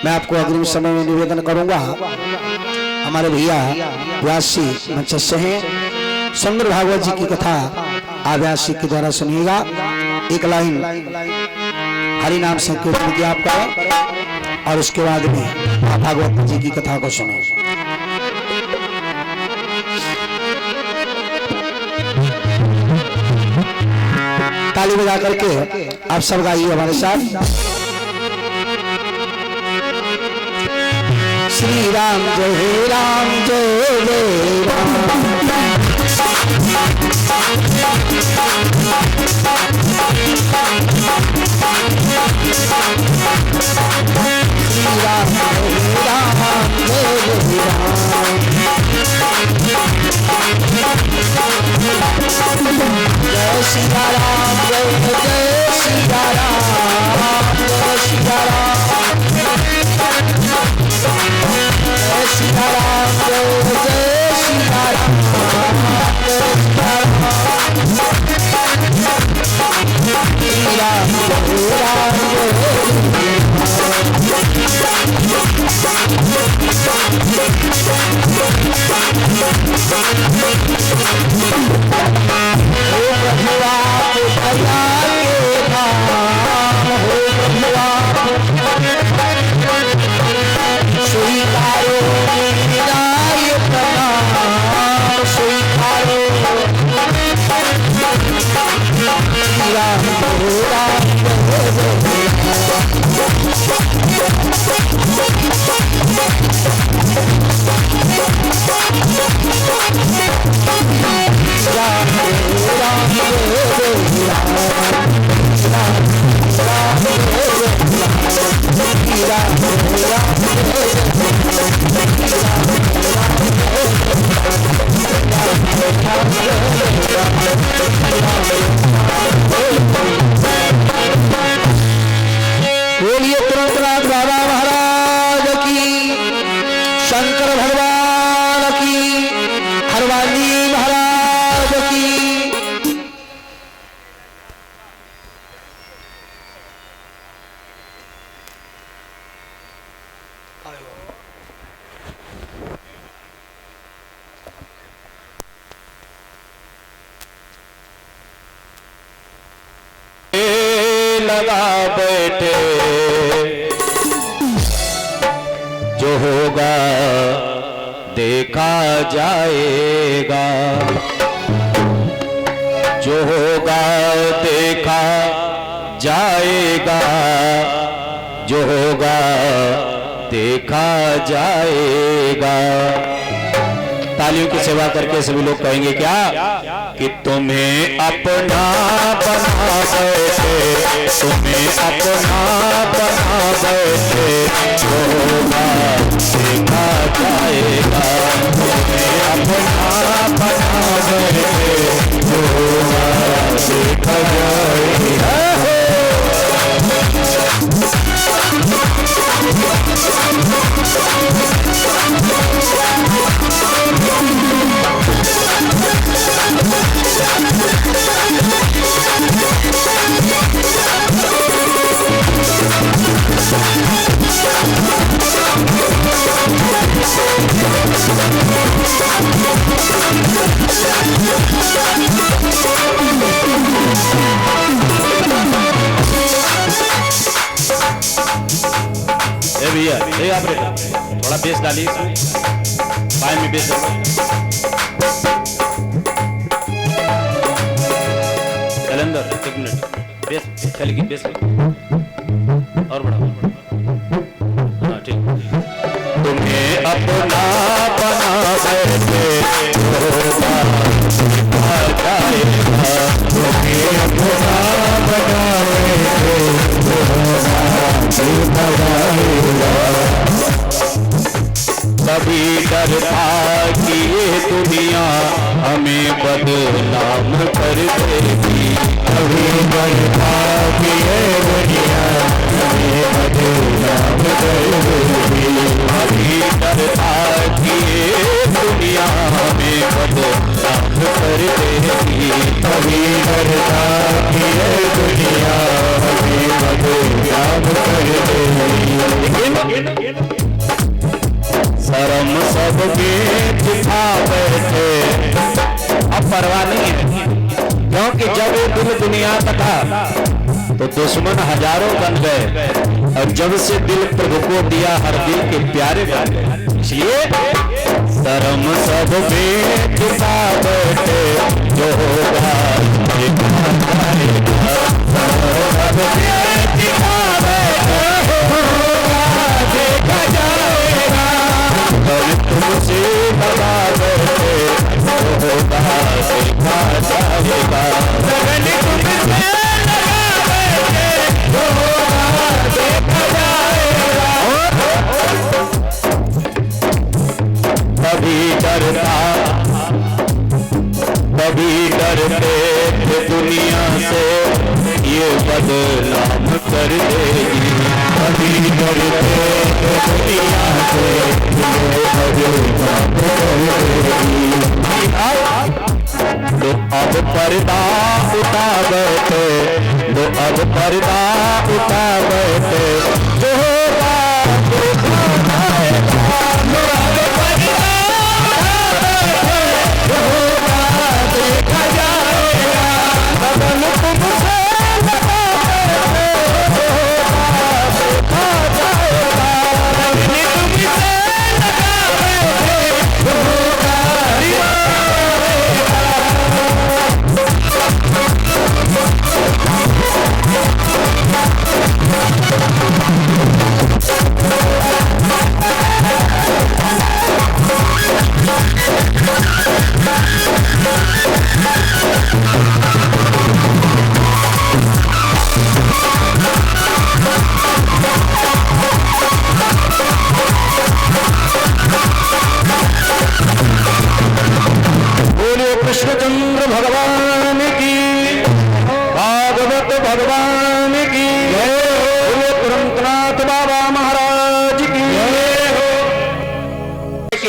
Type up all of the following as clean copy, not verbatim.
मैं आपको अग्रिम समय में निवेदन करूंगा, हमारे भैया व्यासी मंच से हैं, शंकर भागवत जी की कथा आप व्यासी के द्वारा सुनिएगा। एक लाइन हरि नाम संकीर्तन की आप करें और उसके बाद में आप भागवत जी की कथा को सुने। ताली बजा करके आप सब गाइए हमारे साथ। श्री राम जय राम जय जय राम, श्री राम जय राम जय जय राम, जय सीता राम जय जय सीता राम, जय सीता राम जय सीता राम जय जय सीता राम, जय सीता राम श्री राम जय राम लगा बैठे, जो होगा देखा जाएगा, जो होगा देखा जाएगा, जो होगा देखा जाएगा। तालियों की सेवा करके सभी लोग कहेंगे क्या कि तुम्हें अपना बना बैठे, तुम्हें अपना बना बैठे, जो होगा देखा जाएगा, तुम्हें अपना बना बैठे, जो होगा देखा जाएगा। भैया ये आप थोड़ा बेस डालिए, पाए में बेस कैलेंडर, एक मिनट बेस चलिए, बेस और बड़ा हाँ ठीक। तुम्हें अपना बना बैठे, तुम्हें अपना बना कभी डर था कि ये दुनिया हमें बदनाम कर देगी, कभी डर था कि ये दुनिया हमें बदनाम कर देगी, कभी डर था कि ये दुनिया हमें बदनाम कर देगी, कभी डर था कि ये दुनिया हमें बदनाम कर देगी। सब बेच खा बैठे। अब परवाह नहीं है, क्योंकि जब ये दिल दुनिया का था तो दुश्मन हजारों बन गए, और जब से दिल प्रभु को दिया हर दिल के प्यारे बन गए। इसलिए शर्म सब बेच खा बैठे, जो होगा देखा जाएगा। सब बेच खा बैठे, होगा देखा जाएगा। और तुमसे बता बैठे, जो होगा देखा जाएगा। लगन तुमसे लगा बैठे, जो होगा देखा जाएगा। कभी डरते थे दुनिया से, ये बदनाम कर देगी। कभी डरते थे दुनिया से, ये बदनाम कर देगी। तो अब पर्दा उठा बैठे, तो अब पर्दा उठा बैठे, जो होगा देखा जाएगा। कृष्णचंद्र भगवान की, भागवत भगवान की, तुरंतनाथ बाबा महाराज की।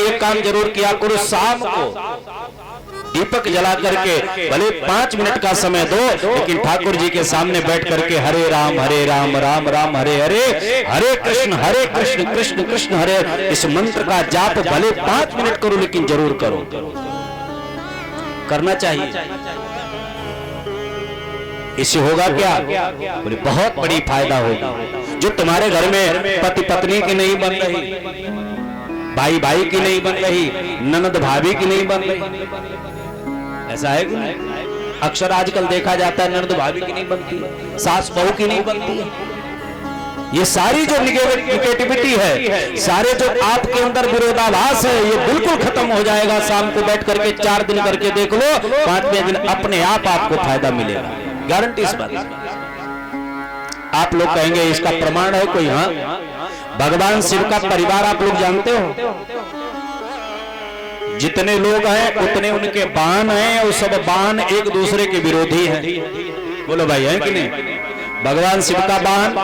एक काम जरूर किया करो, शाम को दीपक जला करके भले 5 मिनट का समय दो, लेकिन ठाकुर जी के सामने बैठ करके हरे राम राम राम हरे हरे, हरे कृष्ण कृष्ण कृष्ण हरे, इस मंत्र का जाप भले 5 मिनट करो, लेकिन जरूर करो, करना चाहिए। इससे होगा क्या? बोले बहुत बड़ी फायदा होगी। जो तुम्हारे घर में पति पत्नी की नहीं बन रही, भाई भाई की नहीं बन रही, ननद भाभी की नहीं बन रही, ऐसा है कि नहीं? अक्सर आजकल देखा जाता है ननद भाभी की नहीं बनती, सास बहू की नहीं बनती है। ये सारी जो निगेटिविटी है, सारे जो आपके अंदर विरोधाभास है, ये बिल्कुल खत्म हो जाएगा। शाम को बैठ करके 4 दिन करके देख लो, 5वें दिन अपने आप आपको फायदा मिलेगा, गारंटी इस बात। आप लोग कहेंगे इसका प्रमाण है कोई? हाँ, भगवान शिव का परिवार आप लोग जानते हो, जितने लोग हैं उतने उनके बाण हैं, और सब बाण एक दूसरे के विरोधी हैं। बोलो भाई, है कि नहीं? भगवान शिव का बाण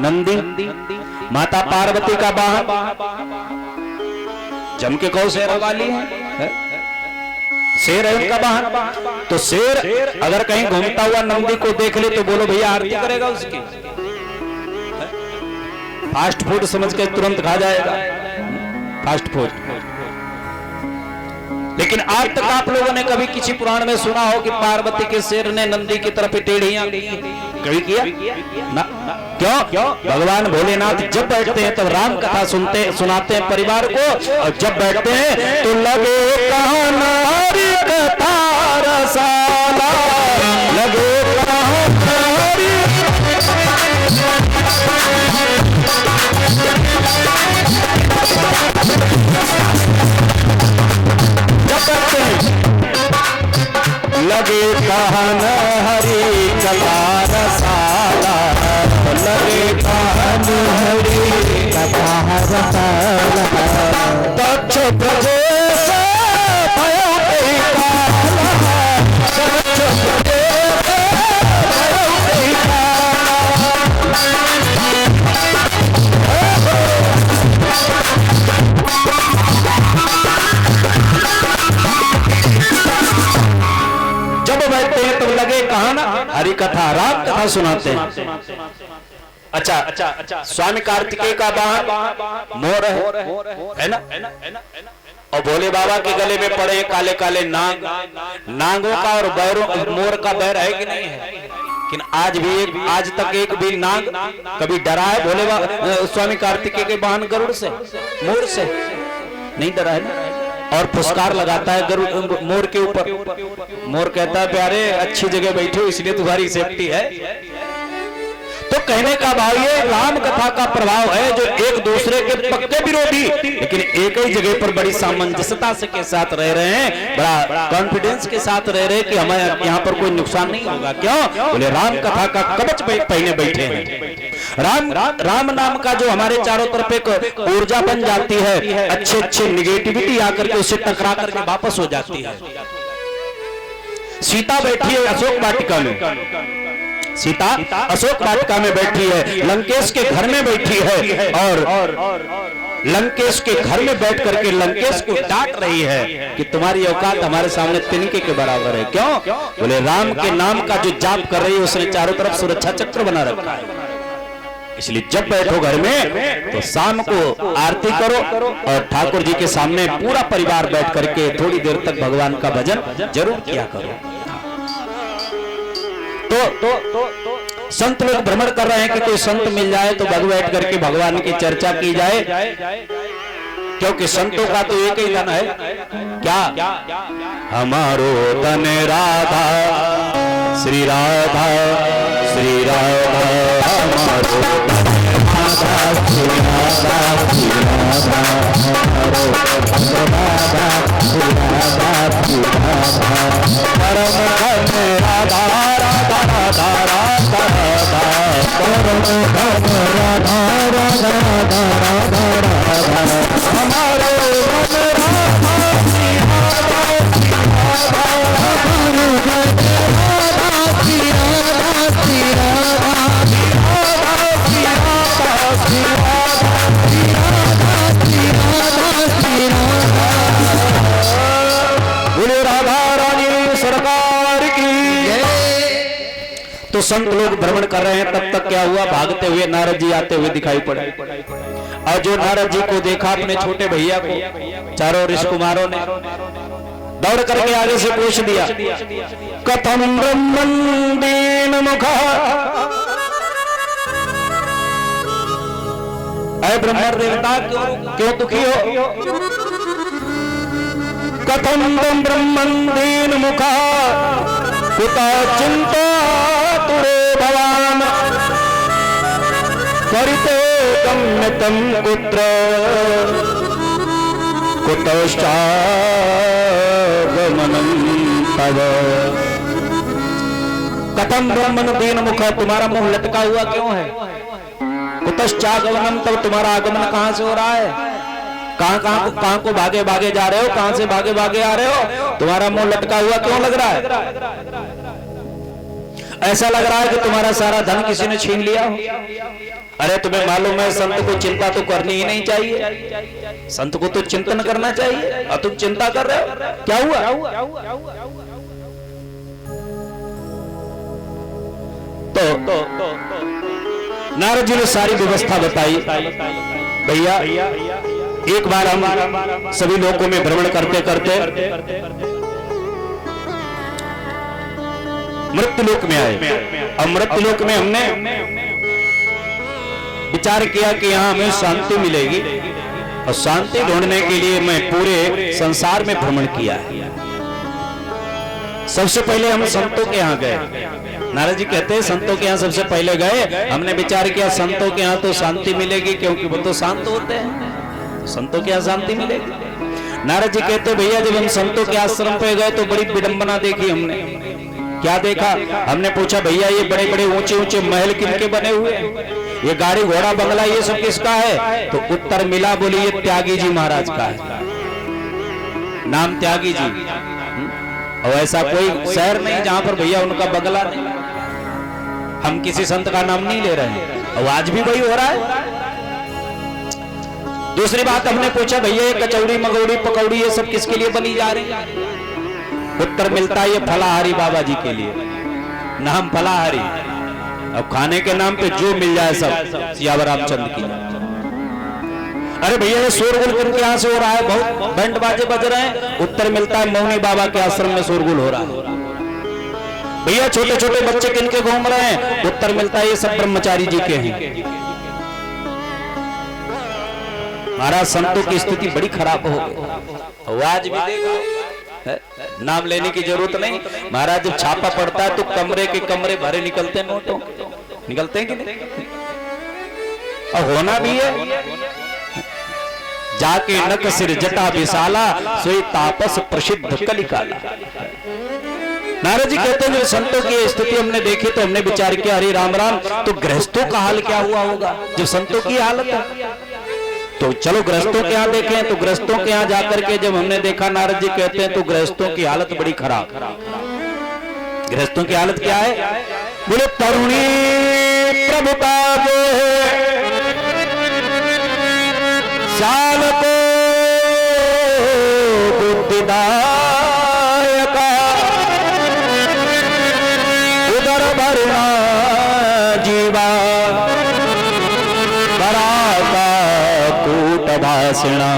नंदी, माता पार्वती का बाण जम के कौ शेर वाली है, शेर है उनका बाण। तो शेर अगर कहीं घूमता हुआ नंदी को देख ले तो बोलो भैया आरती करेगा उसकी, फास्ट फूड समझ के तुरंत खा जाएगा, फास्ट फूड। लेकिन आज तक आप लोगों ने कभी किसी पुराण में सुना हो कि पार्वती के शेर ने नंदी की तरफ टेढ़ियां कभी किया ना? क्यों? भगवान भोलेनाथ जब बैठते हैं तब राम कथा सुनाते हैं परिवार को, और जब बैठते हैं तो लगे कहना हरि कथा रसाला, लगे कहना हरि। लगे कहन हरि कथा रसाला, लगे कहन हरि कथा रसाला। दक्ष प्रदेश भयो कही काला, दक्ष प्रदेश भयो कही जब बैठते हैं तो लगे कहाना हरि कथा राम कथा सुनाते हैं। अच्छा, स्वामी कार्तिकेय का बाण मोर है ना? और भोले बाबा के गले में पड़े काले काले नाग। नागों का और बैरों मोर का बैर है कि नहीं है? लेकिन आज तक एक भी नाग कभी डरा है भोले बाबा स्वामी कार्तिकेय के वाहन गरुड़ से, मोर से नहीं डरा है ना। और पुरस्कार लगाता है गरुड़ मोर के ऊपर। मोर कहता है प्यारे अच्छी जगह बैठे हो इसलिए तुम्हारी सेफ्टी है। तो कहने का भाव ये राम कथा का प्रभाव है जो एक दूसरे के पक्के विरोधी लेकिन एक ही जगह पर बड़ी सामंजस्यता से के साथ रह रहे हैं, बड़ा कॉन्फिडेंस के साथ रह रहे हैं कि हमें यहाँ पर कोई नुकसान नहीं होगा। क्यों? बोले राम कथा का कवच पहने बैठे हैं। राम नाम का जो हमारे चारों तरफ एक ऊर्जा बन जाती है, अच्छे निगेटिविटी आकर के उससे टकरा करके वापस हो जाती है। सीता बैठी है अशोक वाटिका में, सीता अशोक वाटिका में बैठी है, लंकेश के घर में बैठी है और लंकेश के घर में बैठ करके लंकेश को डांट रही है कि तुम्हारी औकात हमारे सामने तिनके के बराबर है। क्यों? बोले राम के नाम का जो जाप कर रही है उसने चारों तरफ सुरक्षा चक्र बना रखा है। इसलिए जब बैठो घर में तो शाम को आरती करो और ठाकुर जी के सामने पूरा परिवार बैठ करके थोड़ी देर तक भगवान का भजन जरूर किया करो। तो संत लोग भ्रमण कर रहे हैं कि कोई संत मिल जाए तो बैठ करके भगवान की चर्चा की जाए, क्योंकि संतों का तो एक ही धन है क्या? हमारो धन राधा श्री राधा श्री राधा, हमारो राधा श्री राधा श्री राधा, हमारो राधा श्री राधा श्री राधा, परम धन राधा राधा राधा राधा राधा, परम धन राधा राधा राधा राधा राधा, हमारो धन राधा श्री राधा श्री राधा, हमारो धन राधा श्री राधा श्री राधा, श्री राधा श्री राधा श्री राधा श्री राधा श्री राधा। बोले राधा रानी सरकार की। तो संत लोग भ्रमण कर रहे हैं, तब तक क्या हुआ? भागते हुए नारद जी आते हुए दिखाई पड़े और जो नारद जी को देखा अपने छोटे भैया को चारों ऋषि कुमारों ने दौड़ करके आगे से पूछ दिया, कथम ब्रह्मन् दीन मुखा, अरे ब्रह्मण देवता क्यों दुखी हो? कथम ब्रह्मन् दीन मुखा कुता चिंता तुरे भवान, करिते गम्यतम पुत्र कुतश्चागमनं तव। कथम ब्रह्मन् दीन मुखा, तुम्हारा मुंह लटका हुआ क्यों है? कुतश्चागमनं तव, तुम्हारा आगमन कहां से हो रहा है? कहां को भागे भागे जा रहे हो? कहां से भागे भागे आ रहे हो? तुम्हारा मुंह लटका हुआ क्यों लग रहा है? ऐसा लग रहा है कि तुम्हारा सारा धन किसी ने छीन लिया हो। अरे तुम्हें मालूम है संत को चिंता तो करनी ही नहीं चाहिए, संत को तो चिंतन करना चाहिए और तुम चिंता कर रहे हो, क्या हुआ? तो नारद जी ने सारी व्यवस्था बताई। भैया एक बार हम सभी लोगों में भ्रमण करते करते मृत्युलोक में आए और मृत्युलोक में हमने विचार किया कि यहाँ हमें शांति मिलेगी और शांति ढूंढने के लिए मैं पूरे संसार में भ्रमण किया है। सबसे पहले हम संतों के यहाँ गए। नारद जी कहते हैं संतों के यहाँ सबसे पहले गए। हमने विचार किया संतों के यहाँ तो शांति मिलेगी क्योंकि वो तो शांत होते हैं, संतों के यहाँ शांति मिलेगी। नारद जी कहते भैया जब हम संतों के आश्रम पे गए तो बड़ी विडंबना देखी हमने। क्या देखा? हमने पूछा भैया ये बड़े बड़े ऊंचे ऊंचे महल किनके बने हुए, ये गाड़ी घोड़ा बंगला ये सब किसका है? तो उत्तर मिला बोली ये त्यागी जी महाराज का है, नाम त्यागी जी। और ऐसा कोई शहर नहीं जहां पर भैया उनका बंगला नहीं। हम किसी संत का नाम नहीं ले रहे हैं और आज भी वही हो रहा है। दूसरी बात हमने पूछा भैया ये कचौड़ी मगौड़ी पकौड़ी ये सब किसके लिए बनी जा रही है? उत्तर मिलता है ये फलाहारी बाबा जी के लिए, नाम फलाहारी। अब खाने के नाम पे जो मिल जाए सब सियावर रामचंद्र की। अरे भैया ये शोरगुल किनके यहाँ से हो रहा है? बहुत बैंड बाजे बज रहे हैं। उत्तर मिलता है मौनी बाबा के आश्रम में शोरगुल हो रहा है। भैया छोटे छोटे बच्चे किनके घूम रहे हैं? उत्तर मिलता है ये सब ब्रह्मचारी जी के हैं। महाराज संतों की स्थिति बड़ी खराब हो गई। आज भी देखो, नाम लेने की जरूरत नहीं। महाराज जब छापा पड़ता है तो कमरे के कमरे भरे निकलते हैं, नोटों निकलते हैं कि नहीं? और होना भी है। जाके नक सिर जटा विशाला सोई तापस प्रसिद्ध कलिकाला। नारद जी कहते हैं जब संतों की स्थिति हमने देखी तो हमने विचार किया, हरे राम राम, तो गृहस्थों का हाल क्या हुआ होगा जब संतों की हालत है? तो चलो गृहस्थों के यहाँ देखें। तो गृहस्थों के यहाँ जाकर के जब हमने देखा, नारद जी कहते हैं तो गृहस्थों की हालत बड़ी खराब। गृहस्थों की हालत क्या है? बोले तरुणी प्रभुता जो है साल को बुद्धिदायका उदर भरना जीवा बराका कूट भाषणा।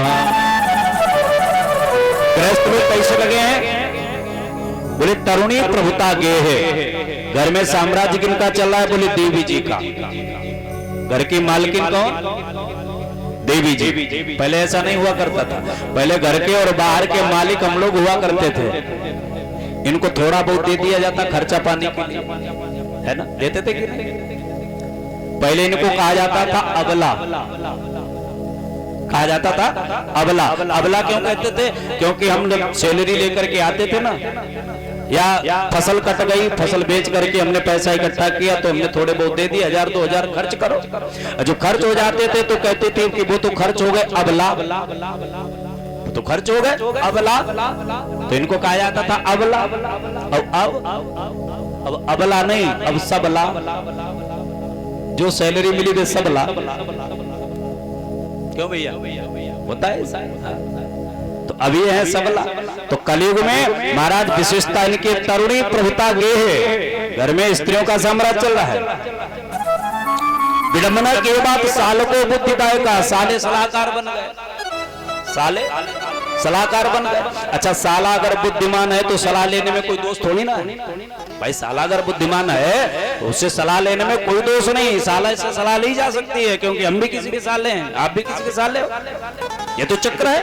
गृहस्थ लोग कैसे लगे हैं? बोले तरुणी प्रभुता गे है। घर में साम्राज्य किनका चल रहा है? बोले देवी जी का। घर की मालकिन कौन? देवी जी। पहले ऐसा नहीं हुआ करता था। पहले घर के और बाहर के मालिक हम लोग हुआ करते थे। इनको थोड़ा बहुत दे दिया जाता खर्चा पानी के लिए, है ना? देते थे कि नहीं? पहले इनको कहा जाता था अबला। कहा जाता था अबला। अबला क्यों कहते थे? क्योंकि हम जब सैलरी लेकर के आते थे ना, या फसल कट गई, फसल बेच करके हमने पैसा इकट्ठा किया तो हमने थोड़े बहुत दे दिए, 1000 2000 खर्च करो। जो खर्च हो जाते थे तो कहते थे कि वो तो खर्च हो गए अबला, तो खर्च हो गए अबला। तो इनको कहा जाता था अबला। अब अबला नहीं, अब सबला। जो सैलरी मिली वे सबला। क्यों भैया? होता है। तो अब ये है सबला। तो कलयुग में महाराज विशेषता इनकी तरुणी प्रभुता गे है। घर में स्त्रियों का साम्राज्य चल रहा है। विडंबना के बाद साल को बुद्धिदायका, साले सलाहकार बन गए। साले सलाहकार बन गए। अच्छा, साला अगर बुद्धिमान है तो सलाह लेने में कोई दोष थोड़ी ना है भाई। साला अगर बुद्धिमान है तो उससे सलाह लेने में कोई दोष नहीं। साला से सलाह ली जा सकती है, क्योंकि हम भी किसी के साले हैं, आप भी किसी के साले हो। ये तो चक्र है।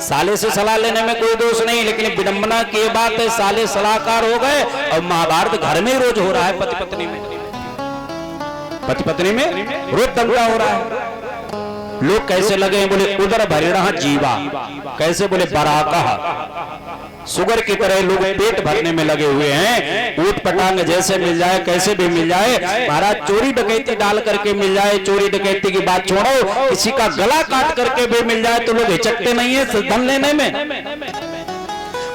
साले से सलाह लेने में कोई दोष नहीं। लेकिन विडंबना के बाद साले सलाहकार हो गए और महाभारत घर में रोज हो रहा है। पति पत्नी में, पति पत्नी में रोज दंगा हो रहा है। लोग कैसे लगे हैं? बोले उदर भरिणा जीवा। कैसे? बोले बराका, सुगर की तरह लोग पेट भरने में लगे हुए हैं। ऊट पटांग जैसे मिल जाए, कैसे भी मिल जाए। महाराज चोरी डकैती डाल करके मिल जाए, चोरी डकैती की बात छोड़ो, किसी का गला काट करके भी मिल जाए तो लोग हिचकते नहीं है धन लेने में।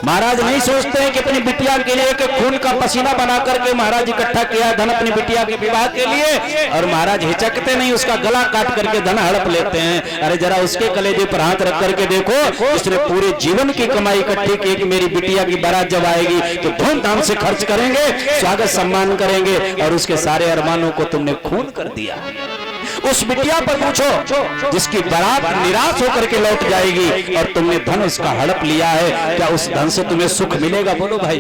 महाराज नहीं सोचते हैं कि अपनी बिटिया के लिए कि खून का पसीना बना करके महाराज इकट्ठा किया धन अपनी बिटिया के विवाह के लिए, और महाराज हिचकते नहीं, उसका गला काट करके धन हड़प लेते हैं। अरे जरा उसके कलेजे पर हाथ रख करके देखो, उसने पूरे जीवन की कमाई इकट्ठी की कि मेरी बिटिया की बारात जब आएगी तो धूमधाम से खर्च करेंगे, स्वागत सम्मान करेंगे, और उसके सारे अरमानों को तुमने खून कर दिया। उस बिटिया पर पूछो जिसकी बारात निराश होकर के लौट जाएगी और तुमने धन उसका हड़प लिया है, क्या उस धन से तुम्हें सुख मिलेगा? बोलो भाई।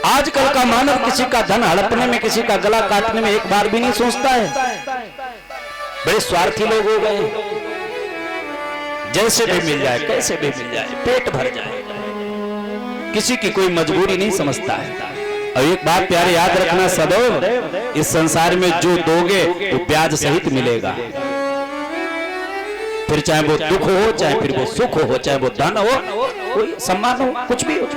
आजकल का मानव किसी का धन हड़पने में, किसी का गला काटने में एक बार भी नहीं सोचता है। बड़े स्वार्थी लोग हो गए। जैसे भी मिल जाए, कैसे भी मिल जाए, पेट भर जाए, किसी की कोई मजबूरी नहीं समझता है। और एक बात प्यारे याद रखना, सदैव इस संसार में जो दोगे वो ब्याज सहित मिलेगा। फिर चाहे वो दुख हो, चाहे फिर वो सुख हो, चाहे वो धन हो, कोई सम्मान हो, कुछ भी हो,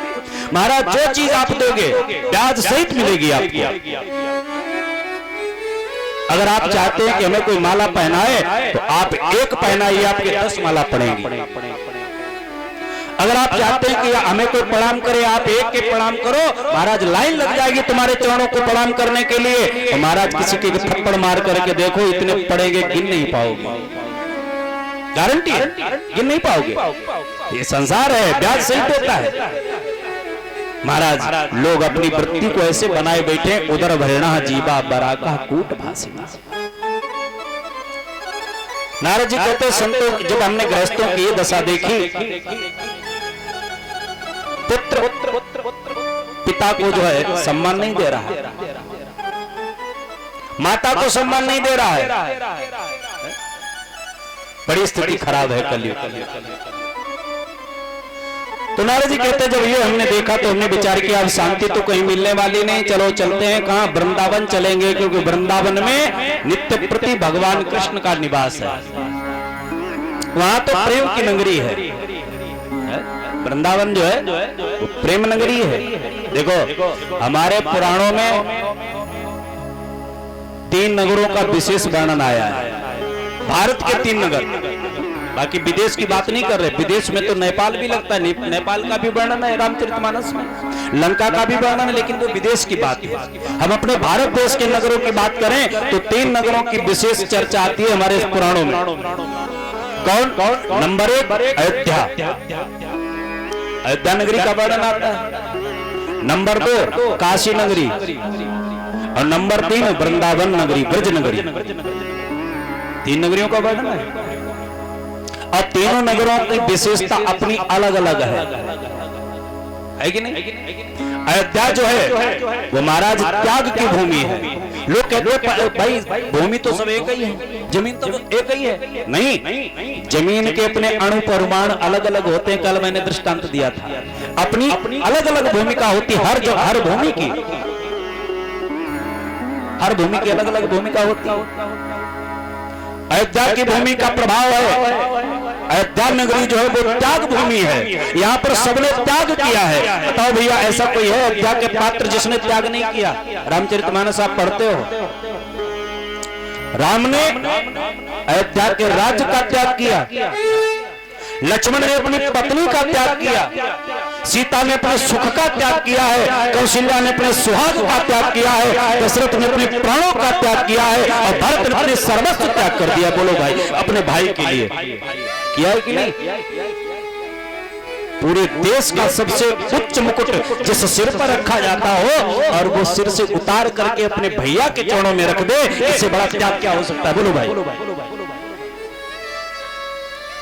महाराज जो चीज आप दोगे ब्याज सहित मिलेगी आपको। अगर आप चाहते हैं कि हमें कोई माला पहनाए तो आप एक पहनाइए, आपके 10 माला पड़ेंगी। अगर आप चाहते हैं कि हमें कोई प्रणाम करे, आप एक के प्रणाम करो, महाराज लाइन लग जाएगी तुम्हारे चरणों को प्रणाम करने के लिए। तो महाराज किसी के थप्पड़ मार करके देखो, इतने पड़ेंगे गिन नहीं पाओगे, गारंटी है, गिन नहीं पाओगे। ये संसार है, ब्याज सही देता है। महाराज लोग अपनी वृत्ति को ऐसे बनाए बैठे, उदर भरणा जीवा बराका कूट भाषिना। नारद जी कहते संतों, जब हमने गृहस्थों की ये दशा देखी, पुत्र पिता को जो है सम्मान नहीं दे रहा है, माता को सम्मान नहीं दे रहा है, बड़ी स्थिति खराब है कलयुग। तो नारद जी कहते जब ये हमने देखा तो हमने विचार किया अब शांति तो कहीं मिलने वाली नहीं, चलो चलते हैं कहां, वृंदावन चलेंगे, क्योंकि वृंदावन में नित्य प्रति भगवान कृष्ण का निवास है, वहां तो प्रेम की नगरी है। वृंदावन जो है वो प्रेम नगरी है। देखो हमारे पुराणों में 3 नगरों का विशेष वर्णन आया है, भारत के 3 नगर, बाकी विदेश की बात नहीं कर रहे, विदेश में तो नेपाल भी लगता है, नेपाल का भी वर्णन है रामचरितमानस में, लंका का भी वर्णन है, लेकिन वो विदेश की बात है। हम अपने भारत देश के नगरों की बात करें तो 3 नगरों की विशेष चर्चा आती है हमारे पुराणों में। कौन? नंबर 1 अयोध्या, अयोध्या नगरी का वर्णन आता है। नंबर 2 काशी नगरी, और नंबर 3 वृंदावन नगरी, ब्रज नगरी। 3 नगरियों का वर्णन है, और तीनों नगरों की विशेषता अपनी अलग अलग है कि नहीं? अयोध्या जो है वो महाराज त्याग की भूमि है। लोग कहते हैं भाई भूमि तो सब एक ही है, जमीन तो एक ही है, नहीं, जमीन के अपने अणु परमाणु अलग अलग होते हैं। कल मैंने दृष्टांत दिया था, अपनी अलग अलग भूमिका होती है, हर भूमि की, हर भूमि की अलग अलग भूमिका होती है। अयोध्या की भूमि का प्रभाव है, अयोध्या नगरी जो है वो त्याग भूमि है, यहाँ पर सबने त्याग किया है। बताओ भैया ऐसा कोई है अयोध्या के पात्र जिसने त्याग नहीं किया? रामचरितमानस आप पढ़ते हो, राम ने अयोध्या के राज्य का त्याग किया, लक्ष्मण ने अपनी पत्नी का त्याग किया, सीता ने अपने सुख का त्याग किया है, कौशल्या ने अपने सुहाग का त्याग किया है, दशरथ ने अपने प्राणों का त्याग किया है, और भरत ने अपने सर्वस्व त्याग कर दिया। बोलो भाई, अपने भाई के लिए किया है कि नहीं? पूरे देश का सबसे उच्च मुकुट जिस सिर पर रखा जाता हो और वो सिर से उतार करके अपने भैया के चरणों में रख दे, इससे बड़ा त्याग क्या हो सकता है? बोलो भाई।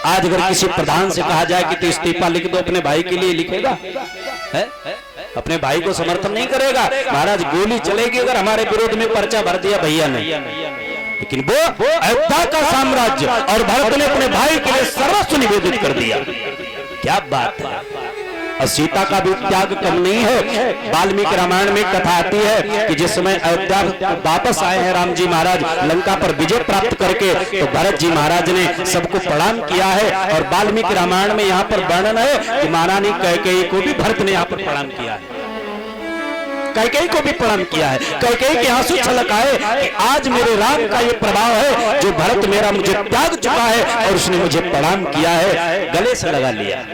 आज अगर किसी प्रधान से कहा जाए कि तो इस्तीफा लिख दो, अपने भाई के लिए लिखेगा? है? अपने भाई को समर्थन नहीं करेगा। महाराज गोली चलेगी अगर हमारे विरोध में पर्चा भर दिया भैया ने, लेकिन वो अयोध्या का साम्राज्य और भरत ने अपने भाई के लिए सर्वस्व निवेदित कर दिया। क्या बात है! और सीता का भी त्याग कम नहीं है। वाल्मीकि रामायण में कथा आती है कि जिस समय अयोध्या वापस आए हैं राम जी महाराज लंका पर विजय प्राप्त करके, तो भरत जी महाराज ने सबको प्रणाम किया है। और वाल्मीकि रामायण में यहाँ पर वर्णन है कि महारानी कैकेयी को भी भरत ने यहाँ पर प्रणाम किया है, कैकेयी को भी प्रणाम किया है। कैकेयी के आंसू छलक आए कि आज मेरे राम का ये प्रभाव है, जो भरत मेरा मुझे त्याग चुका है और उसने मुझे प्रणाम किया है, गले से लगा लिया,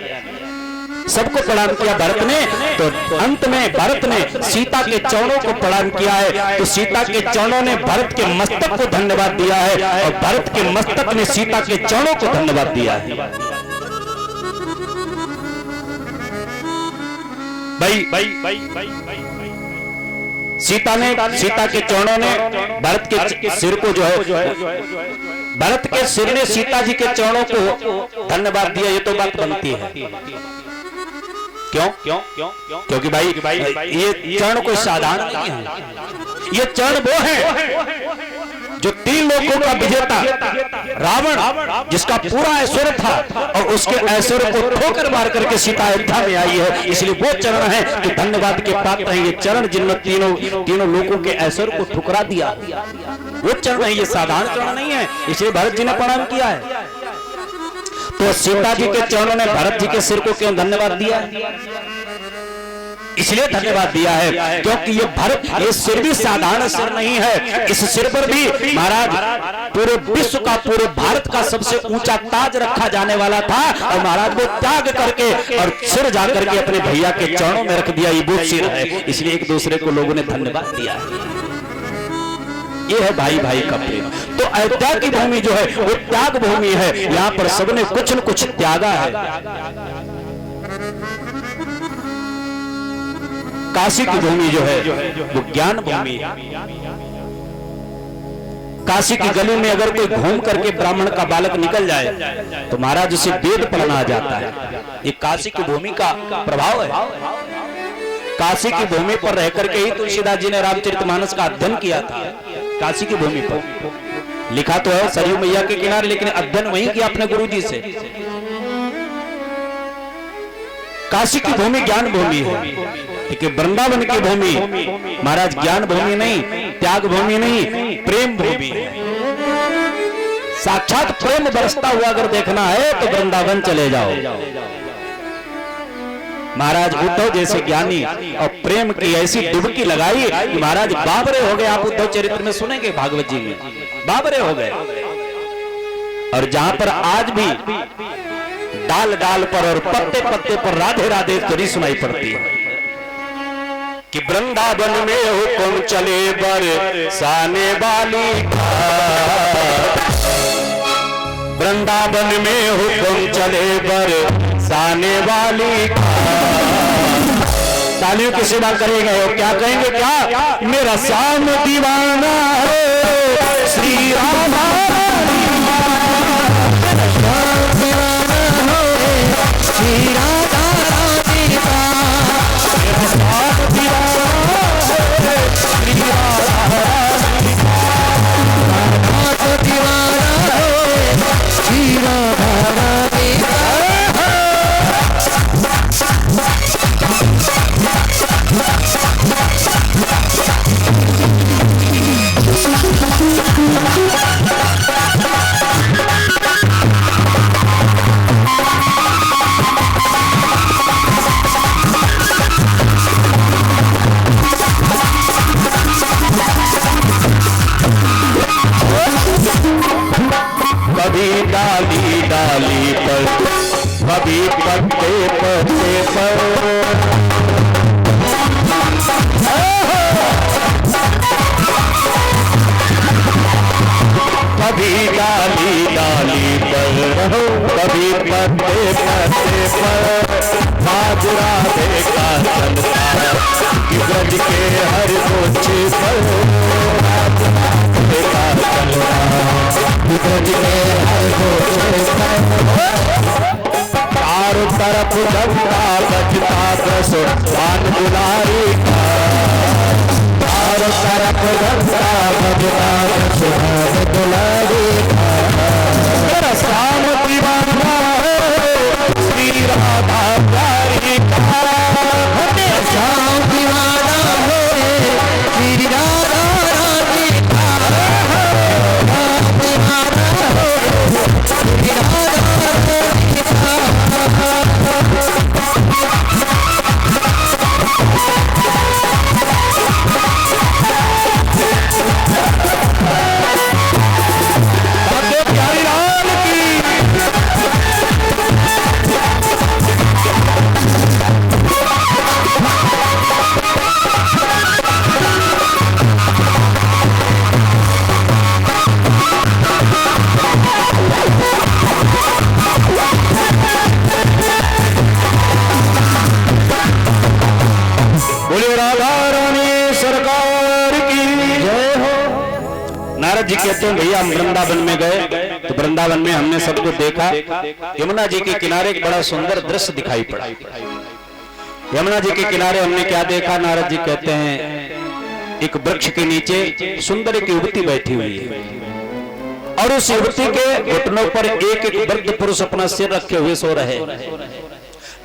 सबको प्रणाम किया भरत ने। तो अंत में भरत ने सीता के चरणों को प्रणाम किया है, तो सीता के चरणों ने भरत के मस्तक को धन्यवाद दिया है, और भरत के मस्तक ने सीता के चरणों को धन्यवाद दिया है। सीता के चरणों ने भरत के सिर को जो है, भरत के सिर ने सीता जी के चरणों को धन्यवाद दिया। ये तो बात बनती है। क्यों? क्योंकि भाई ये चरण कोई साधारण नहीं है, ये चरण वो है जो 3 लोकों का विजेता रावण, जिसका पूरा ऐश्वर्य था और उसके ऐश्वर्य को ठोकर मार करके सीता अयोध्या में आई है, इसलिए वो चरण है कि धन्यवाद के पात्र हैं। ये चरण जिनमें तीनों लोगों के ऐश्वर्य को ठुकरा दिया, वो चरण है, ये साधारण चरण नहीं है, इसलिए भरत जी ने प्रणाम किया है। तो सीता जी के चरणों ने भरत जी के सिर को क्यों धन्यवाद दिया? इसलिए धन्यवाद दिया है क्योंकि ये भरत, ये सिर भी साधारण सिर नहीं है। इस सिर पर भी महाराज पूरे विश्व का, पूरे भारत का सबसे ऊंचा ताज रखा जाने वाला था, और महाराज वो त्याग करके और सिर जाकर के अपने भैया के चरणों में रख दिया। ये वो सिर है, इसलिए एक दूसरे को लोगों ने धन्यवाद दिया है। ये है भाई भाई का प्रेम। तो अयोध्या की भूमि जो है वो त्याग भूमि है, यहाँ पर सबने कुछ न कुछ त्यागा है। काशी की भूमि जो है वो ज्ञान भूमि है। काशी की गली में अगर कोई घूम करके ब्राह्मण का बालक निकल जाए तो महाराज उसे वेद पढ़ना आ जाता है। ये काशी की भूमि का प्रभाव है। काशी की भूमि पर रह करके ही तुलसीदास जी ने रामचरितमानस का अध्ययन किया था। काशी की भूमि पर लिखा तो है सरयू मैया के किनारे, लेकिन अध्ययन वहीं किया अपने गुरु जी से। काशी की भूमि ज्ञान भूमि है, ठीक है। वृंदावन की भूमि महाराज ज्ञान भूमि नहीं, त्याग भूमि नहीं, प्रेम भूमि है। साक्षात प्रेम बरसता हुआ अगर देखना है तो वृंदावन चले जाओ। महाराज उद्धव जैसे ज्ञानी और प्रेम की ऐसी डुबकी लगाई कि महाराज बाबरे हो गए। आप उद्धव चरित्र में सुनेंगे भागवत जी में, बाबरे हो गए। और जहां पर आज भी डाल डाल पर और पत्ते पत्ते पर राधे राधे ध्वनि सुनाई पड़ती है कि वृंदावन में हुक्म चले बरसाने वाली का, वृंदावन में हुक्म चले बरसाने वाली का। तालियों की सेवा करेंगे और क्या कहेंगे, क्या मेरा श्याम दीवाना है श्री राधा, श्री राधा रानी का, मेरा श्याम दीवाना है श्री राधा रानी का, नाथ दीवाना है श्री राधा रानी का। कभी डाली डाली पर, कभी पत्ते पत्ते पर, कभी डाली डाली पर, कभी पत्ते पत्ते पर, बाजरा देखा चलता ब्रज के हर कुछ पर, देखा चलता ब्रज के हर कुछ पर। चारों तरफ डंका बजता दस पान दुलारी का, चारों तरफ डंका बजता दस पान दुलारी का। मेरा श्याम दीवाना है श्री राधा प्यारी का, मेरा श्याम दीवाना है श्री राधा रानी का, दीवाना है श्री राधा रानी का। नारद जी कहते हैं भैया हम वृंदावन में गए तो वृंदावन में हमने सबको देखा। यमुना जी के किनारे एक बड़ा सुंदर दृश्य दिखाई पड़ा। यमुना जी के किनारे हमने क्या देखा, नारद जी कहते हैं एक वृक्ष के नीचे सुंदर एक युवती बैठी हुई है और उस युवती के घुटनों पर एक एक वृद्ध पुरुष अपना सिर रखे हुए सो रहे।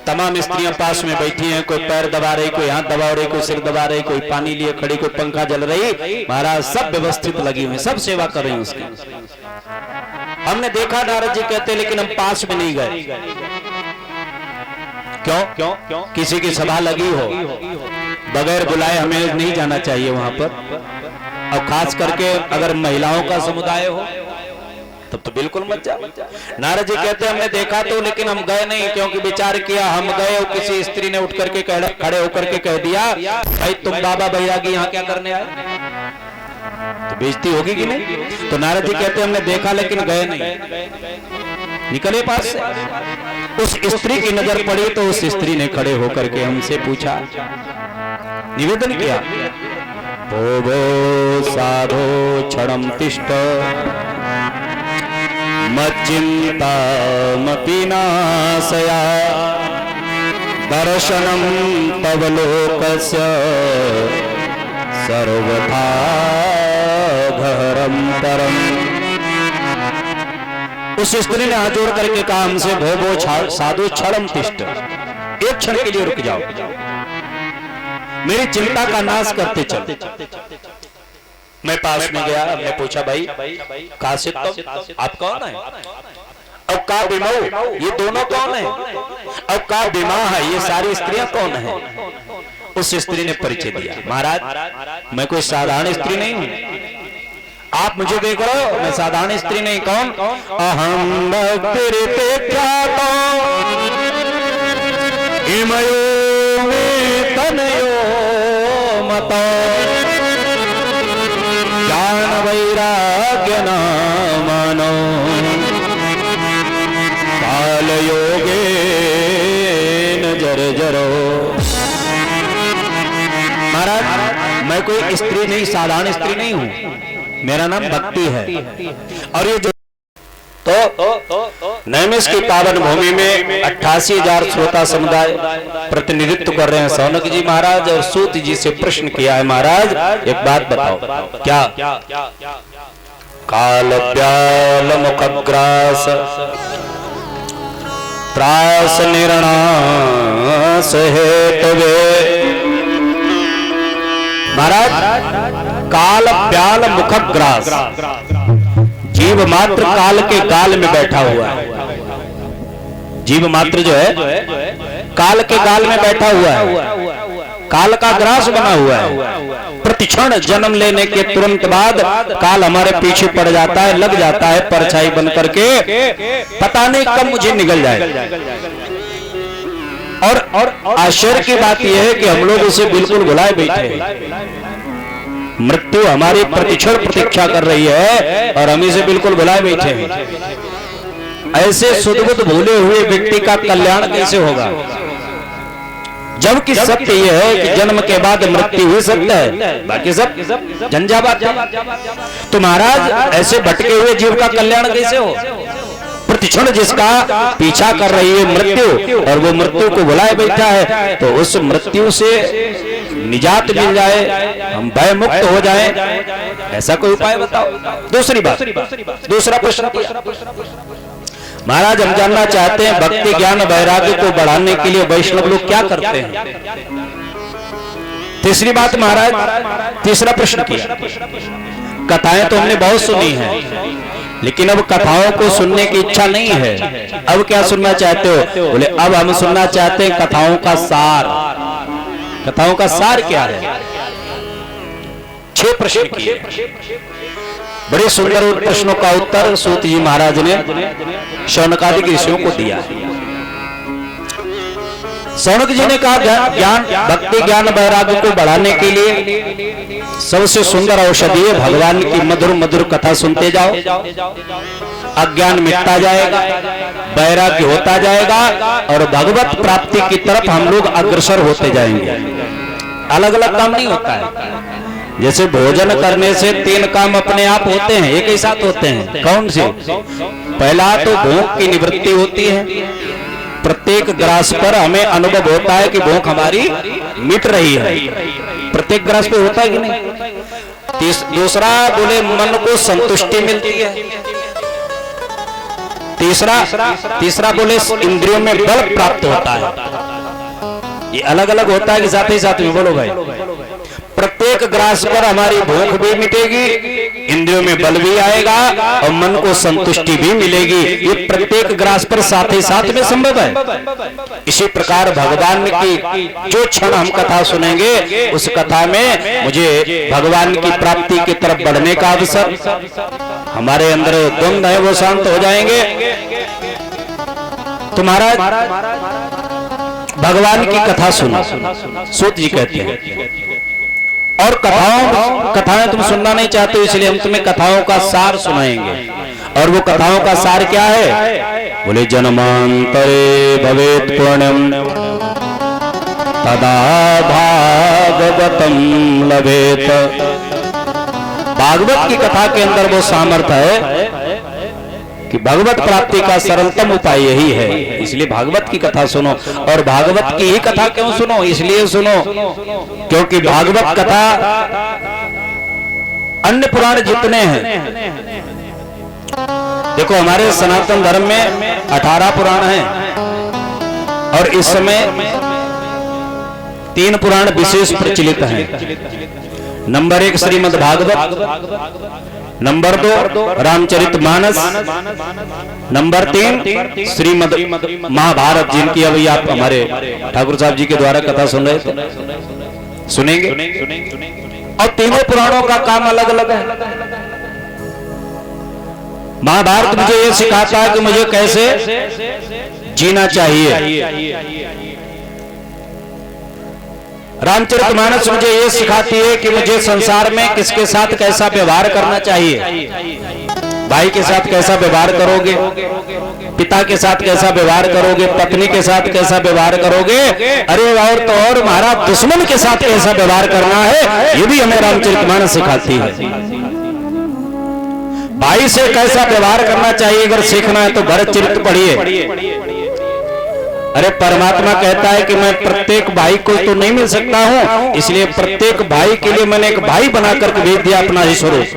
तमाम स्त्रियां पास में बैठी हैं, कोई पैर दबा रही, कोई हाथ दबा रही, कोई सिर दबा रही, कोई पानी लिए खड़ी, कोई पंखा जल रही। महाराज सब व्यवस्थित लगी हुई, सब सेवा कर रही हैं उसकी। हमने देखा, नारद जी कहते, लेकिन हम पास में नहीं गए। क्यों? किसी की सभा लगी हो, बगैर बुलाए हमें नहीं जाना चाहिए वहां पर। और खास करके अगर महिलाओं का समुदाय हो तब तो बिल्कुल मत जा। नारद जी कहते हमने देखा तो, लेकिन हम गए नहीं, क्योंकि विचार किया हम गए और किसी स्त्री ने उठ करके खड़े होकर के कह दिया भाई तुम बाबा बैरागी यहाँ क्या करने आए, तो बेइज्जती होगी कि नहीं। तो नारद जी कहते हमने देखा लेकिन गए नहीं, निकले पास से। उस स्त्री की नजर पड़ी तो उस स्त्री ने खड़े होकर के हमसे पूछा, निवेदन किया भो साधो क्षणं तिष्ठ मच्चिन्तामपि नाशया दर्शनं तव लोकस्य सर्वथा घरं परम्। उस स्त्री ने हाथ जोड़ करके कहा हमसे भो साधु क्षणम तिष्ठ, एक क्षण के लिए रुक जाओ, मेरी चिंता का नाश करते चल। मैं पास में गया, मैं पूछा भाई काशिद तुम, आप कौन है? अब का बीमा, ये दोनों कौन है? अब का बीमा है, ये सारी स्त्रियां कौन है? उस स्त्री ने परिचय दिया, महाराज मैं कोई साधारण स्त्री नहीं हूं, आप मुझे देख रहे हो, मैं साधारण स्त्री नहीं। कौन? अहम भक्तिरिते ख्यातो इमयो में तनयो मतो ज्ञान वैराग्य नामनो काल योगेन जर्जरो। महाराज मैं कोई स्त्री नहीं, साधारण स्त्री नहीं हूं, मेरा नाम भक्ति है। और ये जो नैमिष की पावन भूमि में 88,000 श्रोता समुदाय प्रतिनिधित्व कर रहे हैं सौनक जी महाराज, और सूत जी से प्रश्न किया है, महाराज एक बात बताओ, क्या? काल प्याल मुखग्रास त्रास निर्णास हेतवे। महाराज काल प्याल मुखग्रास, जीव मात्र काल के गाल में बैठा हुआ है, जीव मात्र जो है काल के गाल में बैठा हुआ है, काल का ग्रास बना हुआ है। प्रतिक्षण जन्म लेने के तुरंत बाद काल हमारे पीछे पड़ जाता है, लग जाता है परछाई बन करके, पता नहीं कब मुझे निकल जाए। और आश्चर्य की बात यह है कि हम लोग उसे बिल्कुल भुलाए बैठे हैं। मृत्यु हमारी प्रतिक्षण प्रतीक्षा कर रही है और हम इसे बिल्कुल भुलाए बैठे हैं। ऐसे सुदबुद भूले हुए व्यक्ति का कल्याण कैसे होगा? जबकि सत्य यह है कि जन्म के बाद मृत्यु ही सत्य है, बाकी सब झंझावात है। तो महाराज ऐसे भटके हुए जीव का कल्याण कैसे हो? प्रतिक्षण जिसका पीछा कर रही है मृत्यु, और वो मृत्यु को भुलाए बैठा है, तो उस मृत्यु से निजात मिल जाए, हम भय मुक्त हो जाएं, ऐसा कोई उपाय बताओ। दूसरी बात, दूसरा प्रश्न महाराज हम जानना चाहते हैं भक्ति ज्ञान वैराग्य को बढ़ाने के लिए वैष्णव लोग क्या करते हैं? तीसरी बात महाराज, तीसरा प्रश्न किया, कथाएं तो हमने बहुत सुनी हैं, लेकिन अब कथाओं को सुनने की इच्छा नहीं है। अब क्या सुनना चाहते हो? बोले अब हम सुनना चाहते हैं कथाओं का सार। कथाओं का सार क्या है? 6 प्रश्न किए, बड़े सुंदर प्रश्नों का उत्तर सूत जी महाराज ने शौनकादि ऋषियों को दिया। शौनक जी ने कहा ज्ञान भक्ति ज्ञान वैराग्य को बढ़ाने के लिए सबसे सुंदर औषधि है भगवान की मधुर मधुर कथा सुनते जाओ, अज्ञान मिटता जाएगा, वैराग्य होता जाएगा और भगवत प्राप्ति की तरफ हम लोग अग्रसर होते जाएंगे। अलग अलग काम नहीं होता है। जैसे भोजन करने से 3 काम अपने आप होते हैं, एक ही साथ होते हैं। कौन से? पहला तो भूख की निवृत्ति होती है, प्रत्येक ग्रास पर हमें अनुभव होता है कि भूख हमारी मिट रही है, प्रत्येक ग्रास पे होता है कि नहीं? दूसरा बोले मन को संतुष्टि मिलती है। तीसरा बोले इंद्रियों में बल प्राप्त होता है। ये अलग अलग होता है कि साथ ही साथ में बोलो भाई, प्रत्येक ग्रास पर हमारी भूख भी मिटेगी, इंद्रियों में बल भी आएगा और मन को संतुष्टि भी मिलेगी। ये प्रत्येक ग्रास पर साथ ही साथ में संभव है। इसी प्रकार भगवान की जो क्षण हम कथा सुनेंगे उस कथा में मुझे भगवान की प्राप्ति की तरफ बढ़ने का अवसर, हमारे अंदर द्वंद है वो शांत हो जाएंगे। तो महाराज भगवान की कथा सुनो, सूत जी कहते हैं। और कथाएं तुम सुनना नहीं चाहते, इसलिए हम तुम्हें कथाओं का सार सुनाएंगे। और वो कथाओं का सार क्या है? बोले जन्मांतरे भवेत् पुण्यम तदा भागवतम लभेत। भागवत की कथा के अंदर वो सामर्थ्य है कि भगवत प्राप्ति का सरलतम उपाय यही है। इसलिए भागवत की कथा सुनो। और भागवत की ही कथा क्यों सुनो? इसलिए सुनो क्योंकि भागवत कथा अन्य पुराण जितने हैं, देखो हमारे सनातन धर्म में 18 पुराण हैं और इस समय 3 पुराण विशेष प्रचलित हैं। Number 1 Shrimad Bhagwat, number 2 Ramcharitmanas, number 3 Shrimad Mahabharat, जिनकी अभी आप हमारे ठाकुर साहब जी के द्वारा कथा सुन रहे थे, सुनेंगे। और तीनों पुराणों का काम अलग अलग है। महाभारत मुझे ये सिखाता है कि मुझे कैसे जीना चाहिए। रामचरितमानस मुझे ये सिखाती है कि मुझे संसार में किसके साथ कैसा व्यवहार करना चाहिए। भाई के साथ कैसा व्यवहार करोगे, पिता के साथ कैसा व्यवहार करोगे, पत्नी के साथ कैसा व्यवहार करोगे, अरे और तो और महाराज दुश्मन के साथ कैसा व्यवहार करना है, ये भी हमें रामचरितमानस सिखाती है। भाई से कैसा व्यवहार करना चाहिए अगर सीखना है तो भरत चरित्र पढ़िए। अरे परमात्मा कहता है कि मैं प्रत्येक भाई को तो नहीं मिल सकता हूं, इसलिए प्रत्येक भाई के लिए मैंने एक भाई बनाकर के भेज दिया अपना ही स्वरूप।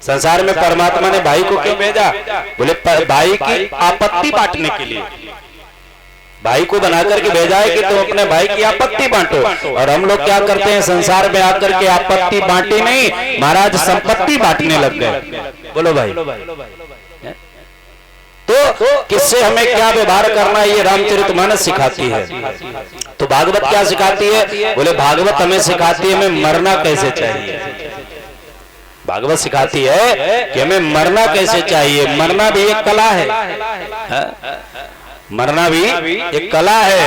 संसार में परमात्मा ने भाई को क्यों भेजा? बोले भाई की आपत्ति बांटने के लिए भाई को बनाकर के भेजा है कि तुम अपने भाई की आपत्ति बांटो। और हम लोग क्या करते हैं, संसार में आकर के आपत्ति बांटी नहीं, महाराज संपत्ति बांटने लग गए। बोलो भाई, तो किससे हमें क्या व्यवहार करना है ये रामचरितमानस सिखाती है। तो भागवत क्या सिखाती है? बोले भागवत हमें सिखाती है हमें मरना कैसे चाहिए। भागवत सिखाती है कि हमें मरना कैसे चाहिए। मरना भी एक कला है, मरना भी एक कला है।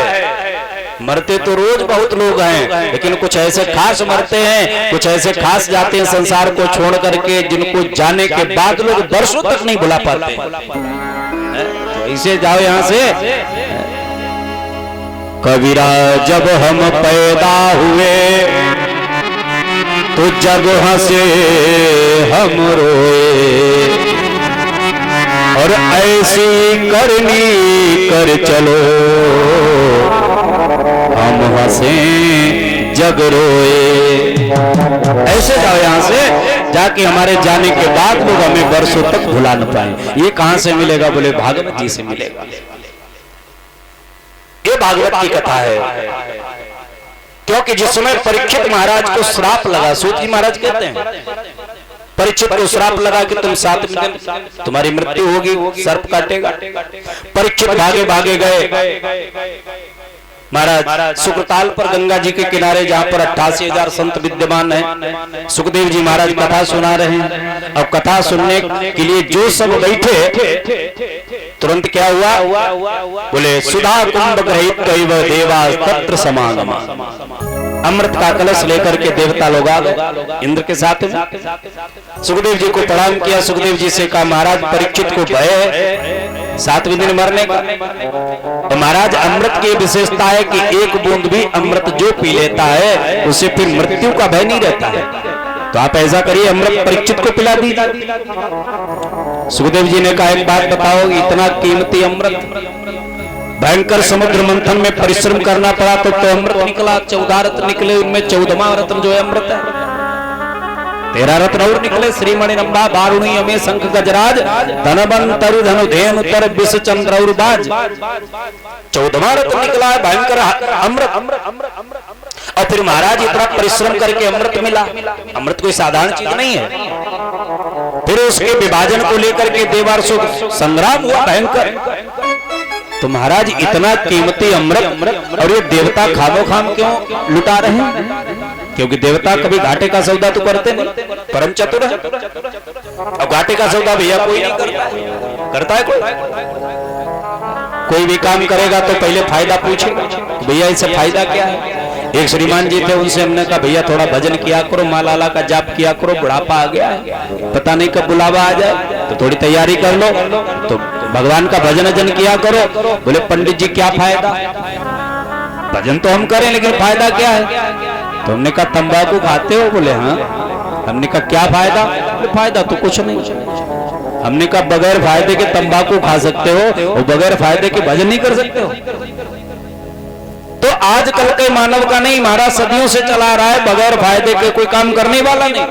मरते तो रोज बहुत लोग हैं, लेकिन कुछ ऐसे खास मरते हैं, कुछ ऐसे खास जाते हैं संसार को छोड़ करके, जिनको जाने के बाद लोग वर्षों तक नहीं भुला पाते। तो इसे जाओ यहां से। कबीरा जब हम पैदा हुए तो जग हंसे हम रोए, और ऐसी करनी कर चलो हम हंसे जग रोए। ऐसे जाओ यहां से, जाके हमारे जाने के बाद लोग हमें वर्षों तक भुला न पाए। ये कहां से मिलेगा? बोले भागवत जी से मिलेगा। ये भागवत की कथा है। क्योंकि जिस समय परीक्षित महाराज को श्राप लगा, सूत जी महाराज कहते हैं परीक्षित को श्राप लगा कि तुम 7 दिन तुम्हारी मृत्यु होगी, सर्प काटेगा। परीक्षित भागे भागे गए महाराज सुकृताल पर, गंगा जी के किनारे, जहां पर 88,000 संत विद्यमान हैं। सुखदेव जी महाराज कथा सुना रहे हैं। अब कथा सुनने के लिए जो सब बैठे, तुरंत क्या हुआ? बोले सुधा कुंभ ग्रहित कैव देवा तत्र समागम। अमृत का कलश लेकर के देवता लोग आ गए इंद्र के साथ में। सुखदेव जी को प्रणाम किया। सुखदेव जी से कहा महाराज परीक्षित को भय है 7वें दिन मरने का। तो महाराज अमृत की विशेषता है कि एक बूंद भी अमृत जो पी लेता है उसे फिर मृत्यु का भय नहीं रहता है। तो आप ऐसा करिए अमृत परीक्षित को पिला दीजिए। सुखदेव जी ने कहा एक बात बताओ, इतना कीमती अमृत, भयंकर समुद्र मंथन में परिश्रम करना पड़ा तो अमृत निकला, 14 रत्न निकले, उनमें 14वां रत्न जो है अमृत है। 13 रत्न और निकले, श्रीमणि नंबा बारुणी अमे शंख गजराज धनवंतरि धनुधेनु तर विष चंद्र और बाज। 14वां रत्न निकला है भयंकर अमृत। और फिर महाराज इतना परिश्रम करके अमृत मिला। अमृत कोई साधारण चीज नहीं है। फिर उसके विभाजन को लेकर के देवासुर संग्राम हुआ भयंकर। तो महाराज इतना कीमती अमृत और ये देवता खामो खाम क्यों लुटा रहे हैं? क्योंकि देवता कभी घाटे का सौदा तो करते नहीं, परम चतुर है। अब घाटे का सौदा भैया कोई नहीं करता है। कोई भी काम करेगा तो पहले फायदा पूछेगा, भैया इससे फायदा क्या है। एक श्रीमान जी थे, उनसे हमने कहा भैया थोड़ा भजन किया करो, मालाला का जाप किया करो, बुढ़ापा आ गया है, पता नहीं कब बुलावा आ जाए, तो थोड़ी तैयारी कर लो, तो भगवान का भजन अजन किया करो। बोले पंडित जी क्या फायदा? भजन तो हम करें लेकिन फायदा क्या है? तो हमने कहा तंबाकू खाते हो? बोले हाँ। हमने कहा क्या फायदा? बोले फायदा तो कुछ नहीं। हमने कहा बगैर फायदे के तंबाकू खा सकते हो और बगैर फायदे के भजन नहीं कर सकते हो? तो आजकल के मानव का नहीं, महाराज सदियों से चला रहा है, बगैर फायदे के कोई काम करने वाला नहीं।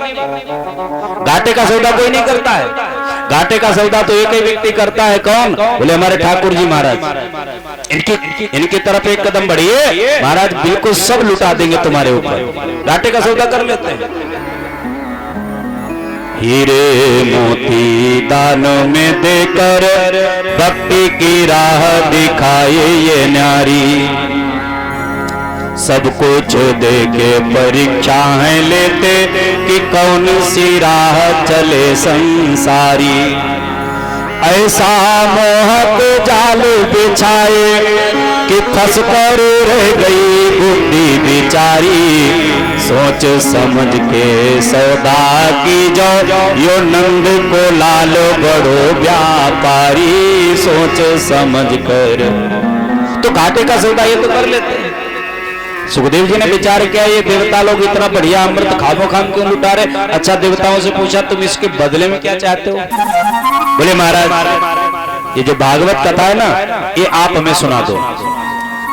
घाटे का सौदा कोई नहीं करता है। घाटे का सौदा तो एक ही व्यक्ति करता है, कौन? बोले हमारे ठाकुर जी महाराज। इनकी तरफ एक कदम बढ़िए, महाराज बिल्कुल सब लुटा देंगे तुम्हारे ऊपर। घाटे का सौदा कर लेते हैं। हीरे मोती दान में देकर भक्ति की राह दिखाए ये नारी, सब कुछ दे के परीक्षाएं लेते कि कौन सी राह चले संसारी। ऐसा मोहक जाल बिछाए कि फंस कर रह गई बुद्धि बिचारी, सोच समझ के सौदा की जो यो नंद को लाल बड़ो व्यापारी, सोच समझ कर। तो घाटे का सौदा ये तो कर लेते हैं। सुखदेव जी ने विचार किया ये देवता लोग इतना बढ़िया अमृत खामो खाम क्यों लुटा रहे? अच्छा देवताओं से पूछा तुम इसके बदले में क्या चाहते हो? बोले महाराज ये जो भागवत कथा है ना, ये आप हमें सुना दो।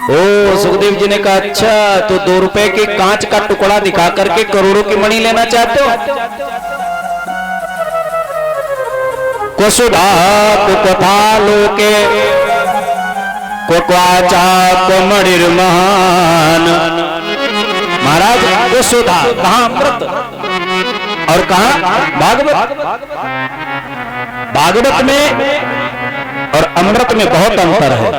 ओ सुखदेव जी ने कहा अच्छा तो 2 रुपए के कांच का टुकड़ा दिखा करके करोड़ों की मणि लेना चाहते हो? कुसुधा कुकथा लोके कोक्वाचा मणिर्महान। महाराज कुसुधा कहां अमृत और कहां भागवत। भागवत में और अमृत में बहुत अंतर है।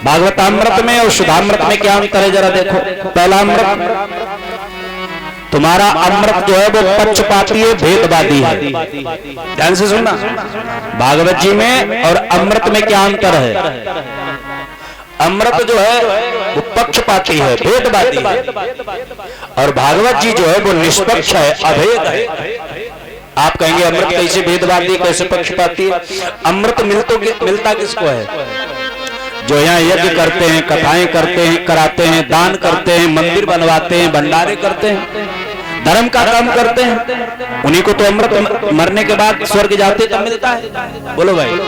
भागवतामृत में और शुद्धामृत में क्या अंतर है जरा देखो। पहला अमृत तुम्हारा अमृत जो है वो पक्षपाती है, भेदवादी है। ध्यान से सुनना, भागवत जी में और अमृत में क्या अंतर है? अमृत जो है वो पक्षपाती है, भेदवादी है, और भागवत जी जो है वो निष्पक्ष है, अभेद है। आप कहेंगे अमृत कैसे भेदवादी, कैसे पक्षपाती है? अमृत मिलता किसको है? जो यहाँ यज्ञ करते हैं, कथाएं करते हैं, कराते हैं, दान करते हैं, मंदिर बनवाते हैं, भंडारे करते हैं, धर्म का काम करते हैं, उन्हीं को तो अमृत मरने के बाद स्वर्ग जाते तब मिलता है। बोलो भाई,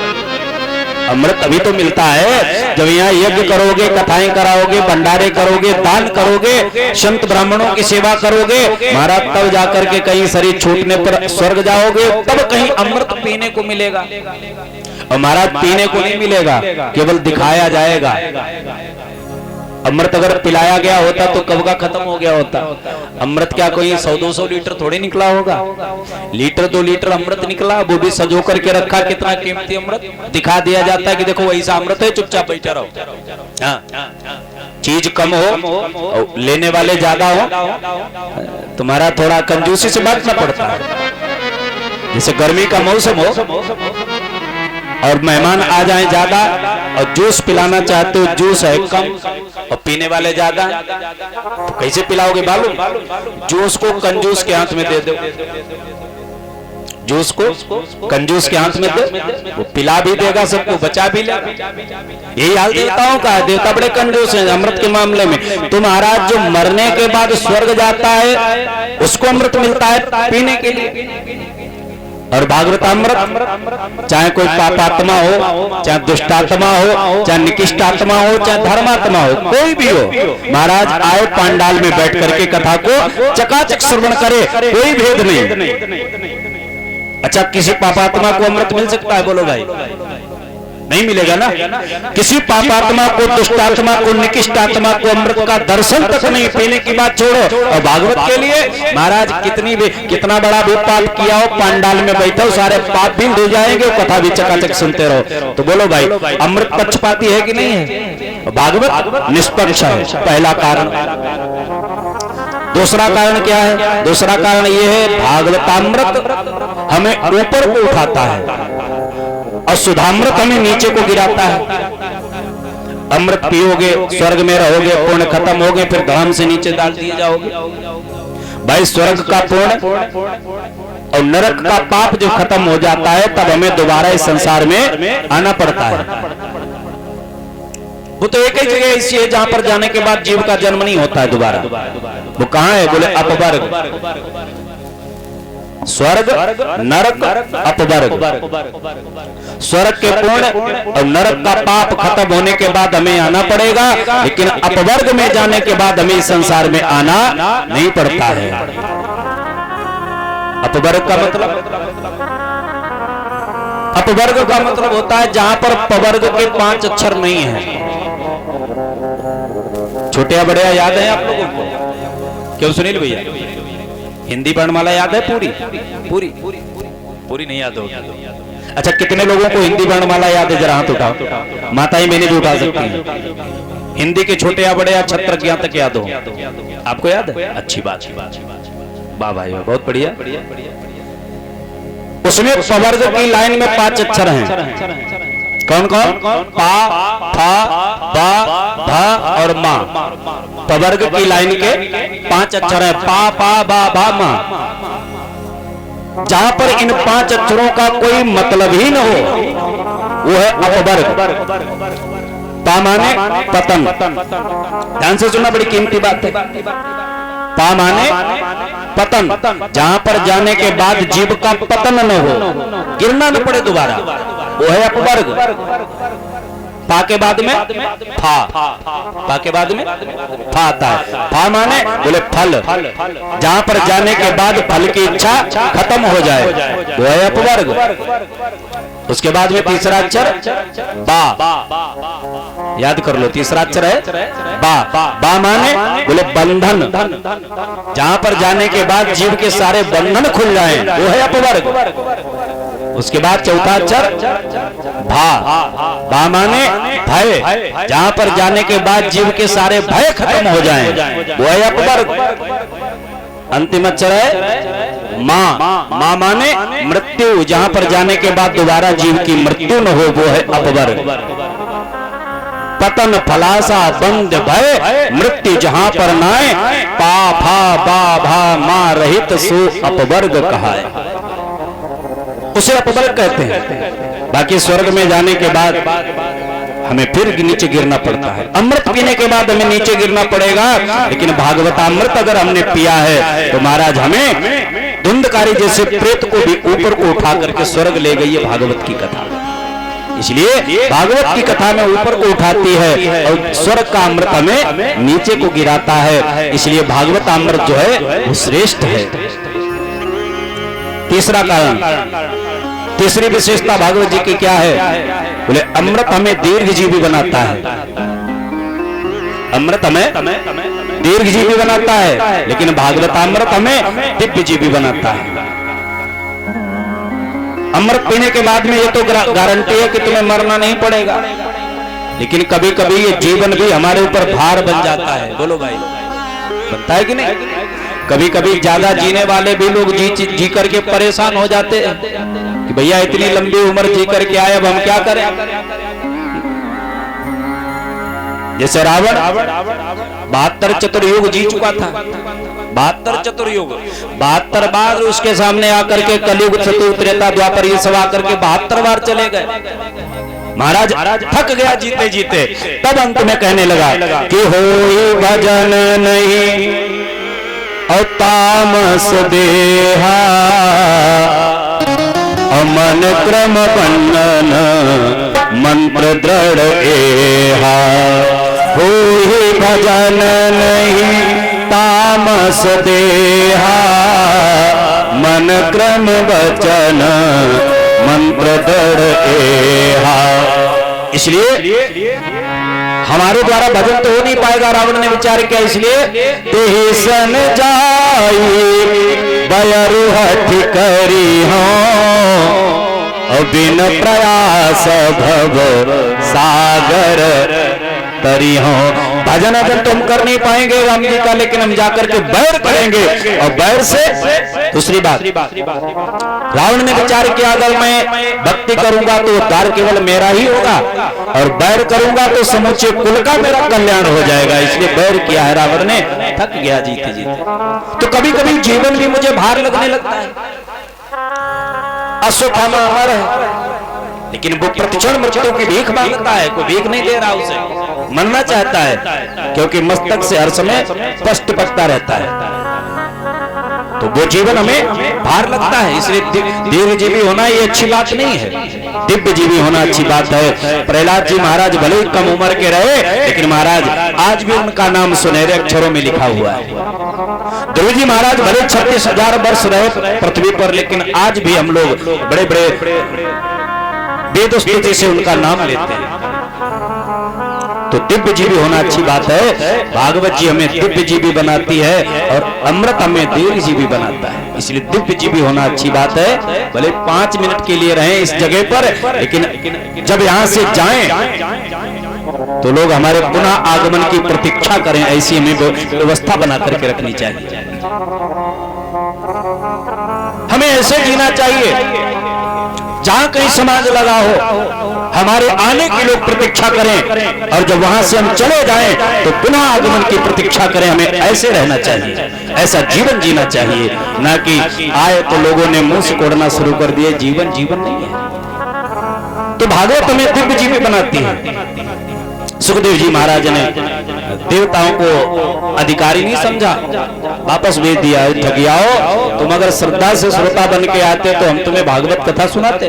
अमृत अभी तो मिलता है जब यहाँ यज्ञ करोगे, कथाएं कराओगे, भंडारे करोगे, दान करोगे, संत ब्राह्मणों की सेवा करोगे, महाराज तब जाकर के कहीं शरीर छूटने पर स्वर्ग जाओगे, तब कहीं अमृत पीने को मिलेगा। और महाराज पीने को नहीं मिलेगा, केवल दिखाया जाएगा। अमृत अगर पिलाया गया होता तो कब का खत्म हो गया होता। अमृत क्या कोई 100-200 लीटर थोड़ी निकला होगा, लीटर 2 लीटर अमृत निकला, वो भी सजो करके रखा। कितना कीमती अमृत दिखा दिया जाता है कि देखो वैसा अमृत है, चुपचाप बैठा रहो। हाँ, चीज कम हो, लेने वाले ज्यादा हो, तुम्हारा थोड़ा कंजूसी से बांटना पड़ता है। जैसे गर्मी का मौसम हो और मेहमान आ जाएं ज्यादा और जूस पिलाना चाहते हो, जूस है कम और पीने वाले ज्यादा, तो कैसे पिलाओगे मालूम? जूस को कंजूस के हाथ में दे दो, जूस को कंजूस के हाथ में दे, वो पिला भी देगा, सबको बचा भी लेगा। यही हाल देवताओं का है। देवता बड़े कंजूस हैं अमृत के मामले में। तो महाराज जो मरने के बाद स्वर्ग जाता है उसको अमृत मिलता है पीने के लिए। और भागवतामृत चाहे कोई पापात्मा हो, चाहे दुष्टात्मा हो, चाहे निकृष्टात्मा हो, चाहे धर्मात्मा हो, कोई भी हो, महाराज आए पांडाल में बैठ करके कथा को चकाचक श्रवण करे, कोई भेद नहीं। अच्छा किसी पापात्मा को अमृत मिल सकता है? बोलो भाई, नहीं मिलेगा ना। किसी पापात्मा को, दुष्टात्मा को, निकृष्टात्मा को अमृत का दर्शन तक नहीं, पीने की बात छोड़ो। और भागवत के लिए महाराज कितना बड़ा भी पाप किया हो, पांडाल में बैठे हो, सारे पाप भी धो जाएंगे, कथा भी चकाचक सुनते रहो। तो बोलो भाई, अमृत पक्षपाती है कि नहीं है? भागवत निष्पक्ष है, पहला कारण। दूसरा कारण क्या है? दूसरा कारण यह है भागवतामृत हमें ऊपर को उठाता है और सुधामृत हमें नीचे को गिराता है। अमृत पियोगे स्वर्ग में रहोगे, पुण्य खत्म होगे, फिर धाम से नीचे डाल दिए जाओगे। भाई स्वर्ग का पुण्य और नरक का पाप जो खत्म हो जाता है तब हमें दोबारा इस संसार में आना पड़ता है। वो तो एक ही जगह ऐसी है जहां पर जाने के बाद जीव का जन्म नहीं होता है दोबारा। वो कहां है? बोले अपवर्ग। स्वर्ग, नरक, अपवर्ग। स्वर्ग के पुण्य और नरक का पाप खत्म होने के बाद हमें आना पड़ेगा, लेकिन अपवर्ग में जाने के बाद हमें इस संसार में आना नहीं पड़ता है। अपवर्ग का मतलब होता है जहां पर पवर्ग के 5 अक्षर नहीं है। छोटे या बड़े याद है आप लोगों को? क्यों सुनील भैया, हिंदी वर्णमाला याद है? पूरी नहीं याद होगी। अच्छा, कितने लोगों को हिंदी वर्णमाला याद है? जरा हाथ उठाओ। माताएं मैंने भी उठा सकती हैं। हिंदी के छोटे या बड़े या छत्रक यहाँ तक याद हो? आपको याद है? अच्छी बात। वाह भाई, बहुत बढ़िया। उसमें पवर्ग की लाइन में 5 अक्षर हैं। कौन कौन? पा, फा, बा, भा और मा। पवर्ग की लाइन के 5 अक्षर हैं। पा, पा, बा, भा, मा। जहां पर इन 5 अक्षरों का कोई मतलब ही न हो, वो है अपवर्ग। पा माने पतन। ध्यान से सुनना, बड़ी कीमती बात है। पा माने पतन, जहां पर जाने के बाद जीव का पतन न हो, गिरना न पड़े दोबारा, वो है अपवर्ग। पा के बाद में फा, पा के बाद में फा आता है। फा माने बोले फल, जहां पर जाने के बाद फल की इच्छा खत्म हो जाए, वो है अपवर्ग। उसके बाद में तीसरा अक्षर बा, याद कर लो, तीसरा अक्षर है बा। बा माने बोले बंधन, जहां पर जाने के बाद जीव के सारे बंधन खुल जाएं, वो है अपवर्ग। उसके बाद चौथा अक्षर भा। भा माने भय, जहां पर जाने के बाद जीव के सारे भय खत्म हो जाएं, वो है अपवर्ग। अंतिम अक्षर है मां। मां माने मृत्यु, जहां पर जाने के बाद दोबारा जीव की मृत्यु न हो, वो है अपवर्ग। पतन, फलासा, बंध, भय, मृत्यु जहां पर नाए, पा, फा, बा, भा, मा रहित सो अपवर्ग कहा है, उसे अपवर्ग कहते हैं। बाकी स्वर्ग में जाने के बाद हमें फिर नीचे गिरना पड़ता है। अमृत पीने के बाद हमें नीचे गिरना पड़ेगा, लेकिन भागवतामृत अगर हमने पिया है तो महाराज हमें धुंधकारी जैसे प्रेत को भी ऊपर को उठा करके स्वर्ग ले गई है भागवत की कथा। इसलिए भागवत की कथा में ऊपर को उठाती है और स्वर्ग का अमृत हमें नीचे को गिराता है। इसलिए भागवत अमृत जो है वो श्रेष्ठ है। तीसरा कारण, तीसरी विशेषता भागवत जी की क्या है? बोले अमृत हमें दीर्घजीवी बनाता है। अमृत हमें दीर्घजीवी बनाता है, लेकिन भागवतामृत हमें दिव्यजीवी बनाता है। अमृत पीने के बाद में ये तो गारंटी है कि तुम्हें मरना नहीं पड़ेगा, लेकिन कभी कभी ये जीवन भी हमारे ऊपर भार बन जाता है। बोलो भाई, बनता है कि नहीं? कभी कभी ज्यादा जीने वाले भी लोग जी करके परेशान हो जाते हैं कि भैया इतनी लंबी उम्र जी करके आए, अब हम क्या करें। जैसे रावण 72 चतुर्युग जी चुका था। 72 चतुर्युग, 72 बार उसके सामने आकर के कलयुग, सतयुग, त्रेता, द्वापर ये सब आकर के 72 बार चले गए। महाराज थक गया जीते जीते, तब अंत में कहने लगा कि होई भजन नहीं और तामस देहा, अमन क्रम बंधन मंत्र दृढ़ एहा। होई भजन नहीं तामस देहा, मन क्रम वचन मंत्र दृढ़ एहा। इसलिए हमारे द्वारा भजन तो हो नहीं पाएगा, रावण ने विचार किया। इसलिए तेहि सन जाई बयरु हठ करी हो, बिन प्रयास भव सागर तरी हो। भजन अगर तुम कर नहीं पाएंगे राम जी का, लेकिन हम जाकर के बैर करेंगे, और बैर से दूसरी बात, रावण ने विचार किया अगर मैं भक्ति करूंगा तो उद्धार केवल मेरा ही होगा, और बैर करूंगा तो समूचे कुल का मेरा कल्याण हो जाएगा। इसलिए बैर किया है रावण ने। थक गया जीते जीते। तो कभी कभी जीवन भी मुझे भार लगने लगता है। अश्वत्थामा अमर है, लेकिन वो प्रतिक्षण मृत्यु की भीख मांगता है, कोई भीख नहीं दे रहा उसे। मनना चाहता है, क्योंकि मस्तक से हर समय कष्ट पड़ता रहता है, तो वो जीवन हमें भार लगता है। इसलिए दीर्घजीवी होना ये अच्छी बात नहीं है, दिव्य जीवी होना अच्छी बात है। प्रहलाद जी महाराज भले ही कम उम्र के रहे, लेकिन महाराज आज भी उनका नाम सुनहरे अक्षरों में लिखा हुआ है। ध्रुव जी महाराज भले 36,000 वर्ष रहे पृथ्वी पर, लेकिन आज भी हम लोग बड़े बड़े वेद स्तुति से उनका नाम लेते हैं। तो दिव्य जीवी होना अच्छी बात है। भागवत जी हमें दिव्य जीवी बनाती है और अमृत हमें दीर्घ जीवी बनाता है। इसलिए दिव्य जीवी होना अच्छी बात है। भले 5 मिनट के लिए रहें इस जगह पर, लेकिन जब यहाँ से जाएं तो लोग हमारे पुनः आगमन की प्रतीक्षा करें, ऐसी हमें व्यवस्था बना करके रखनी चाहिए। हमें ऐसे जीना चाहिए जहां कहीं समाज लगा हो, हमारे आने की लोग प्रतीक्षा करें, और जब वहां से हम चले जाएं तो पुनः आगमन की प्रतीक्षा करें। हमें ऐसे रहना चाहिए, ऐसा जीवन जीना चाहिए, ना कि आए तो लोगों ने मुंह से कोड़ना शुरू कर दिए। जीवन जीवन नहीं है। तो भागवत हमें दिव्य जीवी बनाती है। सुखदेव जी महाराज ने देवताओं को अधिकारी नहीं समझा, वापस भेज दिया, ठगियाओ, तुम अगर श्रद्धा से श्रोता बन के आते तो हम तुम्हें भागवत कथा सुनाते,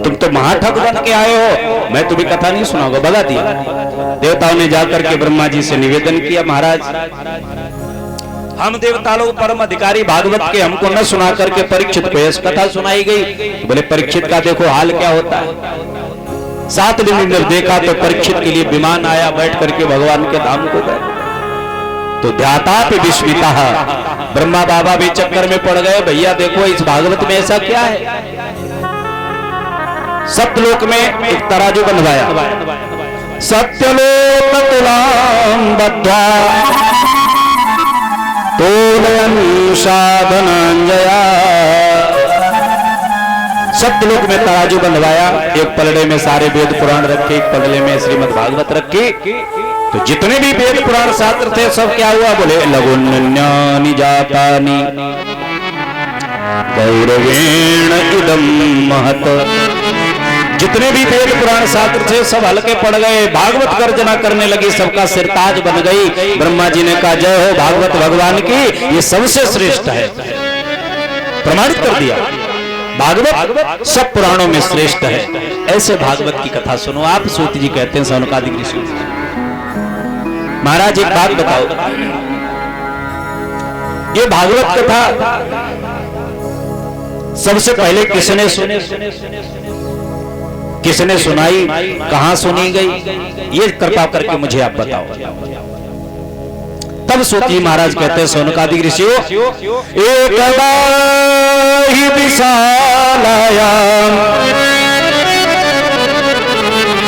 तुम तो महाठग बन के आए हो, मैं तुम्हें कथा नहीं सुनाऊंगा, भगा दिया। देवताओं ने जाकर के ब्रह्मा जी से निवेदन किया, महाराज हम देवता लोग परम अधिकारी भागवत के, हमको न सुना करके परीक्षित को यह कथा सुनाई गई। बोले परीक्षित का देखो हाल क्या होता है। 7 दिन जब देखा तो परीक्षित के लिए विमान आया, बैठ करके भगवान के धाम को गए। तो ध्याता पे विस्मिता, ब्रह्मा बाबा भी चक्कर में पड़ गए। भैया देखो इस भागवत में ऐसा क्या है। सत्यलोक में एक तराजू बनवाया, सत्यलोक तुलाम बद्ध्वा तोलयन् साधनांजया। सत्यलोक में तराजू बनवाया, एक पलड़े में सारे वेद पुराण रखे, एक पलड़े में श्रीमद् भागवत रखी। तो जितने भी वेद पुराण शास्त्र थे सब क्या हुआ, बोले लघुन्यानि जातानि गौरवेण इदं महत। जितने भी वेद पुराण शास्त्र थे सब हल्के पड़ गए, भागवत गर्जना करने लगी, सबका सिरताज बन गई। ब्रह्मा जी ने कहा जय हो भागवत भगवान की, ये सबसे श्रेष्ठ है, प्रमाणित कर दिया। भागवत सब पुराणों में श्रेष्ठ है। ऐसे भागवत की कथा सुनो आप। सूत जी कहते हैं सौनकादिक ऋषि, महाराज एक बात बताओ, ये भागवत कथा सबसे पहले किसने सुनी, किसने सुनाई, कहां सुनी गई, ये कृपा करके मुझे आप बताओ। तब सूत जी महाराज कहते हैं सौनकादिक ऋषियों, एकदा हि विशालायां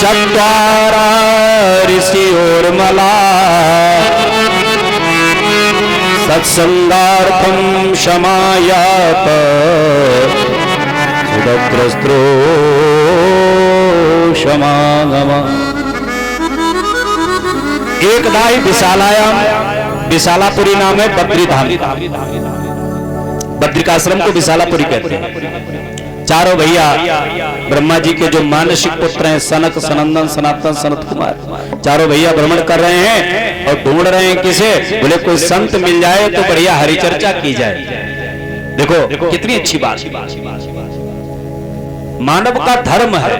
चत्वारा ऋषियोर्मला सत्संगार्थं क्षमायात सुदग्रस्त्रो क्षमागम। एकदा हि विशालायाम, विशालापुरी नाम है बद्रीधाम, बद्रिकाश्रम को विशालापुरी कहते हैं। चारों भैया ब्रह्मा जी के जो मानसिक पुत्र हैं, सनक, सनंदन, सनातन, सनत कुमार, चारों भैया भ्रमण कर रहे हैं और ढूंढ रहे हैं किसे, बोले कोई संत मिल जाए तो बढ़िया हरिचर्चा की जाए। देखो कितनी अच्छी बात, मानव का धर्म है।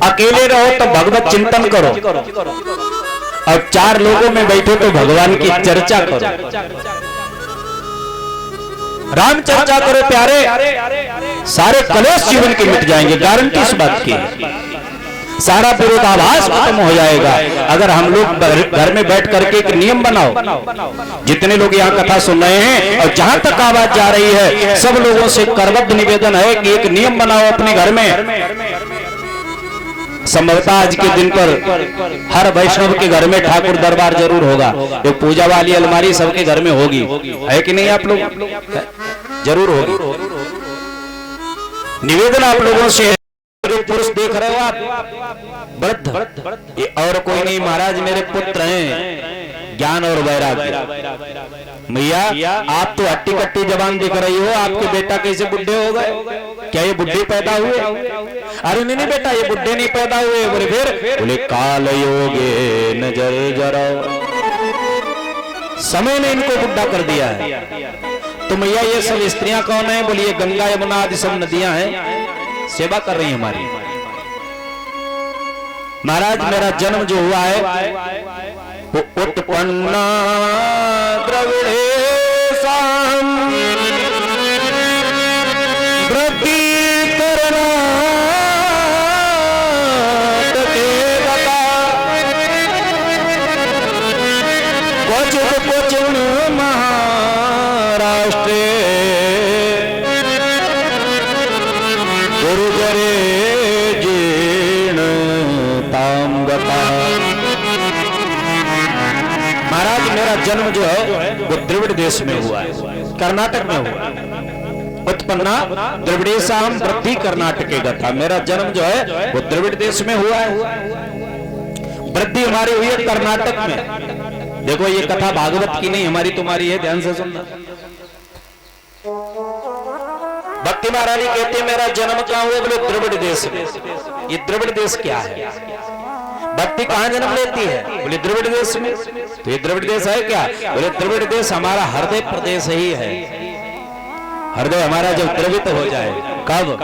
अकेले रहो तो भगवत चिंतन करो, और 4 लोगों में बैठो तो भगवान की चर्चा करो, राम चर्चा करो प्यारे, सारे कलेश जीवन के मिट जाएंगे, गारंटी इस बात की। सारा विरोधाभास खत्म हो जाएगा अगर हम लोग घर में बैठ करके एक नियम बनाओ। जितने लोग यहाँ कथा सुन रहे हैं और जहां तक आवाज जा रही है, सब लोगों से करबद्ध निवेदन है कि एक नियम बनाओ अपने घर में। संभवतः आज के दिन पर हर वैष्णव के घर में ठाकुर दरबार जरूर होगा, एक पूजा वाली अलमारी सबके घर में होगी, है कि नहीं? आप लोग जरूर होगी। निवेदन आप लोगों से है, जो पुरुष देख रहे हो आप वृद्ध, ये और कोई नहीं महाराज, मेरे पुत्र हैं ज्ञान और वैराग्य। भैया आप तो हट्टी कट्टी जवान दिख रही हो, आपके बेटा कैसे बुढ़े हो गए? क्या ये बुढ़े पैदा हुए? अरे नहीं बेटा, ये बुढ़े नहीं पैदा हुए। बोले फिर? बोले काल योगे नजर जरा, समय ने इनको बुढ़ा कर दिया है। तो भैया ये सब स्त्रियां कौन है? बोलिए ये गंगा यमुना आदि सब नदियां हैं, सेवा कर रही हैं हमारी। महाराज मेरा जन्म जो हुआ है वो उत्पन्ना द्रविड़े साम वृद्धि करना क्वचित महाराष्ट्र गुरुजरे जीर्ण ताम गता। महाराज मेरा जन्म जो है वो द्रविड़ देश में हुआ है, कर्नाटक में हुआ है। उत्पन्ना द्रविड़ेशाम वृद्धि कर्नाटके गता। मेरा जन्म जो है वो द्रविड़ देश में हुआ है, वृद्धि हमारी हुई है कर्नाटक में। देखो ये कथा भागवत की नहीं, हमारी तुम्हारी है, ध्यान से सुनना। भक्ति महारानी कहते हैं मेरा जन्म कहां हुआ? बोले द्रविड़ देश में। ये द्रविड़ देश क्या है? भक्ति कहां जन्म लेती है? बोले द्रविड़ देश में। तो ये द्रविड़ देश है क्या? बोले द्रविड़ देश हमारा हृदय प्रदेश ही है। हृदय हमारा जब द्रवित हो जाए, कब?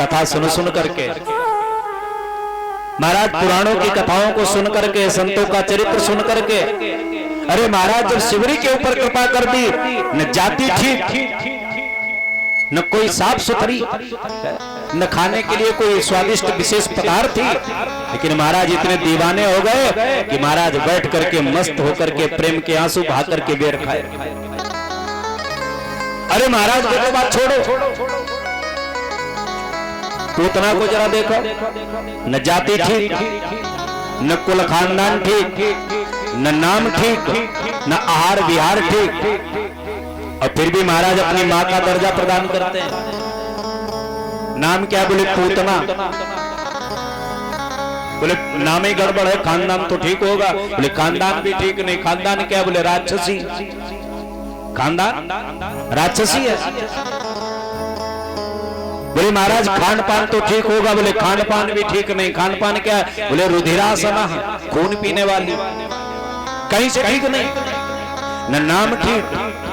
कथा सुन करके, महाराज पुराणों की कथाओं को सुन करके, संतों का चरित्र सुन करके। अरे महाराज जब शिवरी के ऊपर कृपा कर दी, न जाति ठीक, न कोई साफ सुथरी, न खाने के लिए कोई स्वादिष्ट विशेष पदार्थ थी, लेकिन महाराज इतने दीवाने हो गए कि महाराज बैठ करके मस्त होकर के प्रेम के आंसू बहा करके बेर खाए। अरे महाराज देखो बात छोड़ो, पूतना को जरा देखो, न जाति ठीक, न कुल खानदान ठीक, न नाम ठीक, न आहार विहार ठीक, और फिर भी महाराज अपनी मां का दर्जा प्रदान करते हैं। नाम क्या? बोले पूतना। बोले नाम ही गड़बड़ है, खानदान तो ठीक होगा। बोले खानदान भी ठीक नहीं। खानदान क्या? बोले राक्षसी। खानदान राक्षसी है। बोले महाराज खान पान तो ठीक होगा। बोले खान पान भी ठीक नहीं। खान पान क्या है? बोले रुधिरासना, खून पीने वाली, कहीं से ठीक नहीं। न नाम ठीक,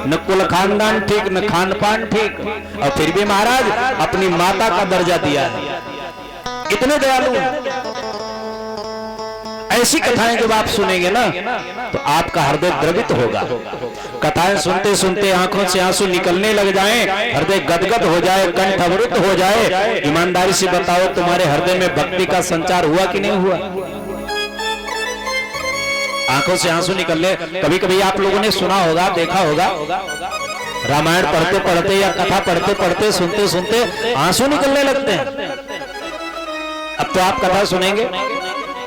न कुल खानदान ठीक, न खान पान ठीक, और फिर भी महाराज अपनी माता का दर्जा दिया है। इतने दयालु हैं। ऐसी कथाएं जब आप सुनेंगे ना तो आपका हृदय द्रवित होगा। कथाएं सुनते सुनते आंखों से आंसू निकलने लग जाएं, हृदय गदगद हो जाए, कंठ अवरुद्ध हो जाए। ईमानदारी से बताओ तुम्हारे हृदय में भक्ति का संचार हुआ कि नहीं हुआ? आंखों से आंसू निकलने, कभी कभी आप लोगों ने सुना होगा, देखा होगा, रामायण पढ़ते पढ़ते या कथा पढ़ते पढ़ते सुनते सुनते आंसू निकलने लगते हैं। अब तो आप कथा सुनेंगे,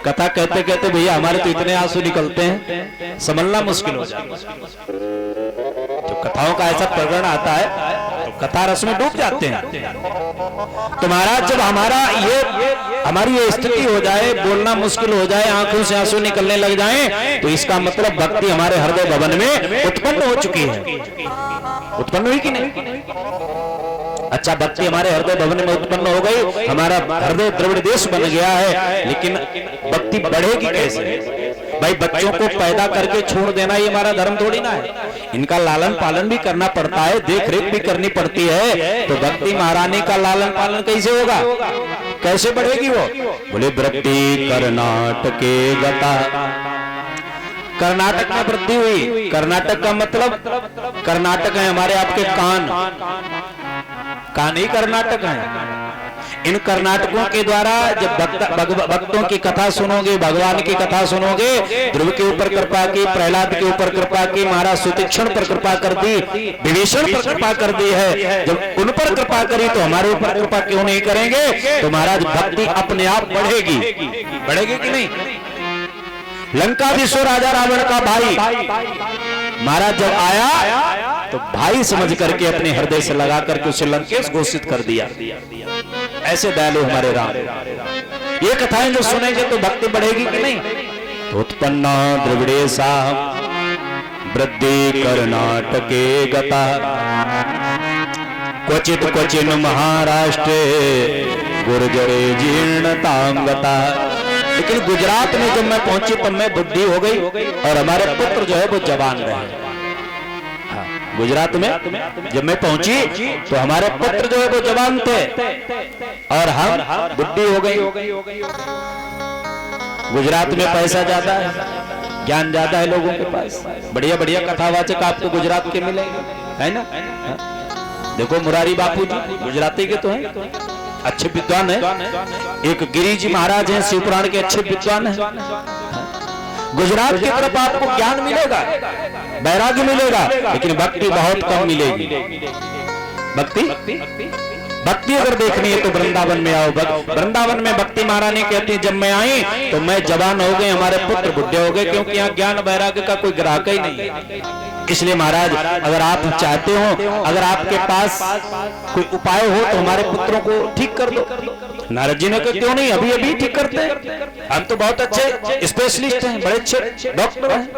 कथा कहते कहते भैया हमारे तो इतने आंसू निकलते हैं, समझना मुश्किल हो जाता है। जब कथाओं का ऐसा प्रकरण आता है तो कथा रस में डूब जाते हैं। तो महाराज जब हमारी ये स्थिति हो जाए, बोलना मुश्किल हो जाए, आंखों से आंसू निकलने लग जाएं, तो इसका मतलब भक्ति हमारे हृदय भवन में उत्पन्न हो चुकी है। उत्पन्न हुई कि नहीं? अच्छा, भक्ति हमारे हृदय भवन में उत्पन्न हो गई, हमारा हृदय द्रविड़ देश बन गया है। लेकिन भक्ति बढ़ेगी कैसे? भाई बच्चों को पैदा करके छोड़ देना ये हमारा धर्म थोड़ी ना है। इनका लालन पालन भी करना पड़ता है, देख रेख भी करनी पड़ती है। तो भक्ति महारानी का लालन पालन कैसे होगा? कैसे बढ़ेगी वो? बोले वृद्धि कर्नाटके गता। कर्नाटक में वृद्धि हुई। कर्नाटक का मतलब, कर्नाटक है हमारे आपके कान ही कर्नाटक है। इन कर्नाटकों के द्वारा जब भक्तों की कथा सुनोगे, भगवान की कथा सुनोगे, ध्रुव के ऊपर कृपा की, प्रहलाद के ऊपर कृपा की, महाराज सुतीक्षण पर कृपा कर दी, विभीषण पर कृपा कर दी है। जब उन पर कृपा करी तो हमारे ऊपर कृपा क्यों नहीं करेंगे? तो महाराज भक्ति अपने आप बढ़ेगी। बढ़ेगी कि नहीं? लंकाधीश राजा रावण का भाई महाराज जब आया तो भाई समझ करके अपने हृदय से लगा करके उसे लंकेश घोषित कर दिया। ऐसे दयालु हमारे राम। ये कथाएं जो सुनेंगे तो भक्ति बढ़ेगी कि नहीं? तो उत्पन्ना द्रविड़ेशा वृद्धि कर्नाटके गता क्वचित क्वचिन महाराष्ट्रे गुर्जरे जीर्णतां गता। लेकिन गुजरात में जब मैं पहुंची तब मैं बुद्धि हो गई और हमारे पुत्र जो है वो जवान रहे। गुजरात में जब मैं पहुंची तो हमारे पुत्र जो है वो जवान थे और हम बुद्धि हो गई। गुजरात में पैसा ज्यादा है, ज्ञान ज्यादा है लोगों के पास, बढ़िया बढ़िया कथावाचक आपको गुजरात के मिलेंगे, है ना। देखो मुरारी बापू जी गुजराती के तो हैं, अच्छे विद्वान है। एक गिरी जी महाराज हैं शिवपुराण के अच्छे विद्वान हैं। गुजरात की तरफ आपको ज्ञान मिलेगा, वैराग्य मिलेगा, लेकिन भक्ति बहुत कम मिलेगी। भक्ति अगर देखनी है तो वृंदावन में आओ। वृंदावन में भक्ति महारानी कहती है जब मैं आई तो मैं जवान हो गए, हमारे पुत्र बुढ़े हो गए, क्योंकि यहाँ ज्ञान वैराग्य का कोई ग्राहक ही नहीं है। इसलिए महाराज अगर आप चाहते हो, अगर आपके पास कोई उपाय हो तो हमारे पुत्रों को ठीक कर दो। नारद जी ने कहा क्यों नहीं, अभी अभी ठीक करते हैं, हम तो बहुत अच्छे स्पेशलिस्ट हैं, बड़े अच्छे डॉक्टर हैं।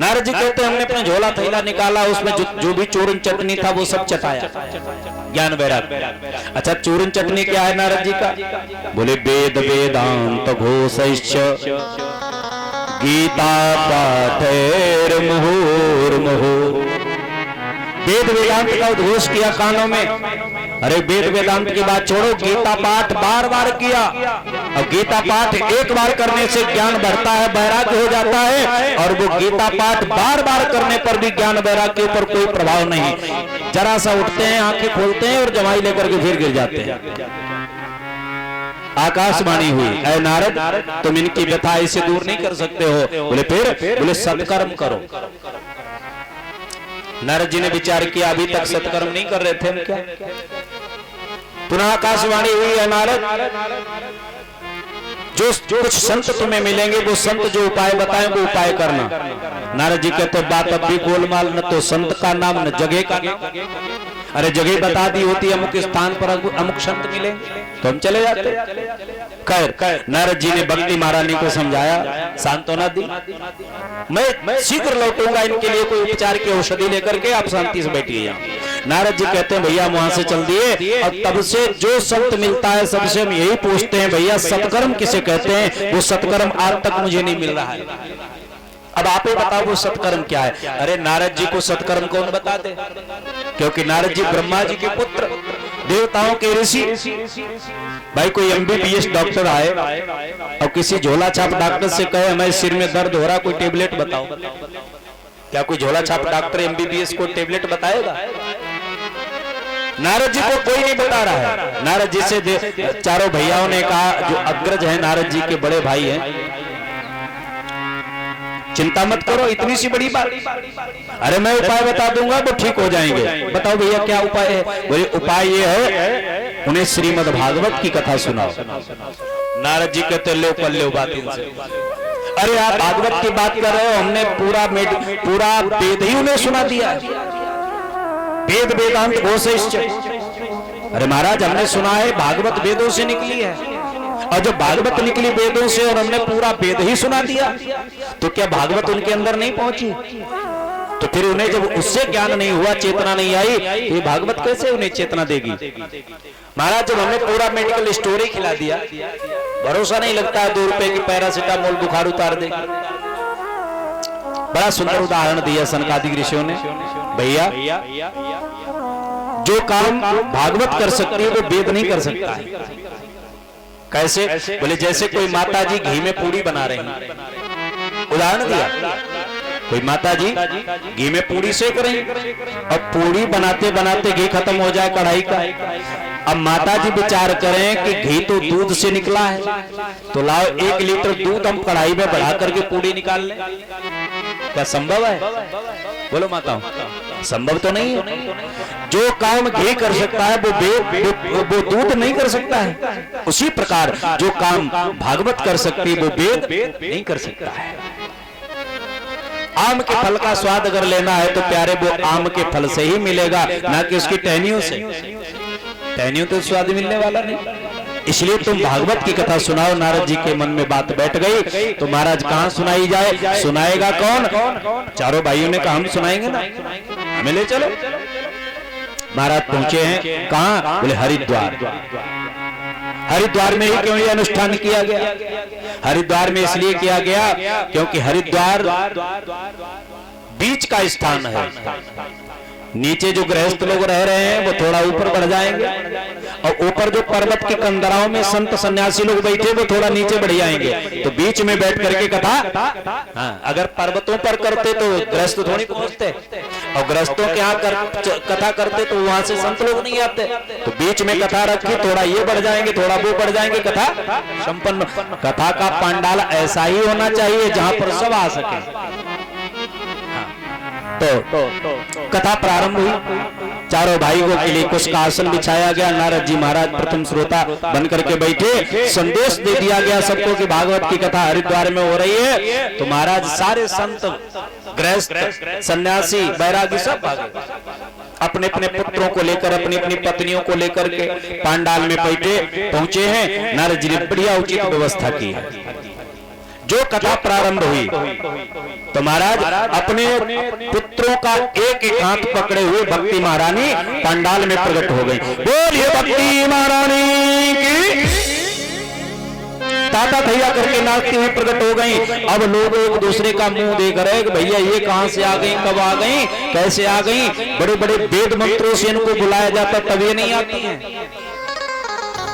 नारद जी कहते हैं हमने अपना झोला थैला निकाला, उसमें जो भी चूरन चटनी था वो सब चटाया, ज्ञान वैराग्य। अच्छा चूरन चटनी क्या है नारद जी का? बोले वेद वेदांत घोषैश्च गीता पाठैर मुहुर्मुहुः। वेद वेदांत का उद्घोष किया कानों में। अरे वेद वेदांत की बात छोड़ो, गीता पाठ बार बार किया। अब गीता पाठ एक बार करने से ज्ञान बढ़ता है, वैराग्य हो जाता है, और वो गीता पाठ बार बार करने पर भी ज्ञान वैराग्य के ऊपर कोई प्रभाव नहीं। जरा सा उठते हैं, आंखें खोलते हैं और जमाई लेकर के फिर गिर जाते हैं। आकाशवाणी हुई, ऐ नारद तुम इनकी व्यथा इसे दूर नहीं कर सकते हो। बोले फिर? बोले सत्कर्म करो। नारद जी ने विचार किया अभी तक सत्कर्म नहीं कर रहे थे हम क्या? पुनः आकाशवाणी हुई, है नारद जो कुछ संत तुम्हें मिलेंगे वो संत जो उपाय बताएं वो उपाय करना। नारद जी कहते बात अब भी गोलमाल, न तो संत का नाम न जगह का नाम। अरे जगह बता दी होती अमुक स्थान पर अमुक संत मिलेंगे तो हम चले जाते। खैर नारद जी ने भक्ति महारानी को समझाया, सांत्वना दी, मैं शीघ्र लौटूंगा, इनके लिए कोई उपचार की औषधि लेकर के आप शांति से बैठिए यहाँ। नारद जी कहते हैं भैया वहां से चल दिए, और तब से जो संत मिलता है सबसे हम यही पूछते हैं भैया सत्कर्म किसे कहते हैं? वो सत्कर्म आज तक मुझे नहीं मिल रहा है। अब आप ही बताओ वो सत्कर्म क्या है? अरे नारद जी को सत्कर्म कौन बता दे? क्योंकि नारद जी ब्रह्मा जी के पुत्र, देवताओं के ऋषि। भाई कोई MBBS डॉक्टर आए और किसी झोला छाप डॉक्टर से कहे हमें सिर में दर्द हो रहा, कोई टेबलेट बताओ, क्या कोई झोला छाप डॉक्टर MBBS को टेबलेट बताएगा? नारद जी को कोई नहीं बता रहा है। नारद जी से चारों भैयाओं ने कहा, जो अग्रज है नारद जी के बड़े भाई हैं, चिंता मत करो, इतनी सी बड़ी बात, अरे मैं उपाय बता दूंगा वो ठीक हो जाएंगे। बताओ भैया क्या उपाय है? बोले उपाय ये है उन्हें श्रीमद् भागवत की कथा सुनाओ। नारद जी कहते लो पल्ले बात इनसे। अरे आप भागवत की बात कर रहे हो, हमने पूरा वेद ही उन्हें सुना दिया, वेद वेदांत घोषैश्च। अरे महाराज हमने सुना है भागवत वेदों से निकली है, और जब भागवत निकली वेदों से और हमने पूरा वेद ही सुना दिया तो क्या भागवत उनके अंदर नहीं पहुंची? तो फिर उन्हें जब उससे ज्ञान नहीं हुआ, चेतना नहीं आई, ये भागवत कैसे उन्हें चेतना देगी? महाराज जब हमने पूरा मेडिकल स्टोर ही खिला दिया, भरोसा नहीं लगता है 2 रुपए की पैरासिटामोल बुखार उतार देगी। बड़ा सुंदर उदाहरण दिया सनकादिक ऋषियों ने। भैया जो काम भागवत कर सकती है वो वेद नहीं कर सकता है। कैसे? बोले जैसे कोई माता जी घी में पूड़ी बना रही हैं, उदाहरण दिया, कोई माता जी घी में पूड़ी सेक रही, अब पूड़ी बनाते बनाते घी खत्म हो जाए कढ़ाई का। अब माता जी विचार करें कि घी तो दूध से निकला है, तो लाओ 1 लीटर दूध हम कढ़ाई में बढ़ा करके पूड़ी निकाल लें। क्या संभव है? बोलो माताओं, संभव तो नहीं है। जो काम घी कर सकता है वो दूध नहीं कर सकता है। उसी प्रकार जो काम भागवत कर सकती है वो वेद नहीं कर सकता है। आम के फल का स्वाद अगर लेना है तो प्यारे वो आम के फल से ही मिलेगा, ना कि उसकी टहनियों से। टहनियों तो स्वाद मिलने वाला नहीं। इसलिए तुम भागवत की कथा सुनाओ। नारद जी के मन में बात बैठ गई, तो महाराज कहाँ सुनाई जाए, सुनाएगा कौन? चारों भाइयों ने कहा हम सुनाएंगे ना, हमें ले चलो। महाराज पहुंचे हैं कहाँ? बोले हरिद्वार। हरिद्वार में ही क्यों ये अनुष्ठान किया गया? हरिद्वार में इसलिए किया गया क्योंकि हरिद्वार बीच का स्थान है। नीचे जो गृहस्थ लोग रह रहे हैं वो थोड़ा ऊपर बढ़ जाएंगे, और ऊपर जो पर्वत के कंदराओं में संत सन्यासी लोग बैठे वो थोड़ा नीचे बढ़ जाएंगे। तो बीच में बैठ करके कथा, हाँ, अगर पर्वतों पर करते तो गृहस्थ थोड़ी पहुंचते, और गृहस्थों के यहाँ कथा करते तो वहां से संत लोग नहीं आते। तो बीच में कथा रखी, थोड़ा ये बढ़ जाएंगे, थोड़ा वो बढ़ जाएंगे, कथा संपन्न। कथा का पंडाल ऐसा ही होना चाहिए जहां पर सब आ सके। तो कथा प्रारंभ हुई। चारों भाइयों के लिए कुछ का आसन बिछाया गया। नारद जी महाराज प्रथम श्रोता बन करके बैठे। संदेश दे दिया गया सबको कि भागवत की कथा हरिद्वार में हो रही है। तो महाराज सारे संत, गृहस्थ, सन्यासी, बैरागी सब भागे, अपने अपने पुत्रों को लेकर, अपनी अपनी पत्नियों को लेकर के पांडाल में बैठे पहुंचे हैं। नारद जी ने बढ़िया उचित व्यवस्था की है। जो कथा प्रारंभ हुई तो महाराज अपने पुत्रों का एक एक हाथ पकड़े हुए भक्ति महारानी पंडाल में प्रकट हो गई। बोलिए भक्ति महारानी की। ताता थैया करके नाचती हुई प्रकट हो गई। अब लोग एक दूसरे का मुंह देख रहे कि भैया ये कहां से आ गई, कब आ गई, कैसे आ गई। बड़े बड़े वेद मंत्रों से इनको बुलाया जाता तब ये नहीं आती है।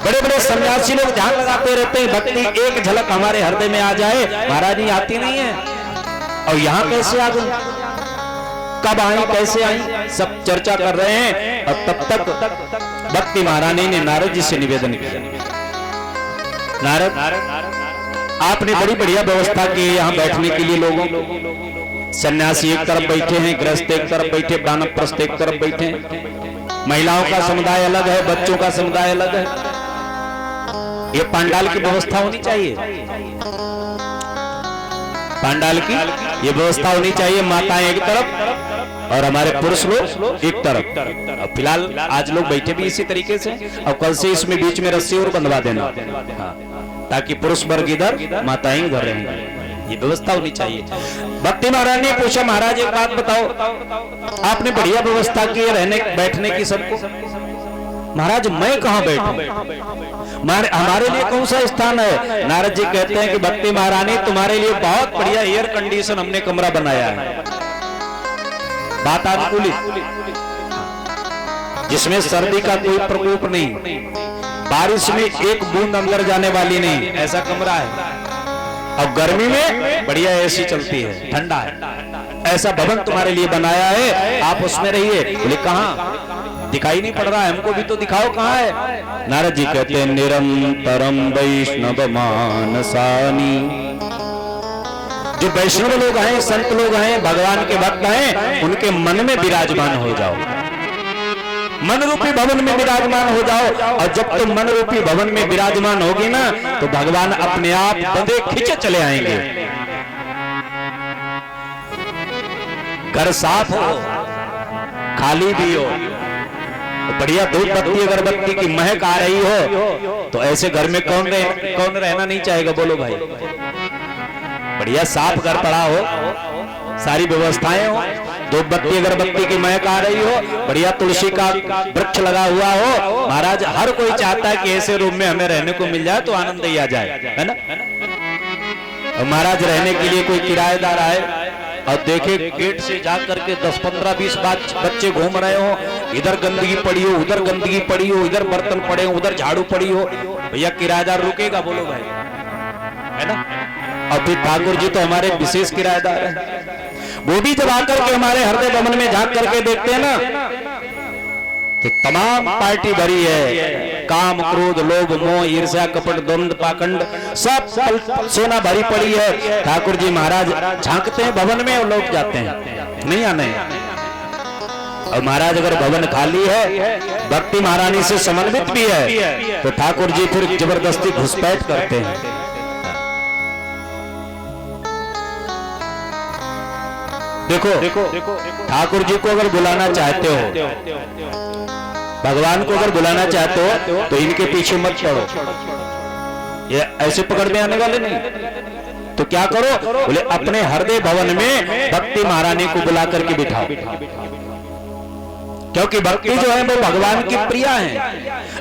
बड़े बड़े सन्यासी लोग ध्यान लगाते रहते हैं भक्ति एक झलक हमारे हृदय में आ जाए, महाराज जी आती नहीं है। और यहाँ कैसे आ गई, कब आई, कैसे आई, सब चर्चा कर रहे हैं। और तब तक भक्ति महारानी ने नारद जी से निवेदन किया, नारद आपने बड़ी बढ़िया व्यवस्था की है यहाँ बैठने के लिए। लोगों, सन्यासी एक तरफ बैठे हैं, गृहस्थ एक तरफ बैठे, वानप्रस्थ एक तरफ बैठे हैं, महिलाओं का समुदाय अलग है, बच्चों का समुदाय अलग है। ये पांडाल की व्यवस्था होनी चाहिए, पांडाल की ये व्यवस्था होनी चाहिए। माताएं एक तरफ और हमारे पुरुष लोग एक तरफ। अब फिलहाल आज लोग बैठे भी इसी तरीके से, और कल से इसमें बीच में रस्सी और बंधवा देना, हाँ, ताकि पुरुष वर्ग इधर, माताएं उधर रहेंगी। ये व्यवस्था होनी चाहिए। भक्ति महाराज ने पूछा, महाराज एक बात बताओ, आपने बढ़िया व्यवस्था की है रहने बैठने की सबको, महाराज मैं कहाँ बैठूं, हमारे लिए कौन सा स्थान है? नारद जी कहते हैं कि भक्ति महारानी तुम्हारे लिए बहुत बढ़िया एयर कंडीशन हमने कमरा बनाया है, वातानुकूलित, जिसमें सर्दी का कोई प्रकोप नहीं, बारिश में एक बूंद अंदर जाने वाली नहीं, ऐसा कमरा है। और गर्मी में बढ़िया एसी चलती है, ठंडा है। ऐसा भवन तुम्हारे लिए बनाया है, आप उसमें रहिए। बोले कहाँ, दिखाई नहीं पड़ रहा है हमको, भी तो दिखाओ कहाँ है। नारद जी कहते हैं निरंतरम वैष्णव मानसानी। जो वैष्णव लोग हैं, संत लोग हैं, भगवान के भक्त हैं, उनके मन में विराजमान हो जाओ, मन रूपी भवन में विराजमान हो जाओ। और जब तुम मन रूपी भवन में विराजमान होगी ना, तो भगवान अपने आप बंदे खींचे चले आएंगे। घर साफ हो, खाली भी हो, बढ़िया धूप बत्ती अगरबत्ती की महक आ रही हो, तो ऐसे घर में कौन रहना नहीं चाहेगा, बोलो भाई। बढ़िया साफ घर पड़ा हो, सारी व्यवस्थाएं हो, धूप बत्ती अगरबत्ती की महक आ रही हो, बढ़िया तुलसी का वृक्ष लगा हुआ हो। महाराज हर कोई चाहता है कि ऐसे रूम में हमें रहने को मिल जाए तो आनंद ही आ जाए, है ना। और महाराज रहने के लिए कोई किराएदार आए और देखे गेट से जा करके 10, 15, 20 बच्चे घूम रहे हो, इधर गंदगी पड़ी हो, उधर गंदगी पड़ी हो, इधर बर्तन पड़े हो, उधर झाड़ू पड़ी हो, भैया किराएदार रुकेगा, बोलो भाई, है ना। और फिर ठाकुर जी तो हमारे विशेष किराएदार हैं, वो भी जब आकर के हमारे हृदय भवन में झांक करके देखते हैं ना, तो तमाम पार्टी भरी है, काम, क्रोध, लोभ, मोह, ईर्ष्या, कपट, द्वंद, पाखंड, सब सोना भरी पड़ी है। ठाकुर जी महाराज झांकते हैं भवन में और लौट जाते हैं, नहीं आने। और महाराज अगर भवन खाली है, भक्ति महारानी से समन्वित भी है, तो ठाकुर जी फिर जबरदस्ती घुसपैठ करते हैं। देखो ठाकुर जी को अगर बुलाना चाहते हो भगवान को अगर बुलाना चाहते हो तो इनके पीछे मत पड़ो, ये ऐसे पकड़ में आने वाले नहीं। तो क्या करो, बोले अपने हृदय भवन में भक्ति महारानी को बुला करके बिठाओ, क्योंकि भक्ति जो है वो भगवान की प्रिया है।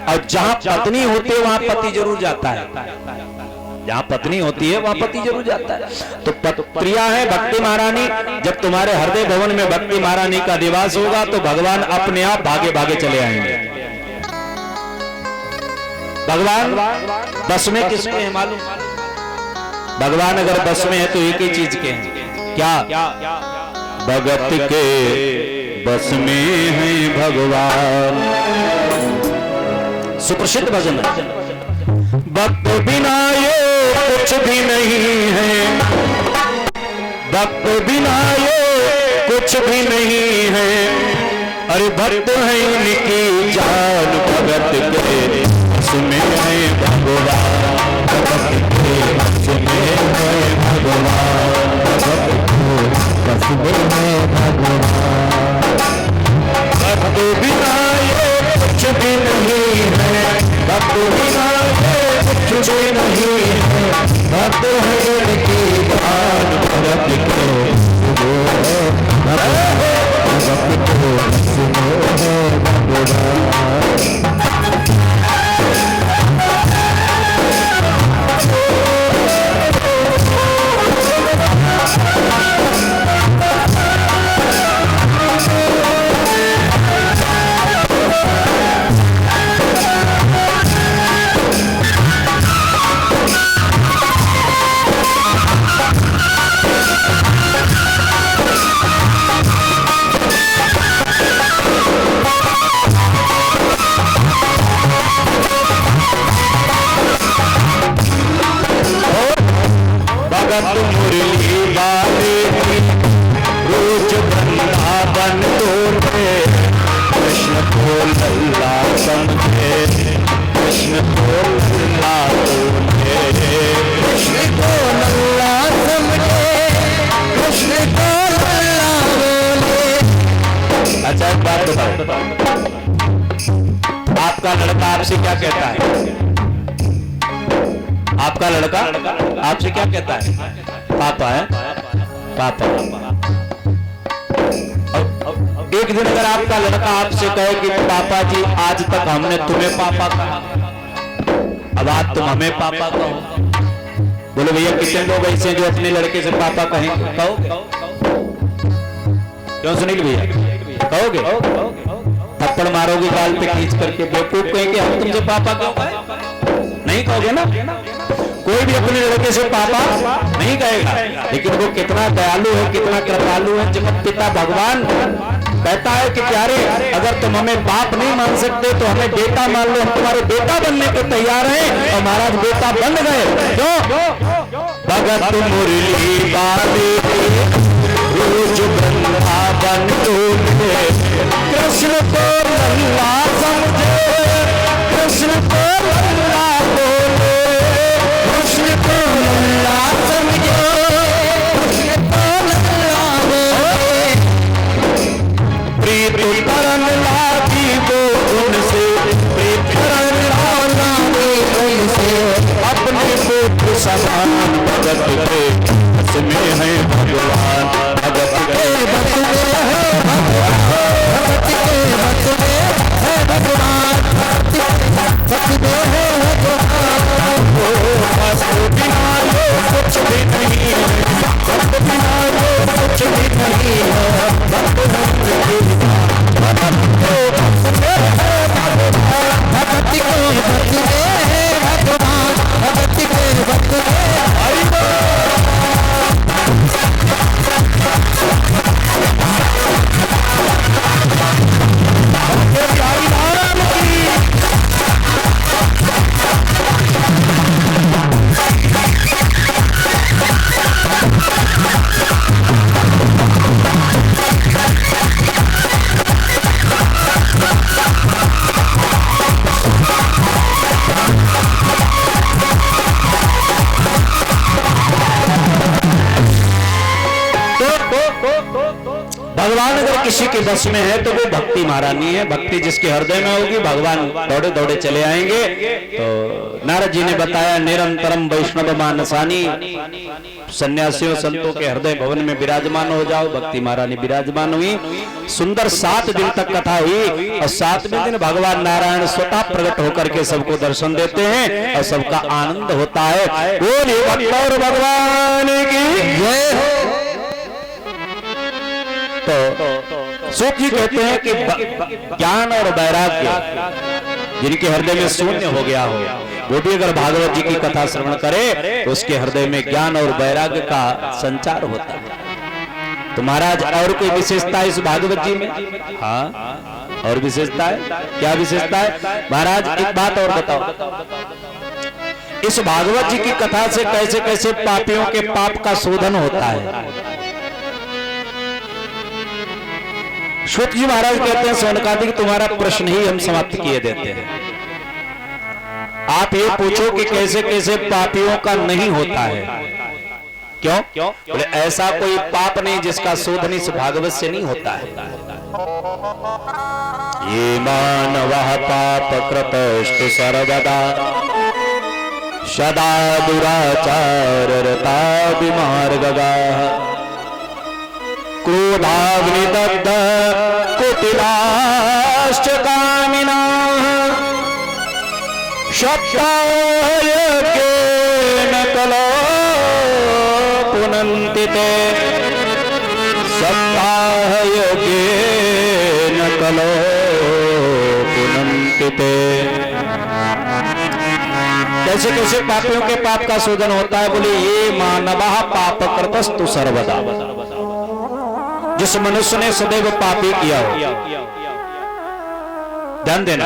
और जहां पत्नी होती है वहां पति जरूर जाता है, जहां पत्नी होती है वहां पति जरूर जाता है। तो प्रिया है भक्ति महारानी। जब तुम्हारे हृदय भवन में भक्ति महारानी का निवास होगा तो भगवान अपने आप भागे भागे चले आएंगे। भगवान बस में किसके हैं मालूम? भगवान अगर बस में है तो एक ही चीज के हैं, क्या? भगत के बस में है भगवान। सुप्रसिद्ध भजन है, भक्त बिना ये कुछ भी नहीं है, भक्त बिना ये कुछ भी नहीं है। अरे भक्त है इनकी जान, भगत के बस में है भगवान, भगत के बस में है भगवान, भगत के बस में है भगवान। भक्त बिना ये कुछ भी नहीं है, भक्त बिना ये कुछ भी नहीं है। भक्त है इनकी जान, भगत के वो है भगवान, भगत के बस में है भगवान। भगत मुरली वाले रोज वृंदावन तोड़े, कृष्ण को लल्ला समझे, कृष्ण को लल्ला तोड़े, कृष्ण को लल्ला समझे, कृष्ण को लल्ला बोले। अच्छा एक बात बताओ, आपका लड़का आपसे क्या कहता है? आपका लड़का आपसे क्या कहता है? पापा है, पापा। एक दिन अगर आपका लड़का आपसे कहे कि पापा जी आज तक हमने तुम्हें पापा कहा, अब आज तुम हमें पापा कहो। बोले भैया कितने लोग ऐसे जो अपने लड़के से पापा कहेंगे? कहोगे? क्यों सुनील भैया कहोगे? थप्पड़ मारोगे गाल पे खींच करके, बेवकूफ कहेंगे हम तुमसे पापा क्यों कहे? नहीं कहोगे ना? कोई भी अपने लड़के से पापा नहीं कहेगा। लेकिन वो कितना दयालु है, कितना कृपालु है। जगत पिता भगवान कहता है कि प्यारे अगर तुम हमें बाप नहीं मान सकते तो हमें बेटा मान लो, हम तुम्हारे बेटा बनने को तैयार हैं। और महाराज बेटा बन गए। क्यों? भगत मुरली वाले रोज वृंदावन तोड़े, कृष्ण को लल्ला समझे, कृष्ण को लल्ला बोले, कृष्ण को लल्ला समझे, कृष्ण को लल्ला बोले। प्रीत करन लागी वो उनसे, प्रीत करन लागी उनसे, अपने पुत्र समान भगत के बस में है भगवान, भगत के बस में है भगवान, भगत के बस में है भगवान, भगत के बस में है भगवान। वो बस बिना ये कुछ भी नहीं है, बस बिना ये कुछ भी नहीं है। भक्त भगत के बस में है भगवान, भगत के बस में है भगवान, भगत के बस में भगवान अगर किसी के बस में है तो वो भक्ति महारानी है। भक्ति जिसके हृदय में होगी भगवान दौड़े दौड़े चले आएंगे। तो नारद जी ने बताया निरंतरम वैष्णव मानसानी, सन्यासियों संतों के हृदय भवन में विराजमान हो जाओ। भक्ति महारानी विराजमान हुई। सुंदर 7 दिन तक कथा हुई और 7वें दिन भगवान नारायण स्वतः प्रकट होकर के सबको दर्शन देते हैं और सबका आनंद होता है। बोलिए भक्तों भगवान की जय हो। तो सूत जी कहते हैं कि ज्ञान और वैराग्य जिनके हृदय में शून्य हो गया हो वो भी अगर भागवत जी की कथा श्रवण करे तो उसके हृदय में ज्ञान और वैराग्य का संचार होता है। तो महाराज और कोई विशेषता है इस भागवत जी में? हाँ, और विशेषता है। क्या विशेषता है महाराज? एक बात और बताओ, इस भागवत जी की कथा से कैसे कैसे पापियों के पाप का शोधन होता है। शुक जी महाराज कहते हैं सोनकादि तुम्हारा प्रश्न ही हम समाप्त किए देते हैं। आप ये पूछो कि कैसे कैसे पापियों का नहीं होता है। क्यों? बोले ऐसा कोई पाप नहीं जिसका शोधन इस भागवत से नहीं होता है। ये मानवः पाप कृतस्तु सर्वदा सदा दुराचार रता विमार्गगाः क्रोधाग्निदग्ध कुटिलाश्च कामिनाः सप्ताहयज्ञेन कलो पुनन्ति ते सप्ताहयज्ञेन कलो पुनन्ति ते। कैसे कैसे पापियों के पाप का शोधन होता है? बोले ये मानवः पाप कृतस्तु सर्वदा, जिस मनुष्य ने सदैव पाप ही किया हो। ध्यान देना,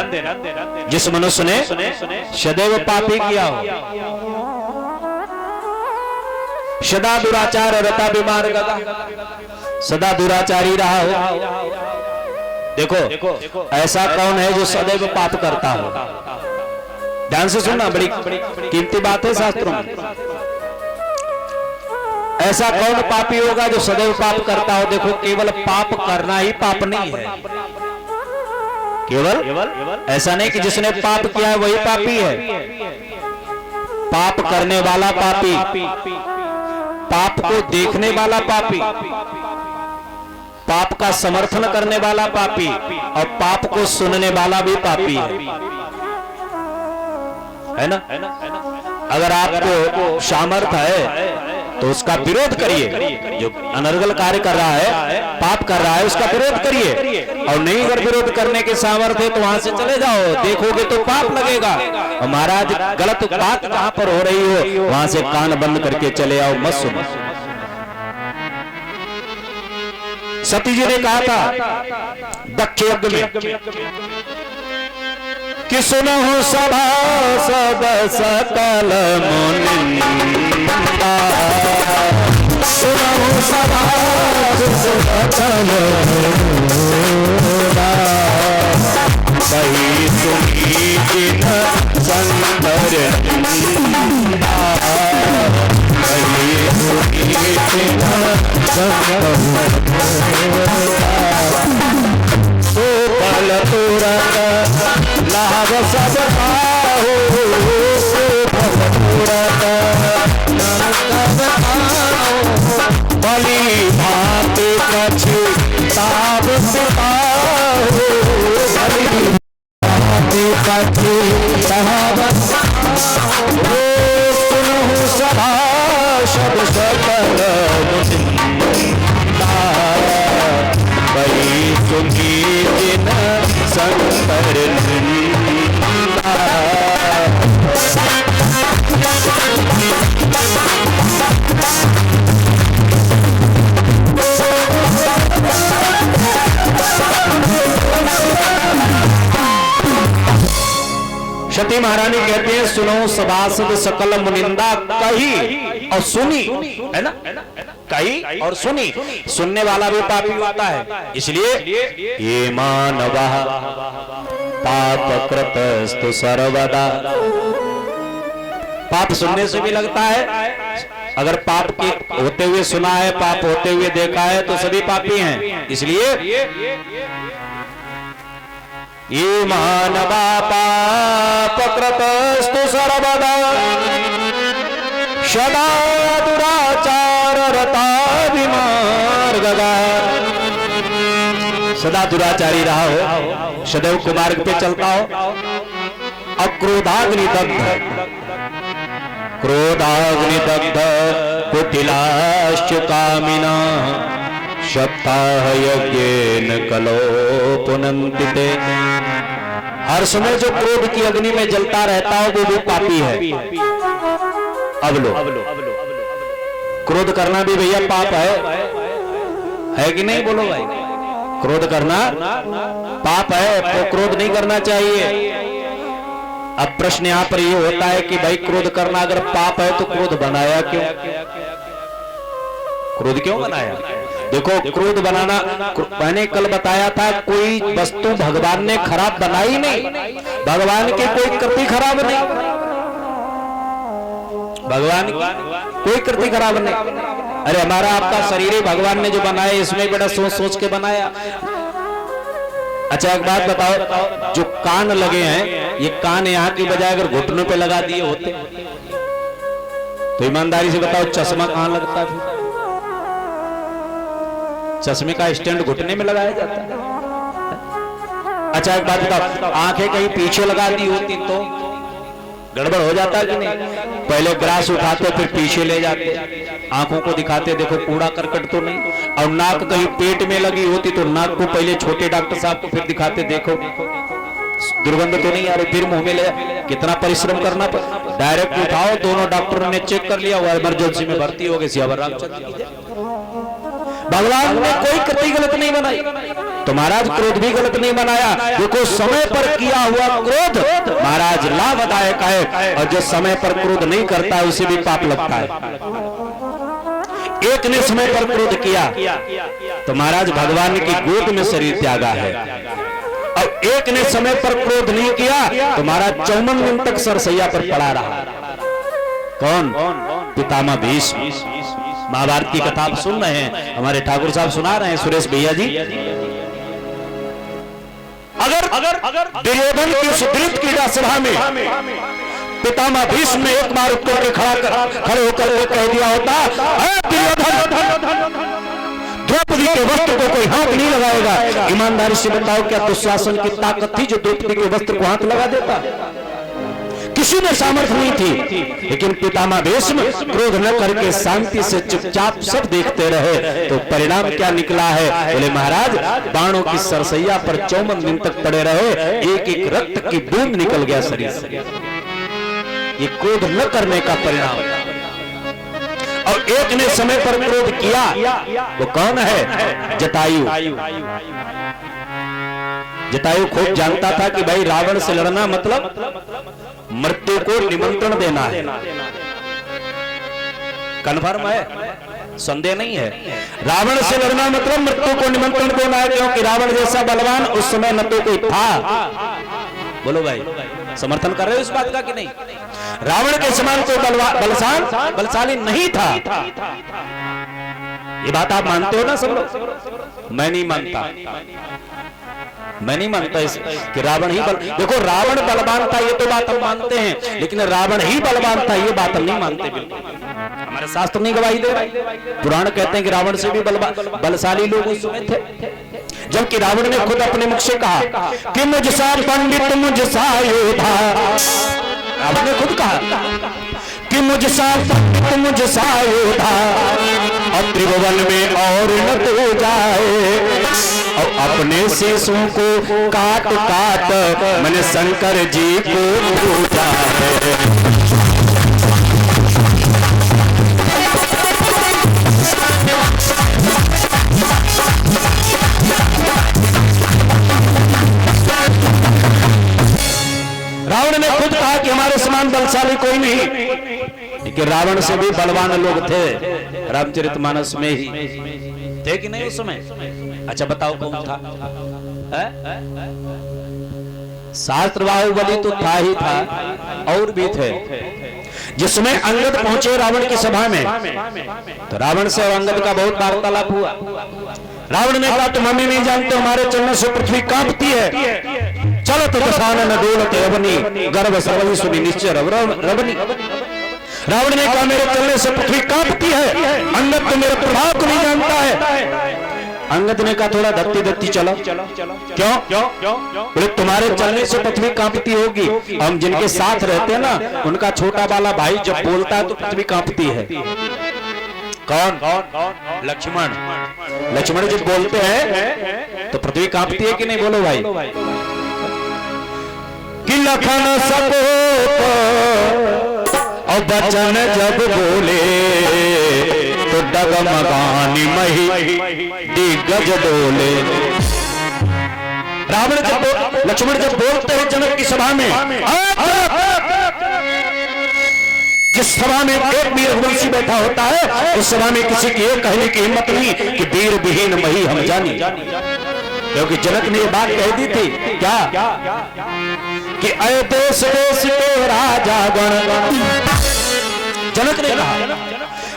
जिस मनुष्य ने सदैव पाप ही किया हो, सदा दुराचार रता बीमार गदा, सदा दुराचारी रहा हो। देखो ऐसा कौन है जो सदैव पाप करता हो? ध्यान से सुनना, बड़ी कीमती बात है शास्त्रों में। ऐसा कौन पापी होगा जो सदैव पाप करता हो? देखो केवल पाप करना ही पाप नहीं है। केवल ऐसा नहीं कि जिसने पाप किया है वही पापी है। पाप करने वाला पापी, पाप को देखने वाला पापी, पाप का समर्थन करने वाला पापी और पाप को सुनने वाला भी पापी है ना? अगर आपको सामर्थ्य है तो उसका विरोध करिए। जो अनर्गल कार्य कर रहा है, पाप कर रहा है, उसका विरोध करिए। और नहीं अगर विरोध करने के सामर्थ्य है तो वहां से चले जाओ। देखोगे तो पाप लगेगा। और महाराज गलत बात कहां पर हो रही हो वहां से कान बंद करके चले आओ, मत सुनो। सती जी ने कहा था दक्ष यज्ञ में कि सुनहु सभा सब सकल मुनिंदा, सुनहु सभा सकल मुनिंदा, कही सुनी जिन संतर निंदा, कही सुनी जिन संतर सुफल तुरंत लाभ सब पाहो, सुफल तुरंत लाभ सब पाहो, बलि भांति पछताव पाहो, बलि भांति पछताव पाहो। सुनहु सभा सब सकल मुनिंदा, वही सुखी जिन संतर निंदा। सती महारानी कहते हैं सुनो सभासद सकल मुनिंदा, कही और सुनी, है ना? कही और सुनी। सुनने वाला भी पापी होता है। इसलिए ये मानवः पाप कृतस्तु सर्वदा, पाप सुनने से भी लगता है अगर पाप के होते हुए सुना है, पाप होते हुए देखा है, तो सभी पापी हैं। इसलिए ये मानवा पापकृतस्तु सर्वदा सदा दुराचार रता विमार्गगा। सदा दुराचारी रहा हो, सदैव कुमार्ग पे चलता हो। अक्रोधाग्नि दग्ध, क्रोधाग्नि दग्ध कुटिलाश्च कामिना सप्ताह यज्ञेन कलो पुनन्दिते। हर समय जो क्रोध की अग्नि में जलता रहता हो वो भी पापी है। अब लो, क्रोध करना भी भैया पाप है कि नहीं? बोलो भाई, क्रोध करना पाप है तो क्रोध नहीं करना चाहिए। अब प्रश्न यहां पर यह होता है कि भाई क्रोध करना अगर पाप है तो क्रोध बनाया क्यों? क्रोध क्यों बनाया? देखो, क्रोध बनाना मैंने कल बताया था, कोई वस्तु भगवान ने खराब बनाई नहीं, भगवान की कोई कृति खराब नहीं, भगवान की कोई कृति खराब नहीं। अरे हमारा आपका शरीर ही भगवान ने जो बनाया, इसमें बड़ा सोच सोच के बनाया। अच्छा एक बात बताओ, जो कान लगे हैं, ये कान यहाँ की बजाय अगर घुटनों पे लगा दिए होते तो ईमानदारी से बताओ चश्मा कहां लगता है? चश्मे का स्टैंड घुटने में लगाया जाता है। अच्छा एक बात बताओ, आंखें कहीं पीछे लगा दी होती तो गड़बड़ हो जाता कि नहीं? पहले ग्रास उठाते फिर पीछे ले जाते, आंखों को दिखाते देखो कूड़ा करकट तो नहीं। और नाक कहीं पेट में लगी होती तो नाक को पहले छोटे डॉक्टर साहब को फिर दिखाते देखो दुर्गंध तो नहीं आ रही, फिर मुंह में ले। कितना परिश्रम करना पड़ा। डायरेक्ट उठाओ, दोनों डॉक्टरों ने चेक कर लिया, वो इमरजेंसी में भर्ती हो गए। सियावर रामचंद्र, भगवान ने कोई कृति गलत नहीं बनाई, तो महाराज क्रोध भी गलत नहीं बनाया। देखो समय पर किया हुआ क्रोध महाराज लाभदायक है, और जो समय पर क्रोध नहीं करता उसे भी पाप लगता है। एक ने समय पर क्रोध किया तो महाराज भगवान की गोद में शरीर त्यागा है, और एक ने समय पर क्रोध नहीं किया तो महाराज 54 दिन तक सरसैया पर पड़ा रहा। कौन? पितामह भीष्म। महाभारत की कथा आप सुन रहे हैं, हमारे ठाकुर साहब सुना रहे हैं, सुरेश भैया जी। अगर दुर्योधन की सुदृढ़ क्रीड़ा सभा में पितामह भीष्म ने एक बार उत्तर के खड़े होकर वो कह दिया होता, द्रौपदी के वस्त्र को कोई हाथ नहीं लगाएगा, ईमानदारी से बताओ क्या दुशासन की ताकत थी जो द्रौपदी के वस्त्र को हाथ लगा देता? किसी में सामर्थ्य नहीं थी। लेकिन पितामह भीष्म क्रोध न करके शांति से चुपचाप सब देखते रहे, तो परिणाम क्या निकला है? बोले महाराज बाणों की सरसैया पर 54 दिन तक पड़े रहे, एक एक रक्त की बूंद निकल गया शरीर से। ये क्रोध न करने का परिणाम। और एक ने समय पर क्रोध किया, वो कौन है? जटायु। जटायु खूब जानता था कि भाई रावण से लड़ना मतलब मृत्यु को निमंत्रण देना है। कन्फर्म है, संदेह नहीं है। रावण से लड़ना मतलब मृत्यु को निमंत्रण देना है, क्योंकि रावण जैसा बलवान उस समय न तो कोई था। बोलो भाई, समर्थन कर रहे हो इस बात का कि नहीं? रावण के समान कोई बलशाली नहीं था। ये बात आप मानते हो ना सब लोग? मैं नहीं मानता, मैं नहीं मानता इस कि रावण ही देखो रावण बलवान था ये तो बात हम मानते हैं, लेकिन रावण ही बलवान था ये बात हम नहीं मानते। बिल्कुल हमारे शास्त्र नहीं गवाही दे रहे। पुराण कहते हैं कि रावण से भी बलशाली लोग उस समय थे, जबकि रावण ने खुद अपने मुख से कहा कि मुझसा पंडित मुझसा योद्धा। रावण ने खुद कहा कि मुझसा पंडित मुझसा योद्धा, अब त्रिभुवन में और न तो जाए, और अपने शीशों को काट काट मैंने शंकर जी को पूजा है। रावण ने खुद कहा कि हमारे समान बलशाली कोई नहीं, लेकिन रावण से भी बलवान लोग थे रामचरितमानस में ही थे कि नहीं उस समय? अच्छा बताओ कौन था? शास्त्र बाहुबली तो था ही था, और भी थे। जिसमें अंगद पहुंचे रावण की सभा में, तो रावण से और अंगद का बहुत वार्तालाप हुआ। रावण ने कहा, तुम हमें नहीं जानते, हमारे चलने से पृथ्वी कांपती है। चलो तो दशानन डोलत रवनी गर्भ सर्वि सुनि निश्चय रवनी। रावण ने कहा, मेरे चलने से पृथ्वी कांपती है, अंगद तो मेरे प्रभाव को नहीं जानता है। अंगद ने कहा, थोड़ा धत्ती धत्ती चलो। क्यों? बोले तुम्हारे चलने से पृथ्वी कांपती होगी, हम जिनके साथ रहते हैं ना, उनका छोटा वाला भाई जब बोलता है तो पृथ्वी कांपती है। कौन? लक्ष्मण। लक्ष्मण जब बोलते हैं तो पृथ्वी कांपती है कि नहीं? बोलो भाई। कि लखन सपूत और बचन जब बोले तो डगमगानी मही दिग्गज डोले। रावण जब लक्ष्मण जब बोलते हैं जनक की सभा में, जिस सभा में एक वीर रघुवंशी बैठा होता है, उस सभा में किसी की ये कहने की हिम्मत नहीं कि वीर विहीन मही हम जानी। क्योंकि जनक ने ये बात कह दी थी क्या कि अय देश देश के राजा गण। जनक ने कहा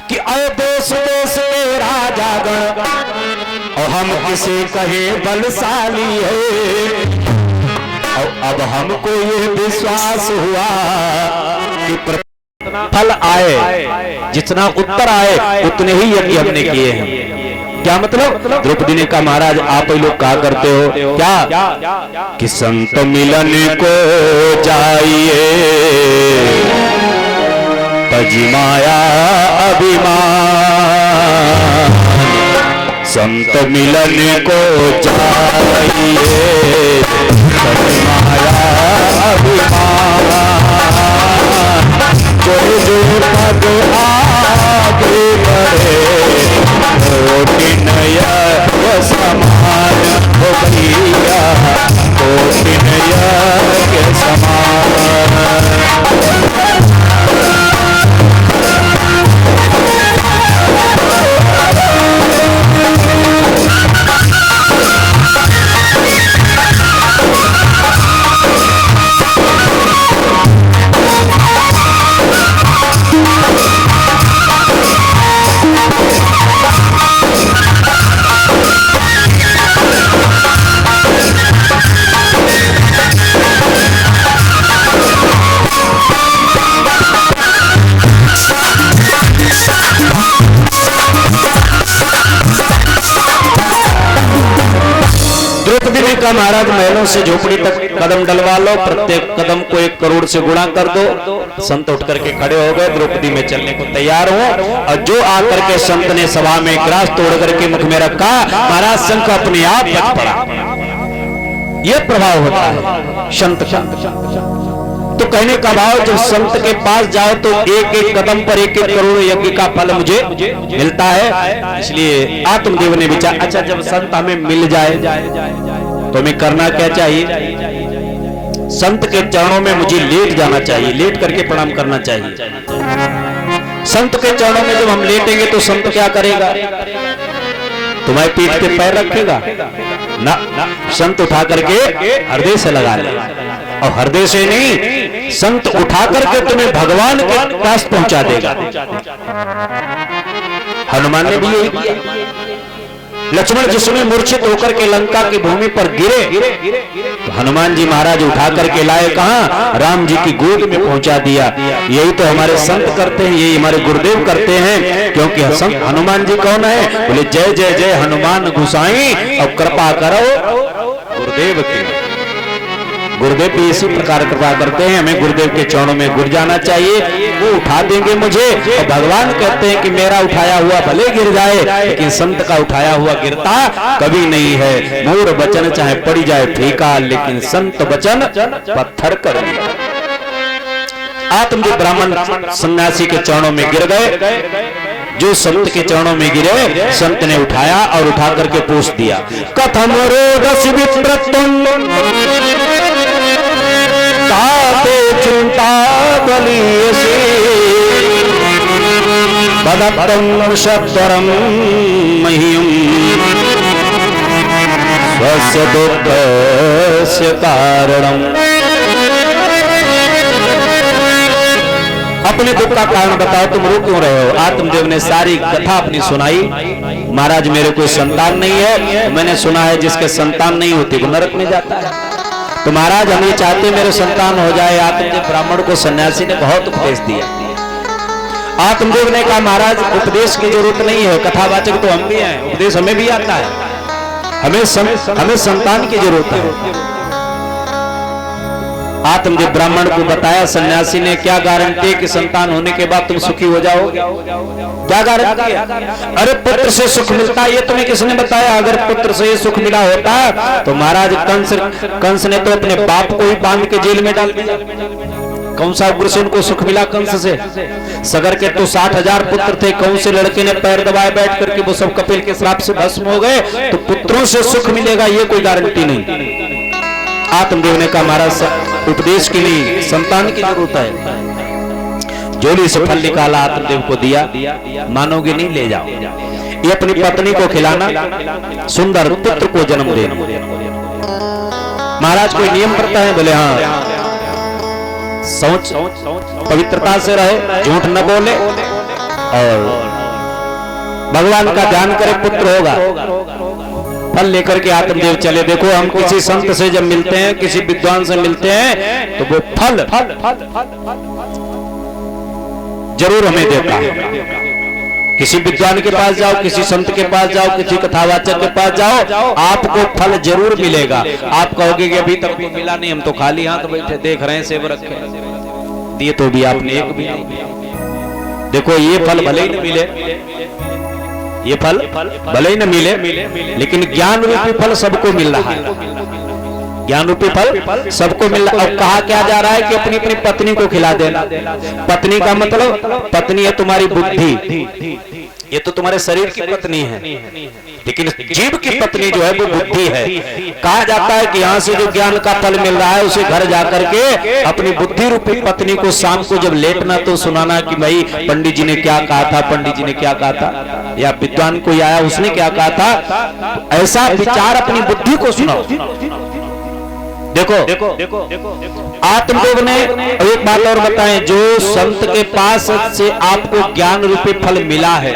कि अय देश देश के राजा गण और हम किसे कहे बलशाली है। और अब हमको ये विश्वास हुआ कि फल आए, जितना उत्तर आए उतने ही यज्ञ हमने किए हैं। क्या मतलब? द्रौपदी ने कहा, महाराज आप ही लोग कहा करते हो क्या कि संत मिलन को जाइए तजिमाया अभिमान। संत मिलन को जाइए तजिमाया अभिमान। जो जो पद आगे बढ़े कोटिनय समान हो भैया, कोटिनय के समान। द्रौपदी ने कहा, महाराज महलों से झोपड़ी तक कदम डलवा लो, प्रत्येक कदम को 1 करोड़ से गुणा कर दो। संत उठ करके खड़े हो गए, द्रौपदी में चलने को तैयार हो। और जो आकर के संत ने सभा में ग्रास तोड़ करके मुख में रखा, महाराज संत अपने आप बच पड़ा। यह प्रभाव होता है संत का। तो कहने का भाव, जब संत के पास जाओ तो 1-1 कदम पर 1-1 करोड़ यज्ञ का फल मुझे मिलता है। इसलिए आत्मदेव ने विचार, अच्छा जब संत हमें मिल जाए तो हमें करना क्या चाहिए? संत के चरणों में मुझे लेट जाना चाहिए, लेट करके प्रणाम करना चाहिए। संत के चरणों में जब हम लेटेंगे तो संत क्या करेगा? तुम्हारी पीठ पे पैर रखेगा ना, संत उठा करके हृदय से लगा ले। और हृदय से नहीं, संत उठा करके तुम्हें भगवान के पास पहुंचा देगा। हनुमान ने भी यही किया। लक्ष्मण जिस समय मूर्छित होकर के लंका की भूमि पर गिरे तो हनुमान जी महाराज उठा करके लाए, कहां? राम जी की गोद में पहुंचा दिया। यही तो हमारे संत करते हैं, यही हमारे गुरुदेव करते हैं। क्योंकि संत हनुमान जी कौन है? बोले जय जय जय हनुमान गोसाई और कृपा करो गुरुदेव की। गुरुदेव भी इसी प्रकार कृपा करते हैं, हमें गुरुदेव के चरणों में गिर जाना चाहिए, वो उठा देंगे मुझे। और भगवान कहते हैं कि मेरा उठाया हुआ भले गिर जाए, लेकिन संत का उठाया हुआ गिरता कभी नहीं है। मूढ़ वचन चाहे पड़ी जाए फीका, लेकिन संत वचन पत्थर कर दिया। आत्मदेव ब्राह्मण सन्यासी के चरणों में गिर गए। जो संत के चरणों में गिरे, संत ने उठाया और उठा करके पूछ दिया, कथम रोदस विप्रतुम ताते चिंता बलियसे बदत्तम शब्दरम मह्यम स्वस्य दुःखस्य कारणम। अपने दुख का कारण बताओ, तुम रो क्यों रहे हो? आत्मदेव ने सारी कथा अपनी सुनाई। महाराज मेरे कोई संतान नहीं है, मैंने सुना है जिसके संतान नहीं होती वो नरक में जाता है, तो महाराज हम ये चाहते मेरे संतान हो जाए। आत्मदेव ब्राह्मण को सन्यासी ने बहुत उपदेश दिया। आत्मदेव ने कहा महाराज उपदेश की जरूरत नहीं है, कथावाचक तो हम भी हैं, उपदेश हमें भी आता है, हमें संतान की जरूरत है। आत्मदेव ब्राह्मण को बताया, सन्यासी ने क्या गारंटी कि संतान होने के बाद तुम सुखी हो जाओगे? क्या गारंटी है? अरे पुत्र से सुख मिलता है, ये तुम्हें किसने बताया? अगर पुत्र से सुख मिला होता तो महाराज कंस ने तो अपने बाप को ही बांध के जेल में डाल दिया। कौन सा उग्रसेन को सुख मिला कंस से? सगर के तो 60,000 पुत्र थे, कौन से लड़के ने पैर दबाए बैठ करके वो सब कपिल के श्राप से भस्म हो गए। तो पुत्रों से सुख मिलेगा ये कोई गारंटी नहीं। आत्मदेव ने कहा महाराज उपदेश के लिए संतान की जरूरत है। जोड़ी से फल निकाला, आत्मदेव को दिया, मानोगे नहीं ले जाओ। ये अपनी पत्नी को खिलाना, सुंदर पुत्र को जन्म देना। महाराज कोई नियम करता है? बोले हाँ, सोच पवित्रता से रहे, झूठ न बोले और भगवान का ध्यान करे, पुत्र होगा। फल लेकर के आत्मदेव चले। देखो हम किसी संत से जब मिलते हैं, किसी विद्वान से मिलते हैं, तो वो फल जरूर हमें देता है। किसी विद्वान के पास जाओ, किसी संत के पास जाओ, किसी कथावाचक के पास जाओ, आपको फल जरूर मिलेगा। आप कहोगे कि अभी तक तो मिला नहीं, हम तो खाली हाथ बैठे देख रहे हैं, सेब रखे दिए तो भी आपने एक भी नहीं। देखो ये फल भले ही न मिले, ये फल भले ही न मिले, लेकिन ज्ञान रूपी फल सबको मिल रहा है। ज्ञान रूपी फल सबको मिल रहा है। अब कहा क्या जा रहा है कि अपनी अपनी पत्नी को खिला देना। पत्नी का मतलब पत्नी है तुम्हारी बुद्धि, ये तो तुम्हारे शरीर की पत्नी है, लेकिन जीव की पत्नी जो है वो बुद्धि है। कहा जाता है कि यहाँ से जो ज्ञान का फल मिल रहा है उसे घर जाकर के अपनी बुद्धि रूपी पत्नी को शाम को जब लेटना तो सुनाना कि भाई पंडित जी ने क्या कहा था, पंडित जी ने क्या कहा था, या विद्वान कोई आया उसने क्या कहा था। ऐसा विचार अपनी बुद्धि को सुनाओ। देखो आत्मदेव ने एक बात और बताएं, जो संत के पास से आपको ज्ञान रूपी फल मिला है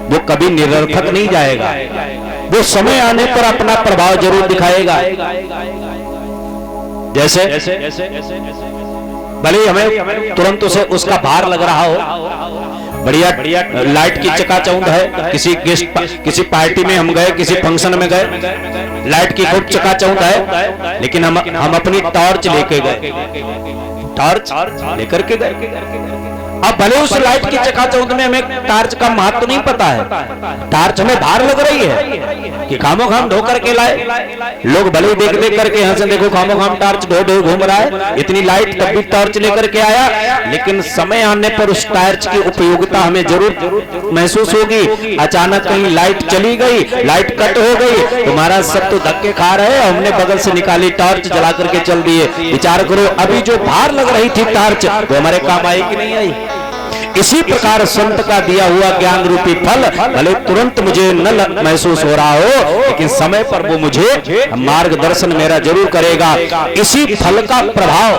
वो कभी निरर्थक नहीं जाएगा, वो समय आने पर अपना प्रभाव जरूर दिखाएगा। जैसे भले हमें तुरंत उसे उसका भार लग रहा हो, बढ़िया लाइट की चकाचौंध है, किसी पार्टी में हम गए, किसी फंक्शन में गए, लाइट की खूब चकाचौंध है, लेकिन हम अपनी टॉर्च लेके गए, टॉर्च लेकर के गए। अब भले उस लाइट की चकाचौंध में हमें टॉर्च का महत्व नहीं पता है, टॉर्च हमें भार लग रही है कि खामो खाम ढो करके लाए। लोग भले ही देख देख करके यहाँ से देखो खामो खाम टॉर्च ढो ढो घूम रहा है, इतनी लाइट तब भी टॉर्च लेकर के आया, लेकिन समय आने पर उस टॉर्च की उपयोगिता हमें जरूर महसूस होगी। अचानक कहीं लाइट चली गई, लाइट कट हो गई, तो महाराज सब तो धक्के खा रहे हैं, हमने बगल से निकाली टॉर्च जला करके चल दिए। विचार करो अभी जो भार लग रही थी टॉर्च वो हमारे काम आई कि नहीं आई। इसी प्रकार संत का दिया हुआ ज्ञान रूपी फल भले तुरंत मुझे न महसूस हो रहा हो, लेकिन समय पर वो मुझे मार्गदर्शन मेरा जरूर करेगा। इसी फल का प्रभाव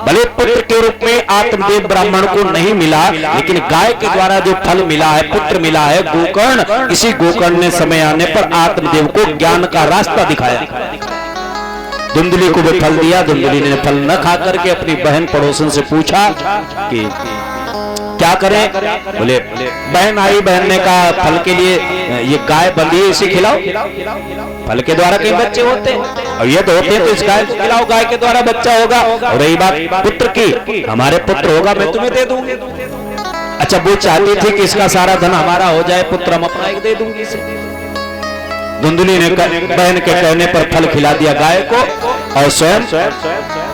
भले पुत्र के रूप में आत्मदेव ब्राह्मण को नहीं मिला, लेकिन गाय के द्वारा जो फल मिला है, पुत्र मिला है गोकर्ण, इसी गोकर्ण ने समय आने पर आत्मदेव को ज्ञान का रास्ता दिखाया। धुंधली को भी फल दिया, धुंधली ने फल न खा करके अपनी बहन पड़ोसन से पूछा कि क्या करें। बोले बहन आई, बहन ने कहा फल के लिए ये गाय बंधी है, इसे खिलाओ। फल के द्वारा कई बच्चे होते हैं और ये तो होते हैं, तो इस गाय को खिलाओ, गाय के द्वारा बच्चा होगा। और रही बात पुत्र की, हमारे पुत्र होगा मैं तुम्हें दे दूंगी। अच्छा वो चाहती थी कि इसका सारा धन हमारा हो जाए, पुत्र हम अपना एक दे दूंगी इसे। धुंधली ने बहन के कहने पर फल खिला दिया गाय को और स्वयं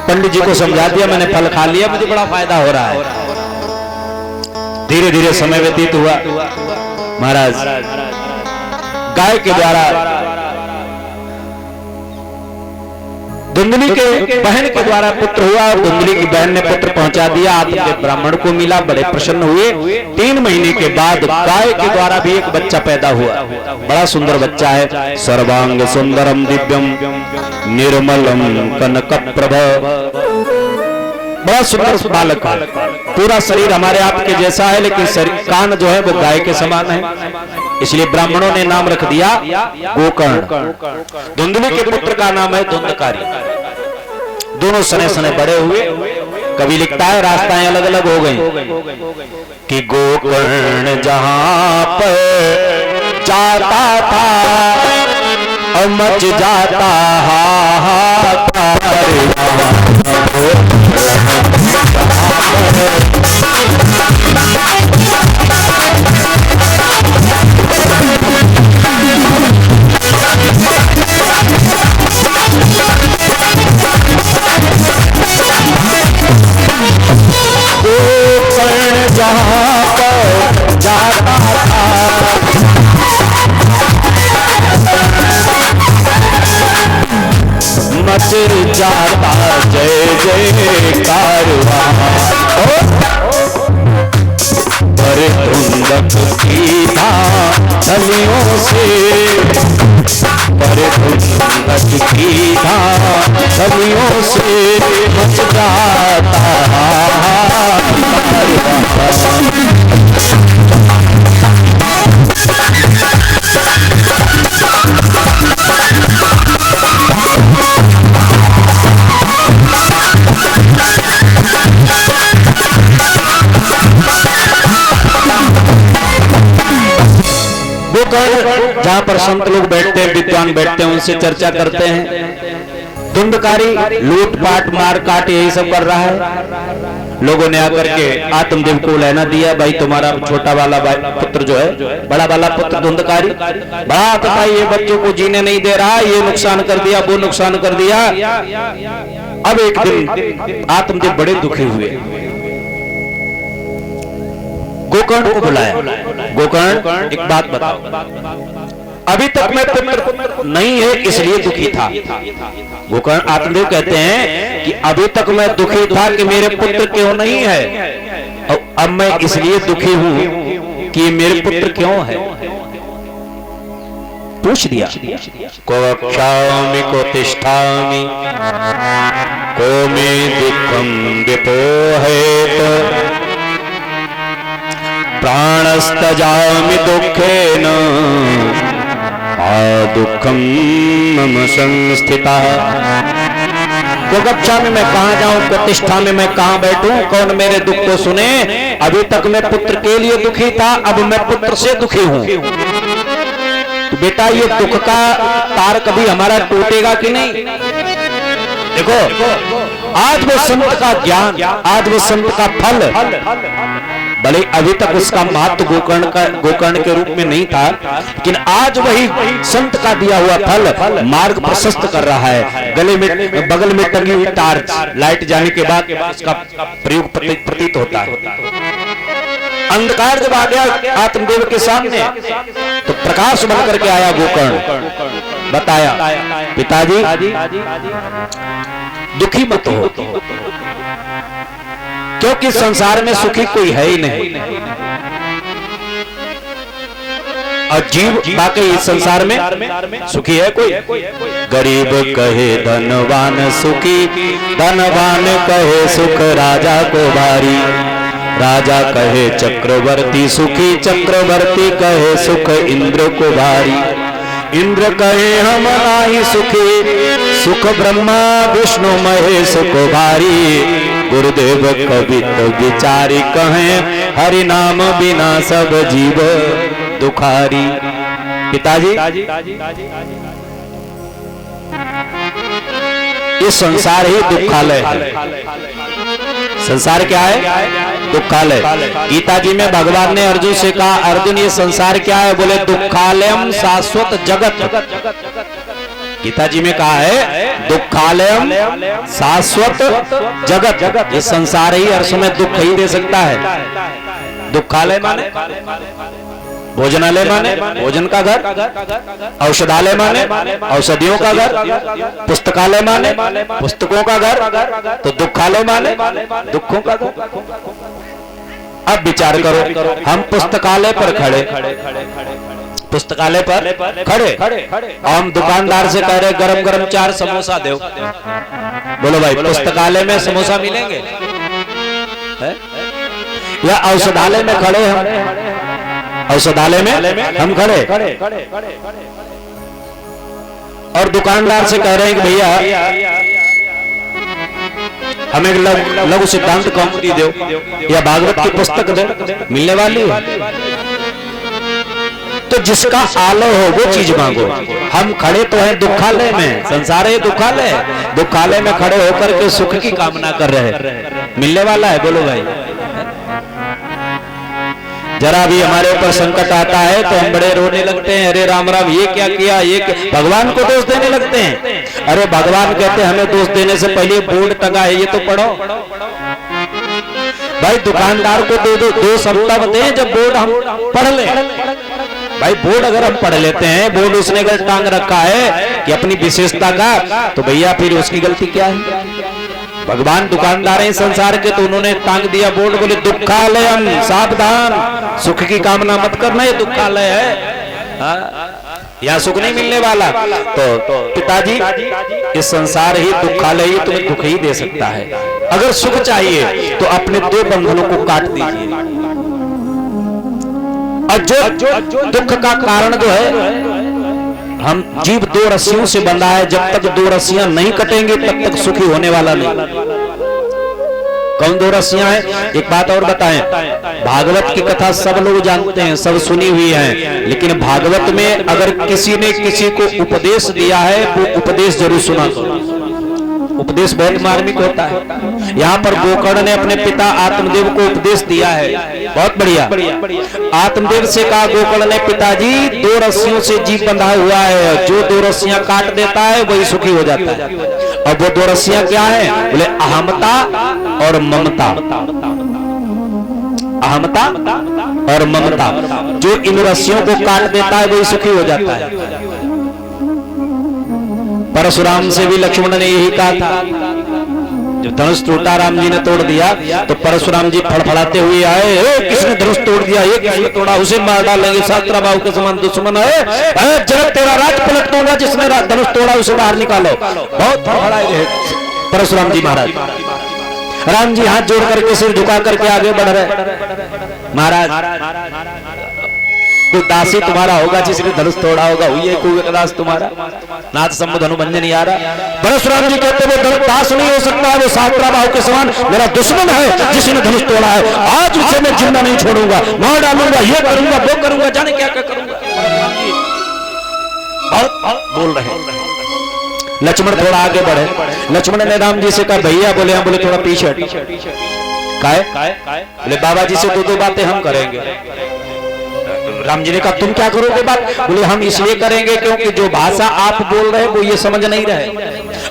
पंडित जी को समझा दिया मैंने फल खा लिया, मुझे बड़ा फायदा हो रहा है। धीरे धीरे समय व्यतीत हुआ, महाराज गाय के द्वारा धुंधली के बहन के द्वारा पुत्र हुआ और धुंधली की बहन ने पुत्र पहुंचा दिया। आत्मदेव ब्राह्मण को मिला, बड़े प्रसन्न हुए। 3 महीने के बाद गाय के द्वारा भी एक बच्चा पैदा हुआ, बड़ा सुंदर बच्चा है। सर्वांग सुंदरम दिव्यम निर्मलम कनक प्रभ बड़ा सुंदर बालक है, पूरा शरीर हमारे आपके जैसा है, लेकिन कान जो है वो गाय के समान है, इसलिए ब्राह्मणों ने नाम रख दिया गोकर्ण। धुंधली के पुत्र का नाम है धुंधकारी। दोनों सने सने बड़े हुए। कभी लिखता है रास्ताएं अलग अलग हो गई कि गोकर्ण जहां पर जाता था और मच जाता हाहाकार। गोकर्ण जहां पर जाता था मच जाता जय जयकार पर धुंधक की धालियों से, पर धुंधक की धालियों से मच जाता गोकर्ण जहां पर संत लोग बैठते हैं, विद्वान बैठते हैं, उनसे चर्चा करते हैं। धुंधकारी लूटपाट मार काट यही सब कर रहा है। लोगों ने आकर के आत्मदेव को लेना दिया, भाई तुम्हारा छोटा वाला पुत्र जो है, बड़ा वाला पुत्र धुंधकारी बड़ा आता, ये बच्चों को जीने नहीं दे रहा, ये नुकसान कर दिया, वो नुकसान कर दिया। अब एक दिन आत्मदेव बड़े दुखी हुए, गोकर्ण को बुलाया। गोकर्ण एक बात बताओ, अभी तक मैं पुत्र नहीं है इसलिए दुखी था। गोकर्ण आत्मदेव कहते हैं कि अभी तक मैं दुखी था कि मेरे पुत्र क्यों नहीं है, और अब मैं इसलिए दुखी हूं कि मेरे पुत्र क्यों है। पूछ दिया, को वक्ष्यामि को तिष्ठामि को मे दुःखं विपोहेत प्राणस्तजामि दुःखेन दुःखं मम संस्थितः। गोगक्षा में मैं कहां जाऊं, प्रतिष्ठा में मैं कहां बैठूं, कौन मेरे दुख को सुने। अभी तक मैं पुत्र के लिए दुखी था, अब मैं पुत्र से दुखी हूं। तो बेटा ये दुख का तार कभी हमारा टूटेगा कि नहीं। देखो आज वो संत का ज्ञान, आज वो संत का फल, भले अभी तक उसका महत्व गोकर्ण के रूप में नहीं था, लेकिन आज वही संत का दिया हुआ फल मार्ग प्रशस्त कर रहा है। गले में बगल में टंगी हुई टार्च लाइट जाने के बाद उसका प्रयोग प्रतीत होता है। अंधकार जब आ गया आत्मदेव के सामने तो प्रकाश बन करके आया गोकर्ण। बताया, पिताजी दुखी मत हो, क्योंकि संसार में सुखी कोई है ही नहीं, और जीव बाकी इस संसार में सुखी है कोई। गरीब कहे धनवान सुखी, धनवान कहे सुख राजा को भारी, राजा कहे चक्रवर्ती सुखी, चक्रवर्ती कहे सुख इंद्र को भारी, इंद्र कहे हम नाही सुखी, सुख ब्रह्मा विष्णु महेश को भारी, गुरुदेव कवित विचारी कहे हरि नाम बिना सब जीव दुखारी। पिताजी ये संसार ही दुखालय है। संसार क्या है? दुखालय। गीता जी में भगवान ने अर्जुन से कहा, अर्जुन ये संसार क्या है? बोले दुखालयम शाश्वत जगत। गीता जी में कहा है दुखालयम शाश्वत जगत। ये संसार ही हर समय दुख ही दे सकता है। दुखालय माने भोजनालय माने भोजन का घर, औषधालय माने औषधियों का घर, पुस्तकालय माने पुस्तकों का घर, तो दुखालय माने दुखों का घर। अब विचार करो, हम पुस्तकालय पर खड़े, पुस्तकालय पर खड़े, हम दुकानदार से कह रहे गरम गरम 4 समोसा दो। बोलो भाई पुस्तकालय में समोसा मिलेंगे? या औषधालय में खड़े हम, औषधालय में हम खड़े और दुकानदार से कह रहे हैं कि भैया हमें लघु सिद्धांत कौमुदी दो या भागवत की पुस्तक दो, मिलने वाली है। तो जिसका आलय हो वो चीज मांगो। हम खड़े तो हैं दुखालय में, संसार है दुखालय, दुखालय में खड़े होकर के सुख की कामना कर रहे हैं, मिलने वाला है। बोलो भाई, जरा भी हमारे ऊपर संकट आता है तो हम बड़े रोने लगते हैं, अरे राम राम ये क्या किया, ये क्या, भगवान को दोष देने लगते हैं। अरे भगवान कहते हैं हमें दोष देने से पहले बोर्ड टंगा है ये तो पढ़ो। भाई दुकानदार को दो सप्ताह दें जब बोर्ड हम पढ़ ले। भाई बोर्ड अगर हम पढ़ लेते हैं, बोर्ड उसने अगर टांग रखा है कि अपनी विशेषता का, तो भैया फिर उसकी गलती क्या है। भगवान दुकानदार हैं संसार के, तो उन्होंने टांग दिया बोर्ड, बोले दुखालयम, सावधान, सुख की कामना मत करना, ये दुखालय है, यहाँ सुख नहीं मिलने वाला। तो पिताजी इस संसार ही दुखालय ही तुम्हें दुख ही दे सकता है। अगर सुख चाहिए तो अपने दो बंधनों को काट दीजिए। और जो दुख का कारण जो है, हम जीव दो रस्सियों से बंधा है, जब तक दो रस्सियां नहीं कटेंगे तब तक सुखी होने वाला नहीं। कौन दो रस्सियां हैं? एक बात और बताएं, भागवत की कथा सब लोग जानते हैं, सब सुनी हुई है, लेकिन भागवत में अगर किसी ने किसी को उपदेश दिया है वो उपदेश जरूर सुना करो। उपदेश बहुत मार्मिक होता है। यहाँ पर गोकर्ण ने अपने पिता आत्मदेव को उपदेश दिया है, बहुत बढ़िया। आत्मदेव से कहा गोकर्ण ने, पिताजी दो रस्सियों से जीव बंधा हुआ है, जो दो रस्सियां काट देता है वही सुखी हो जाता है। और वो दो रस्सियां क्या है? बोले अहमता और ममता। अहमता और ममता, जो इन रस्सियों को काट देता है वही सुखी हो जाता है। परशुराम से भी लक्ष्मण ने यही कहा था। जब धनुष टूटा, राम जी ने तोड़ दिया, तो परशुराम जी फड़फड़ाते हुए आए, किसने धनुष तोड़ दिया, ये किसने तोड़ा, उसे मार डालेंगे, शास्त्रा बाहु के समान दुश्मन है, जब तेरा राज पलट दूंगा, जिसने धनुष तोड़ा उसे बाहर निकालो। बहुत फड़फड़ाए रहे परशुराम जी महाराज। राम जी हाथ जोड़ करके सिर झुका करके आगे बढ़ रहे। महाराज कोई दासी तुम्हारा होगा जिसने धनुष तोड़ा होगा, हुई है कोई दास तुम्हारा? नाथ सम्बुध अनुबंधन नहीं आ रहा। परशुराम जी कहते वो दास नहीं हो सकता, वो शास्त्रा बाहु के समान मेरा दुश्मन है जिसने धनुष तोड़ा है। आज उसे मैं जिंदा नहीं छोड़ूंगा, मार डालूंगा, ये करूंगा वो करूंगा, जाने क्या क्या करूंगा। बहुत बोल रहे। लक्ष्मण थोड़ा आगे बढ़े। लक्ष्मण ने राम जी से कहा भैया, बोले हम, बोले थोड़ा पीछे। बोले बाबा जी से दो बातें हम करेंगे। राम जी ने कहा तुम क्या करोगे बात? बोले हम इसलिए करेंगे क्योंकि जो भाषा आप बोल रहे हो वो ये समझ नहीं रहे,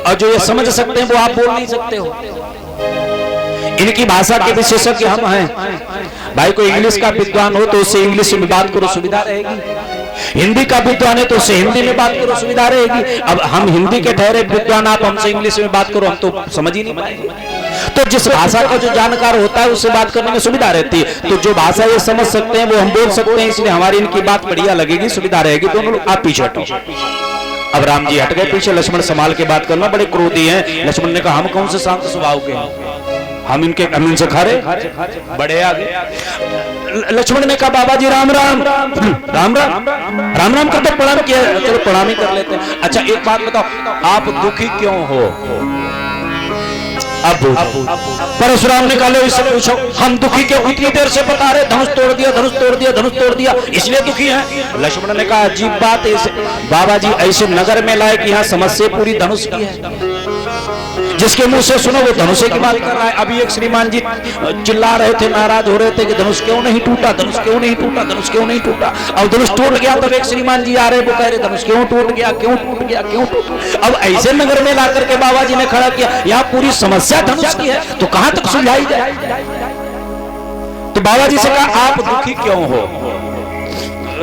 और जो ये समझ सकते हैं वो आप बोल नहीं सकते हो। इनकी भाषा के विशेषज्ञ हम हैं। भाई कोई इंग्लिश का विद्वान हो तो उससे इंग्लिश में बात करो, सुविधा रहेगी। हिंदी का विद्वान है तो उससे हिंदी में बात करो, सुविधा रहेगी। अब हम हिंदी के ठहरे विद्वान, आप हमसे इंग्लिश में बात करो, हम तो समझ ही नहीं पाएंगे। तो जिस भाषा का जो जानकार होता है उससे बात करने में सुविधा रहती है। तो जो भाषा ये समझ सकते हैं वो हम बोल सकते हैं, इसलिए हमारी इनकी बात बढ़िया लगेगी, सुविधा रहेगी। दोनों लोग आप पीछे हटो। अब राम जी हट गए पीछे। लक्ष्मण संभाल के बात करना, बड़े क्रोधी हैं। लक्ष्मण ने कहा हम कौन से शांत स्वभाव के हैं, हम इनसे खा रहे, बड़े आगे। लक्ष्मण ने कहा बाबा जी राम राम। राम राम राम राम का तो प्रणाम किया, चलो प्रणाम ही कर लेते हैं। अच्छा एक बात बताओ, आप दुखी क्यों हो? अब परशुराम ने कहा लो इससे पूछो, हम दुखी क्यों? इतनी देर से बता रहे धनुष तोड़ दिया, धनुष तोड़ दिया, धनुष तोड़ दिया, इसलिए दुखी हैं। लक्ष्मण ने कहा अजीब बात है, बाबा जी ऐसे नगर में लाए कि यहाँ समस्या पूरी धनुष की है। जिसके मुंह से सुनो वो धनुष की बात कर रहा है। अभी एक श्रीमान जी चिल्ला रहे थे, नाराज हो रहे थे कि धनुष क्यों नहीं टूटा, धनुष क्यों नहीं टूटा, धनुष क्यों नहीं टूटा। अब धनुष टूट गया तब एक श्रीमान जी आ रहे, वो कह रहे धनुष क्यों टूट गया, क्यों टूट गया, क्यों टूट। अब ऐसे नगर में ला करके बाबा जी ने खड़ा किया, यहाँ पूरी समस्या धनुष की है तो कहां तक सुलझाई जाए। तो बाबा जी से कहा आप दुखी क्यों हो?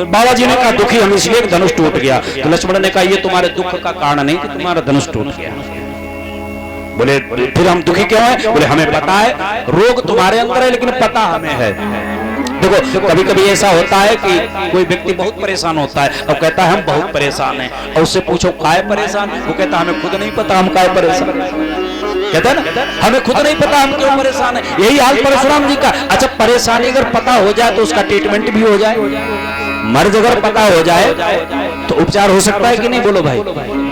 बाबा जी ने कहा दुखी हम इसलिए धनुष टूट गया। तो लक्ष्मण ने कहा ये तुम्हारे दुख का कारण नहीं कि तुम्हारा धनुष टूट गया। बोले फिर हम दुखी क्यों हैं? बोले हमें पता है रोग तुम्हारे अंदर है लेकिन पता हमें है। देखो कभी कभी ऐसा होता है कि कोई व्यक्ति बहुत परेशान होता है और कहता है हम बहुत परेशान हैं, और उससे पूछो काय परेशान, वो कहता हमें खुद नहीं पता हम काय परेशान। कहते हैं ना, हमें खुद नहीं पता हम क्यों परेशान है। यही हाल परशुराम जी का। अच्छा, परेशानी अगर पता हो जाए तो उसका ट्रीटमेंट भी हो जाए। मर्ज अगर पता हो जाए तो उपचार हो सकता है कि नहीं, बोलो भाई।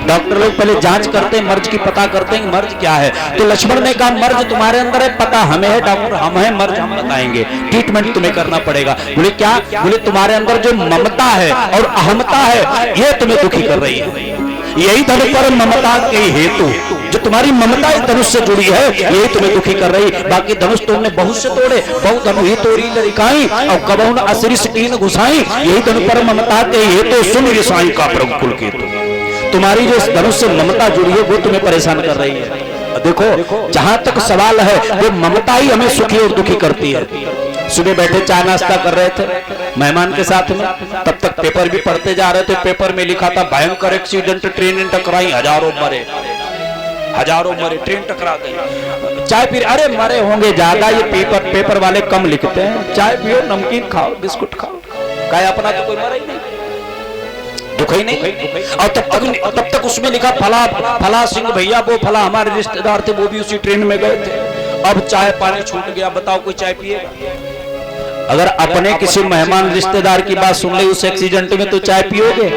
डॉक्टर लोग पहले जांच करते हैं, मर्ज की पता करते हैं मर्ज क्या है। तो लक्ष्मण ने कहा मर्ज तुम्हारे अंदर है, पता हमें है, डॉक्टर हम हैं, मर्ज हम बताएंगे, ट्रीटमेंट तुम्हें करना पड़ेगा। बोले क्या? बोले तुम्हारे अंदर जो ममता है और अहमता है ये तुम्हें दुखी कर रही है। यही धनुष पर ममता के हेतु, जो तुम्हारी ममता इस धनुष से जुड़ी है यही तुम्हें दुखी कर रही। बाकी धनुष तुमने बहुत से तोड़े, बहुत धनु ही तोड़ी लड़काई और कबहुन असिरिस कीन घुसाई। यही धनुष पर ममता के हेतु सुन रिसाई का प्रकुल के तुम्हारी जो धनुष से ममता जुड़ी है वो तुम्हें परेशान कर रही है। देखो जहां तक सवाल है वो ममता ही हमें सुखी और दुखी करती है। सुबह बैठे चाय नाश्ता कर रहे थे मेहमान के साथ में, तब तक पेपर भी पढ़ते जा रहे थे। पेपर में लिखा था भयंकर एक्सीडेंट, ट्रेन टकराई, हजारों मरे, ट्रेन टकरा गई। चाय पी, अरे मरे होंगे ज्यादा, ये पेपर वाले कम लिखते हैं। चाय पियो, नमकीन खाओ, बिस्कुट खाओ, क्या अपना तो कोई मरा ही नहीं, दुख ही नहीं। और तब तक उसमें लिखा फला सिंह भैया, वो फला हमारे रिश्तेदार थे, वो भी उसी ट्रेन में गए थे। अब चाय पानी छूट गया, बताओ कोई चाय पिएगा? अगर अपने किसी मेहमान रिश्तेदार की बात सुन ले उस एक्सीडेंट में तो चाय पियोगे?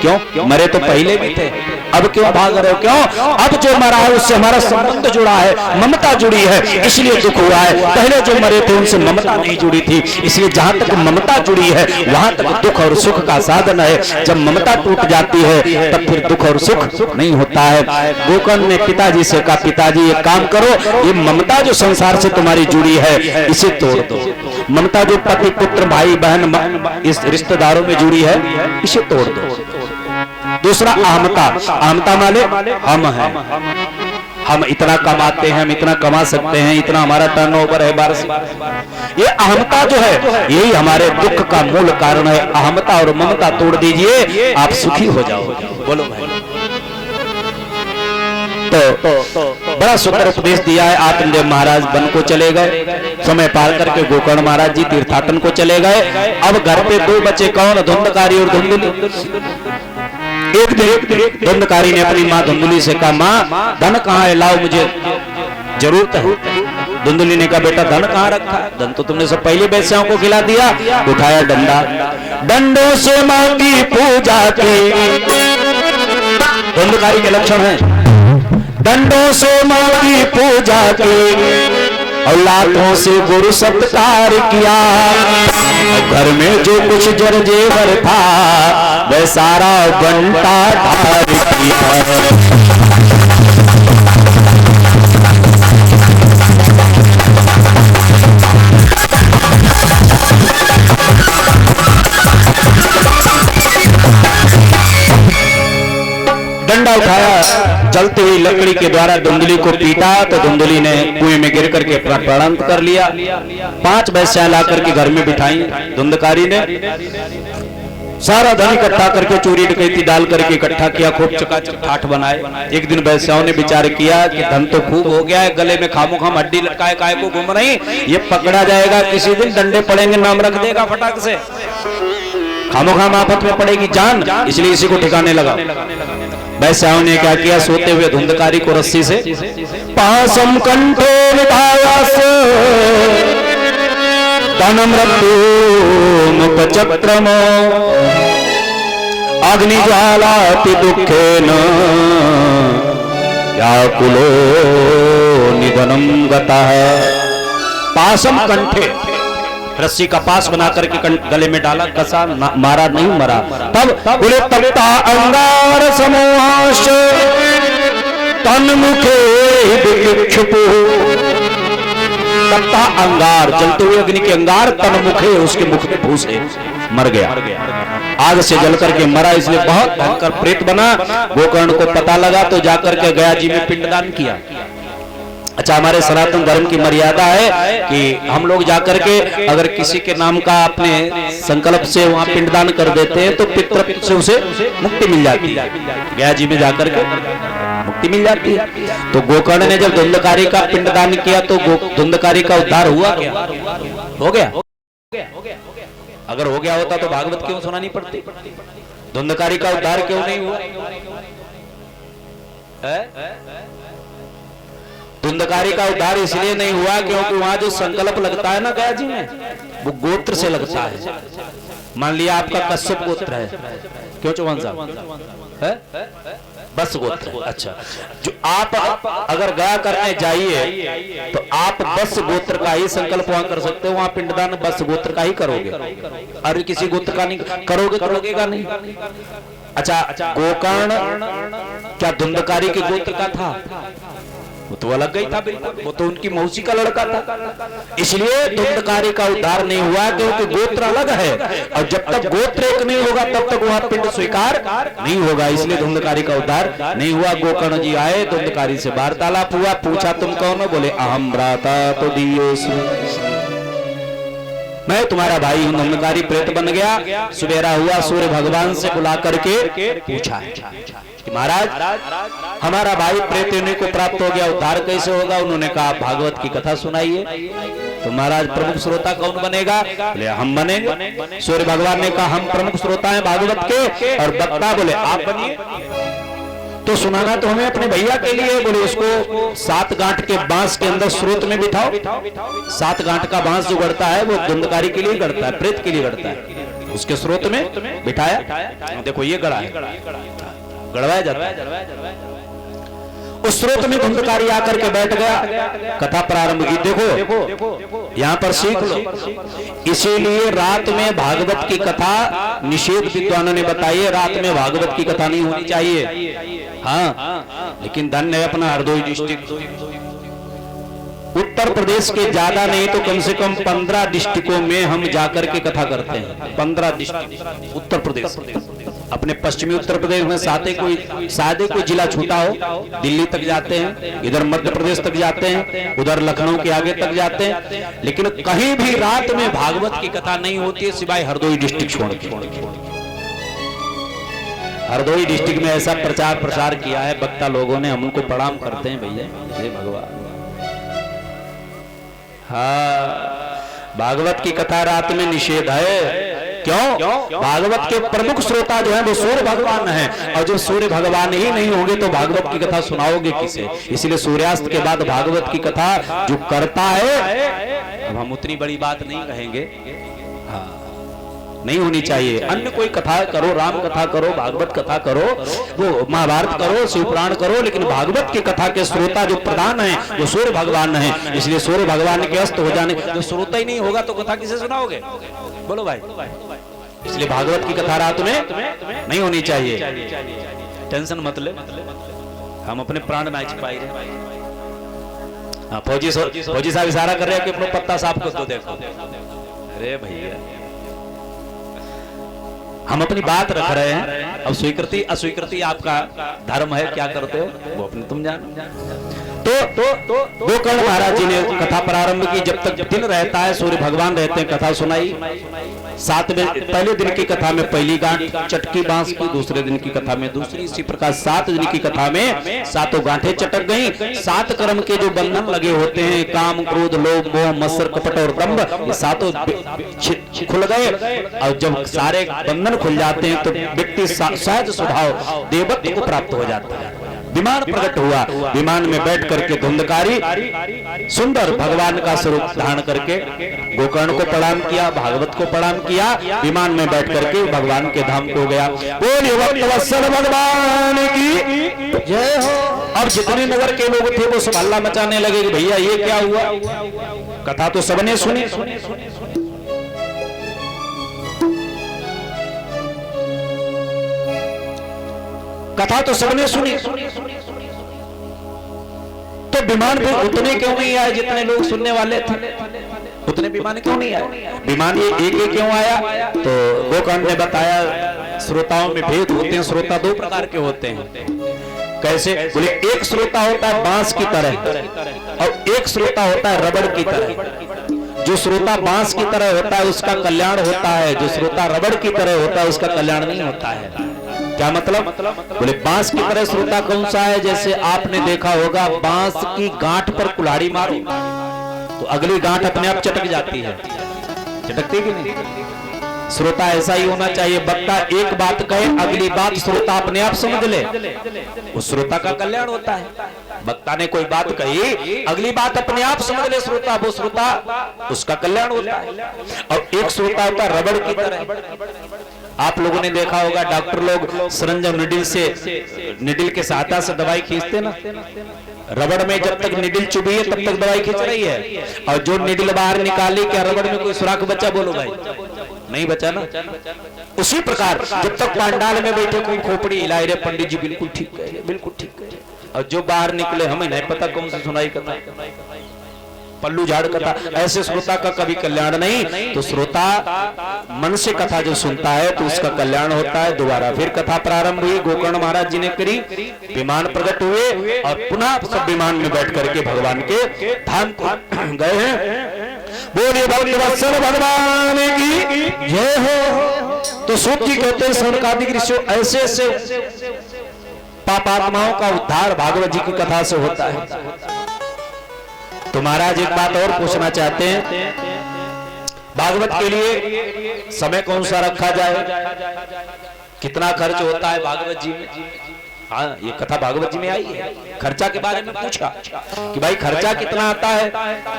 क्यों? मरे तो पहले भी थे, अब क्यों भाग रहे हो? क्यों? अब जो मरा है उससे हमारा संबंध जुड़ा है, ममता जुड़ी है, इसलिए दुख हुआ है। पहले जो मरे थे उनसे ममता नहीं जुड़ी थी, इसलिए जहां तक ममता जुड़ी है वहां तक दुख और सुख का साधन है। जब ममता टूट जाती है तब फिर दुख और सुख नहीं होता है। गोकर्ण ने पिताजी से कहा, पिताजी एक काम करो, ये ममता जो संसार से तुम्हारी जुड़ी है इसे तोड़ दो। ममता जो पति पुत्र भाई बहन इस रिश्तेदारों में जुड़ी है इसे तोड़ दो। दूसरा अहमता माने हम हैं, हम इतना कमाते हैं, हम इतना कमा सकते हैं, इतना हमारा टर्नओवर है बार। ये अहमता जो है यही हमारे दुख का मूल कारण है। अहमता और ममता तोड़ दीजिए, आप सुखी हो जाओगे। बोलो भाई। तो बड़ा सुंदर उपदेश दिया है। आत्मदेव महाराज वन को चले गए, समय पार करके गोकर्ण महाराज जी तीर्थाटन को चले गए। अब घर पे दो बचे, कौन? धुंधकारी और धुंधुली। एक दिन धुंधकारी ने अपनी माँ धुंधुली से कहा, माँ धन कहाँ है, लाओ मुझे जरूरत है। धुंधुली ने कहा, बेटा धन कहाँ रखा है? धन तो तुमने सब पहले वेश्याओं को खिला दिया। उठाया डंडा, डंडों से माँ की पूजा की। धुंधकारी के लक्षण है, डंडों से माँ की पूजा की और लाखों से गुरु सत्कार किया। घर में जो कुछ जर जेवर था वह सारा बंटा ढार किया। डंडा उठाया, जलती हुई लकड़ी के द्वारा धुंधुली को पीटा तो धुंधुली ने कुएं में गिर करके अपना प्राणांत कर लिया। 5 वैश्या ला करके घर में बिठाई। धुंधकारी ने सारा धन इकट्ठा करके चोरी डकैती डाल करके इकट्ठा किया, खूब चकाचक ठाठ बनाए। एक दिन वैश्याओं ने विचार किया कि धन तो खूब हो गया है, गले में खामोखाम हड्डी लटकाए काय को घूम रही, ये पकड़ा जाएगा किसी दिन, डंडे पड़ेंगे, नाम रख देगा फटाक से, खामोखाम आफत में पड़ेगी जान, इसलिए इसी को ठिकाने लगा। वैश्याओं ने क्या किया, सोते हुए धुंधकारी को रस्सी से पासम कंठे विधायास धन मृत्यु मुख चक्रमो अग्नि ज्वालाति दुखेन व्याकुलो निधनम गतः। पासम कंठे, रस्सी का पास बना करके गले में डाला, कसा, मारा नहीं मरा। तब बोले तप्ता अंगार समोहाश तन मुखे विक्षुपु। तप्ता अंगार, जलते हुए अग्नि के अंगार, तन मुखे, उसके मुख में भूसे, मर गया, आग से जल करके मरा, इसलिए बहुत भयंकर प्रेत बना। गोकर्ण को पता लगा तो जाकर के गया जी में पिंडदान किया। अच्छा, हमारे सनातन धर्म की मर्यादा है कि हम लोग जाकर के अगर किसी के नाम का अपने संकल्प से वहां पिंडदान कर देते हैं तो पितृ से उसे मुक्ति मिल जाती है, गया जी में जाकर के मुक्ति मिल जाती है। तो गोकर्ण ने जब धुंधकारी का पिंडदान किया तो धुंधकारी का उद्धार हुआ क्या? हो गया। अगर हो गया होता तो भागवत क्यों सुनानी पड़ती? धुंधकारी का उद्धार क्यों नहीं हुआ? धुंधकारी का उद्धार इसलिए नहीं हुआ क्योंकि वहां जो संकल्प लगता है ना गया जी में, वो गोत्र से लगता है। मान लिया आपका कश्यप गोत्र है, क्यों चौहान साहब है, बस गोत्र है। अच्छा, जो आप अगर गया करने जाइए तो आप बस गोत्र का ही संकल्प वहां कर सकते हो, वहां पिंडदान बस गोत्र का ही करोगे, अरे किसी गोत्र का नहीं करोगे का नहीं। अच्छा, गोकर्ण क्या धुंधकारी के गोत्र का था? वो तो अलग ही था बिल्कुल, वो तो उनकी मौसी का लड़का था। इसलिए धुंधकारी का उद्धार नहीं हुआ क्योंकि गोत्र अलग है, और जब तक गोत्र एक नहीं होगा तब तक वहां पिंड स्वीकार नहीं होगा, इसलिए धुंधकारी का उद्धार नहीं हुआ। गोकर्ण जी आए, धुंधकारी से वार्तालाप हुआ, पूछा तुम कौन हो? बोले अहम भ्राता तो दियोस्मि, मैं तुम्हारा भाई हूं। धुंधकारी प्रेत बन गया। सवेरा हुआ, सूर्य भगवान से बुला करके पूछा कि महाराज हमारा भाई प्रेत होने को प्राप्त हो गया, उद्धार कैसे होगा? उन्होंने कहा भागवत की कथा सुनाइए। तो महाराज प्रमुख श्रोता कौन बनेगा? बोले हम बनेंगे। सूर्य भगवान ने कहा हम प्रमुख श्रोता हैं भागवत के, और वक्ता बोले आप बनिए। तो सुनाना तो हमें अपने भैया के लिए। बोले उसको 7 गांठ के बांस के अंदर स्रोत में बिठाओ। 7 गांठ का बांस जो गढ़ता है वो धुंधकारी के लिए गढ़ता है, प्रेत के लिए गढ़ता है, उसके स्रोत में बिठाया। देखो ये गढ़ा है, गढ़वाया जाता है। उस स्रोत में धुंधकारी आकर के बैठ गया, कथा प्रारंभ की। देखो यहाँ पर सीख लो। इसीलिए रात में भागवत की कथा निषेध विद्वानों ने बताई है, रात में भागवत की कथा नहीं होनी चाहिए। हाँ, लेकिन धन्य है अपना हरदोई डिस्ट्रिक्ट, उत्तर प्रदेश के ज्यादा नहीं तो कम से कम 15 डिस्ट्रिक्टों में हम जाकर के कथा करते हैं। 15 डिस्ट्रिक्ट उत्तर प्रदेश, अपने पश्चिमी उत्तर प्रदेश में शायद कोई जिला छूटा हो, दिल्ली तक जाते हैं, इधर मध्य प्रदेश तक जाते हैं, उधर लखनऊ के आगे तक जाते हैं, लेकिन कहीं भी रात में भागवत की कथा नहीं होती है सिवाय हरदोई डिस्ट्रिक्ट छोड़ के। हरदोई डिस्ट्रिक्ट में ऐसा प्रचार प्रसार किया है वक्ता लोगों ने, हम उनको प्रणाम करते हैं भैया, हे भगवान। हाँ, भागवत की कथा रात में निषेध है। क्यों? भागवत के प्रमुख श्रोता जो है वो सूर्य भगवान है, और जब सूर्य भगवान ही नहीं होंगे तो भागवत की कथा सुनाओगे किसे? इसलिए सूर्यास्त के बाद भागवत की कथा जो करता है, अब हम उतनी बड़ी बात नहीं कहेंगे, हाँ नहीं होनी चाहिए। अन्य कोई कथा करो, राम कथा करो, भागवत कथा करो, वो महाभारत करो, शिवपुराण करो, लेकिन भागवत की कथा के श्रोता जो प्रधान है वो सूर्य भगवान है। इसलिए सूर्य भगवान के अस्त हो जाने, जो श्रोता ही नहीं होगा तो कथा किसे सुनाओगे? बोलो भाई। इसलिए भागवत की कथा रात में नहीं होनी चाहिए। टेंशन मत ले, हम अपने प्राण ना छिपाई रहे। हाँ, फौजी साहब इशारा कर रहे हैं कि अपना पत्ता साफ कर दो। देखो, अरे भैया हम अपनी बात रख रहे हैं। अब स्वीकृति अस्वीकृति आपका धर्म है, क्या करते हो वो अपने तुम जानो। तो गोकर्ण महाराज जी ने कथा प्रारंभ की। जब तक दिन रहता है सूर्य भगवान रहते हैं, कथा सुनाई। 7वें पहले दिन की कथा में पहली गांठ चटकी बांस की, दूसरे दिन की कथा में दूसरी, इसी प्रकार 7 दिन की कथा में 7 गांठें चटक गई। 7 कर्म के जो बंधन लगे होते हैं, काम क्रोध लोभ मोह मत्सर कपट और दंभ, ये 7 खुल गए। और जब सारे बंधन खुल जाते हैं तो व्यक्ति सहज स्वभाव देवत्व को प्राप्त हो जाता है। विमान प्रकट हुआ, विमान में बैठ करके धुंधकारी सुंदर भगवान का स्वरूप धारण करके गोकर्ण को प्रणाम किया, भागवत को प्रणाम किया, विमान में बैठ करके भगवान के धाम को गया। बोलिए भक्तवत्सल भगवान की जय हो। अब जितने नगर के लोग थे वो सब हल्ला मचाने लगे कि भैया ये क्या हुआ? कथा तो सबने सुनी, कथा तो सबने सुनी, तो विमान पे उतने क्यों नहीं आए जितने लोग सुनने वाले थे? उतने विमान क्यों नहीं आए? विमान ये एक क्यों आया? तो गोकर्ण ने बताया श्रोताओं में भेद होते हैं। श्रोता 2 प्रकार के होते हैं। कैसे? बोले एक श्रोता होता है बांस की तरह और एक श्रोता होता है रबड़ की तरह। जो श्रोता बांस की तरह होता है उसका कल्याण होता है, जो श्रोता रबड़ की तरह होता है उसका कल्याण नहीं होता है। क्या मतलब? बोले बांस की तरह श्रोता कौन सा है? जैसे आपने देखा होगा बांस की गांठ पर कुल्हाड़ी मारो तो अगली गांठ अपने आप चटक जाती है, चटकती कि नहीं? श्रोता ऐसा ही होना चाहिए। वक्ता एक बात कहे, अगली बात श्रोता अपने आप समझ ले, उस श्रोता का कल्याण होता है। वक्ता ने कोई बात कही, अगली बात अपने आप समझ ले श्रोता, वो श्रोता उसका कल्याण होता है। और एक श्रोता होता है रबड़ की तरह। आप लोगों ने देखा होगा डॉक्टर लोग सिरंज और निडिल के सहायता से दवाई खींचते ना, रबड़ में जब तक निडिल चुभी है तब तक दवाई खींच रही है, और जो निडिल बाहर निकाली, क्या रबड़ में कोई सुराख बचा? बोलो भाई, नहीं बचा ना। उसी प्रकार जब तक पांडाल में बैठे कोई खोपड़ी हिलाए रे पंडित जी बिल्कुल ठीक कह रहे, बिल्कुल ठीक कह रहे, और जो बाहर निकले हमें नहीं पता कौन सी सुनाई कथा, पल्लू झाड़ कथा, ऐसे श्रोता का कभी कल्याण नहीं। तो श्रोता मन से कथा जो सुनता है तो उसका कल्याण होता है। दोबारा फिर कथा प्रारंभ हुई, गोकर्ण महाराज जी ने करी, विमान प्रकट हुए और पुनः सब विमान में बैठ करके भगवान के धाम को गए हैं। बोलिए भक्तवत्सल भगवान की जय हो। तो सूत जी कहते हैं सनकादिक ऋषियों ऐसे ऐसे पापात्माओं का उद्धार भागवत जी की कथा से होता है। तो महाराज एक बात और पूछना चाहते हैं, भागवत के लिए समय कौन सा रखा जाए, कितना खर्च होता है भागवत जी में? हाँ, ये कथा भागवत जी में आई है। खर्चा के बारे में पूछा कि भाई खर्चा कितना आता है,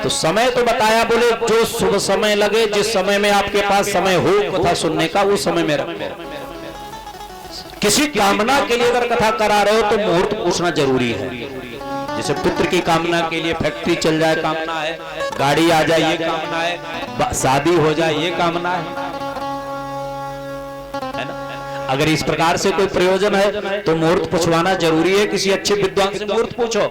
तो समय तो बताया, बोले जो शुभ समय लगे, जिस समय में आपके पास समय हो कथा सुनने का, उस समय में रखो। किसी कामना के लिए अगर कथा करा रहे हो तो मुहूर्त पूछना जरूरी है। जैसे पुत्र की कामना के लिए फैक्ट्री चल जाए कामना है, गाड़ी आ जाए ये कामना है, शादी हो जाए ये कामना है ना। अगर इस प्रकार से कोई प्रयोजन है तो मुहूर्त पूछवाना जरूरी है। किसी अच्छे विद्वान से मुहूर्त पूछो।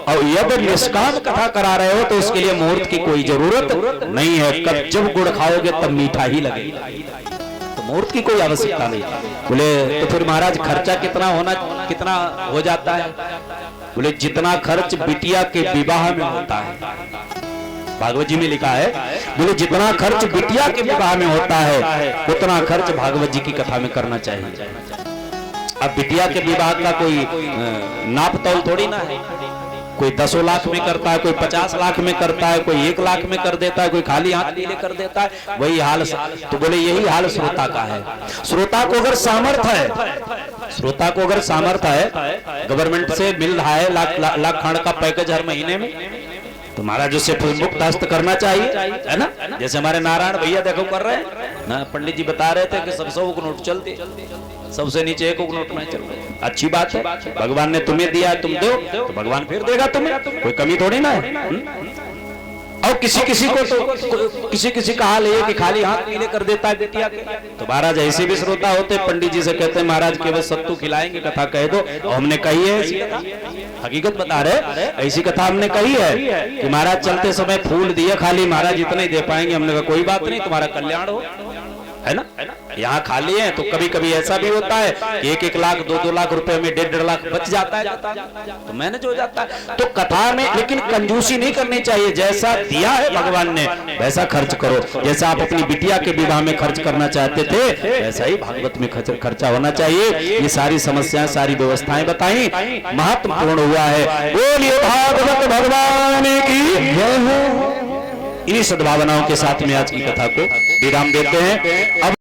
और यदि निष्काम कथा करा रहे हो तो उसके लिए मुहूर्त की कोई जरूरत नहीं है। कब जब गुड़ खाओगे तब मीठा ही लगेगा, तो मुहूर्त की कोई आवश्यकता नहीं। बोले तो फिर महाराज खर्चा कितना हो जाता है? बोले जितना खर्च बिटिया के विवाह में होता है, भागवत जी में लिखा है, बोले जितना खर्च बिटिया के विवाह में होता है उतना खर्च भागवत जी की कथा में करना चाहिए। अब बिटिया के विवाह का कोई नाप तौल थोड़ी ना है, कोई 10 लाख में करता है, कोई 50 लाख में करता है, कोई 1 लाख में कर देता है, कोई खाली हाथ नीले कर देता है, वही हाल। तो बोले यही हाल श्रोता का है। श्रोता को अगर सामर्थ्य है, गवर्नमेंट से मिल रहा है लाख खान का पैकेज हर महीने में, तो महाराज उससे मुक्त हस्त करना चाहिए, है ना। जैसे हमारे नारायण भैया देखो कर रहे हैं ना, पंडित जी बता रहे थे कि 100 नोट चलते, सबसे नीचे 1 नोट नहीं चल रहा। अच्छी बात है, भगवान ने तुम्हें दिया तुम दो, तो भगवान फिर देगा तुम्हें, कोई कमी थोड़ी ना है। और किसी का हाल है कि खाली हाथ पीले कर देता है बिटिया के। तो महाराज ऐसे भी श्रोता होते, पंडित जी से कहते हैं महाराज केवल सत्तू खिलाएंगे, कथा कह दो। और हमने कही है ऐसी कथा, हकीकत बता रहे, ऐसी कथा हमने कही है कि महाराज चलते समय फूल दिए खाली, महाराज इतना ही दे पाएंगे। हमने कहा कोई बात नहीं, तुम्हारा कल्याण हो, है ना। यहाँ खाली है तो कभी कभी ऐसा भी होता है कि 1-1 लाख 2-2 लाख रुपए में 1.5 लाख बच जाता है, तो मैनेज हो जाता है। तो कथा में लेकिन कंजूसी नहीं करनी चाहिए, जैसा दिया है भगवान ने वैसा खर्च करो। जैसा आप अपनी बिटिया के विवाह में खर्च करना चाहते थे वैसा ही भागवत में खर्चा होना चाहिए। ये सारी समस्याएं, सारी व्यवस्थाएं बताई, महत्वपूर्ण हुआ है। बोलिए भागवत भगवान की जय हो। इन्हीं सद्भावनाओं के साथ में आज की कथा को विराम देते हैं। अब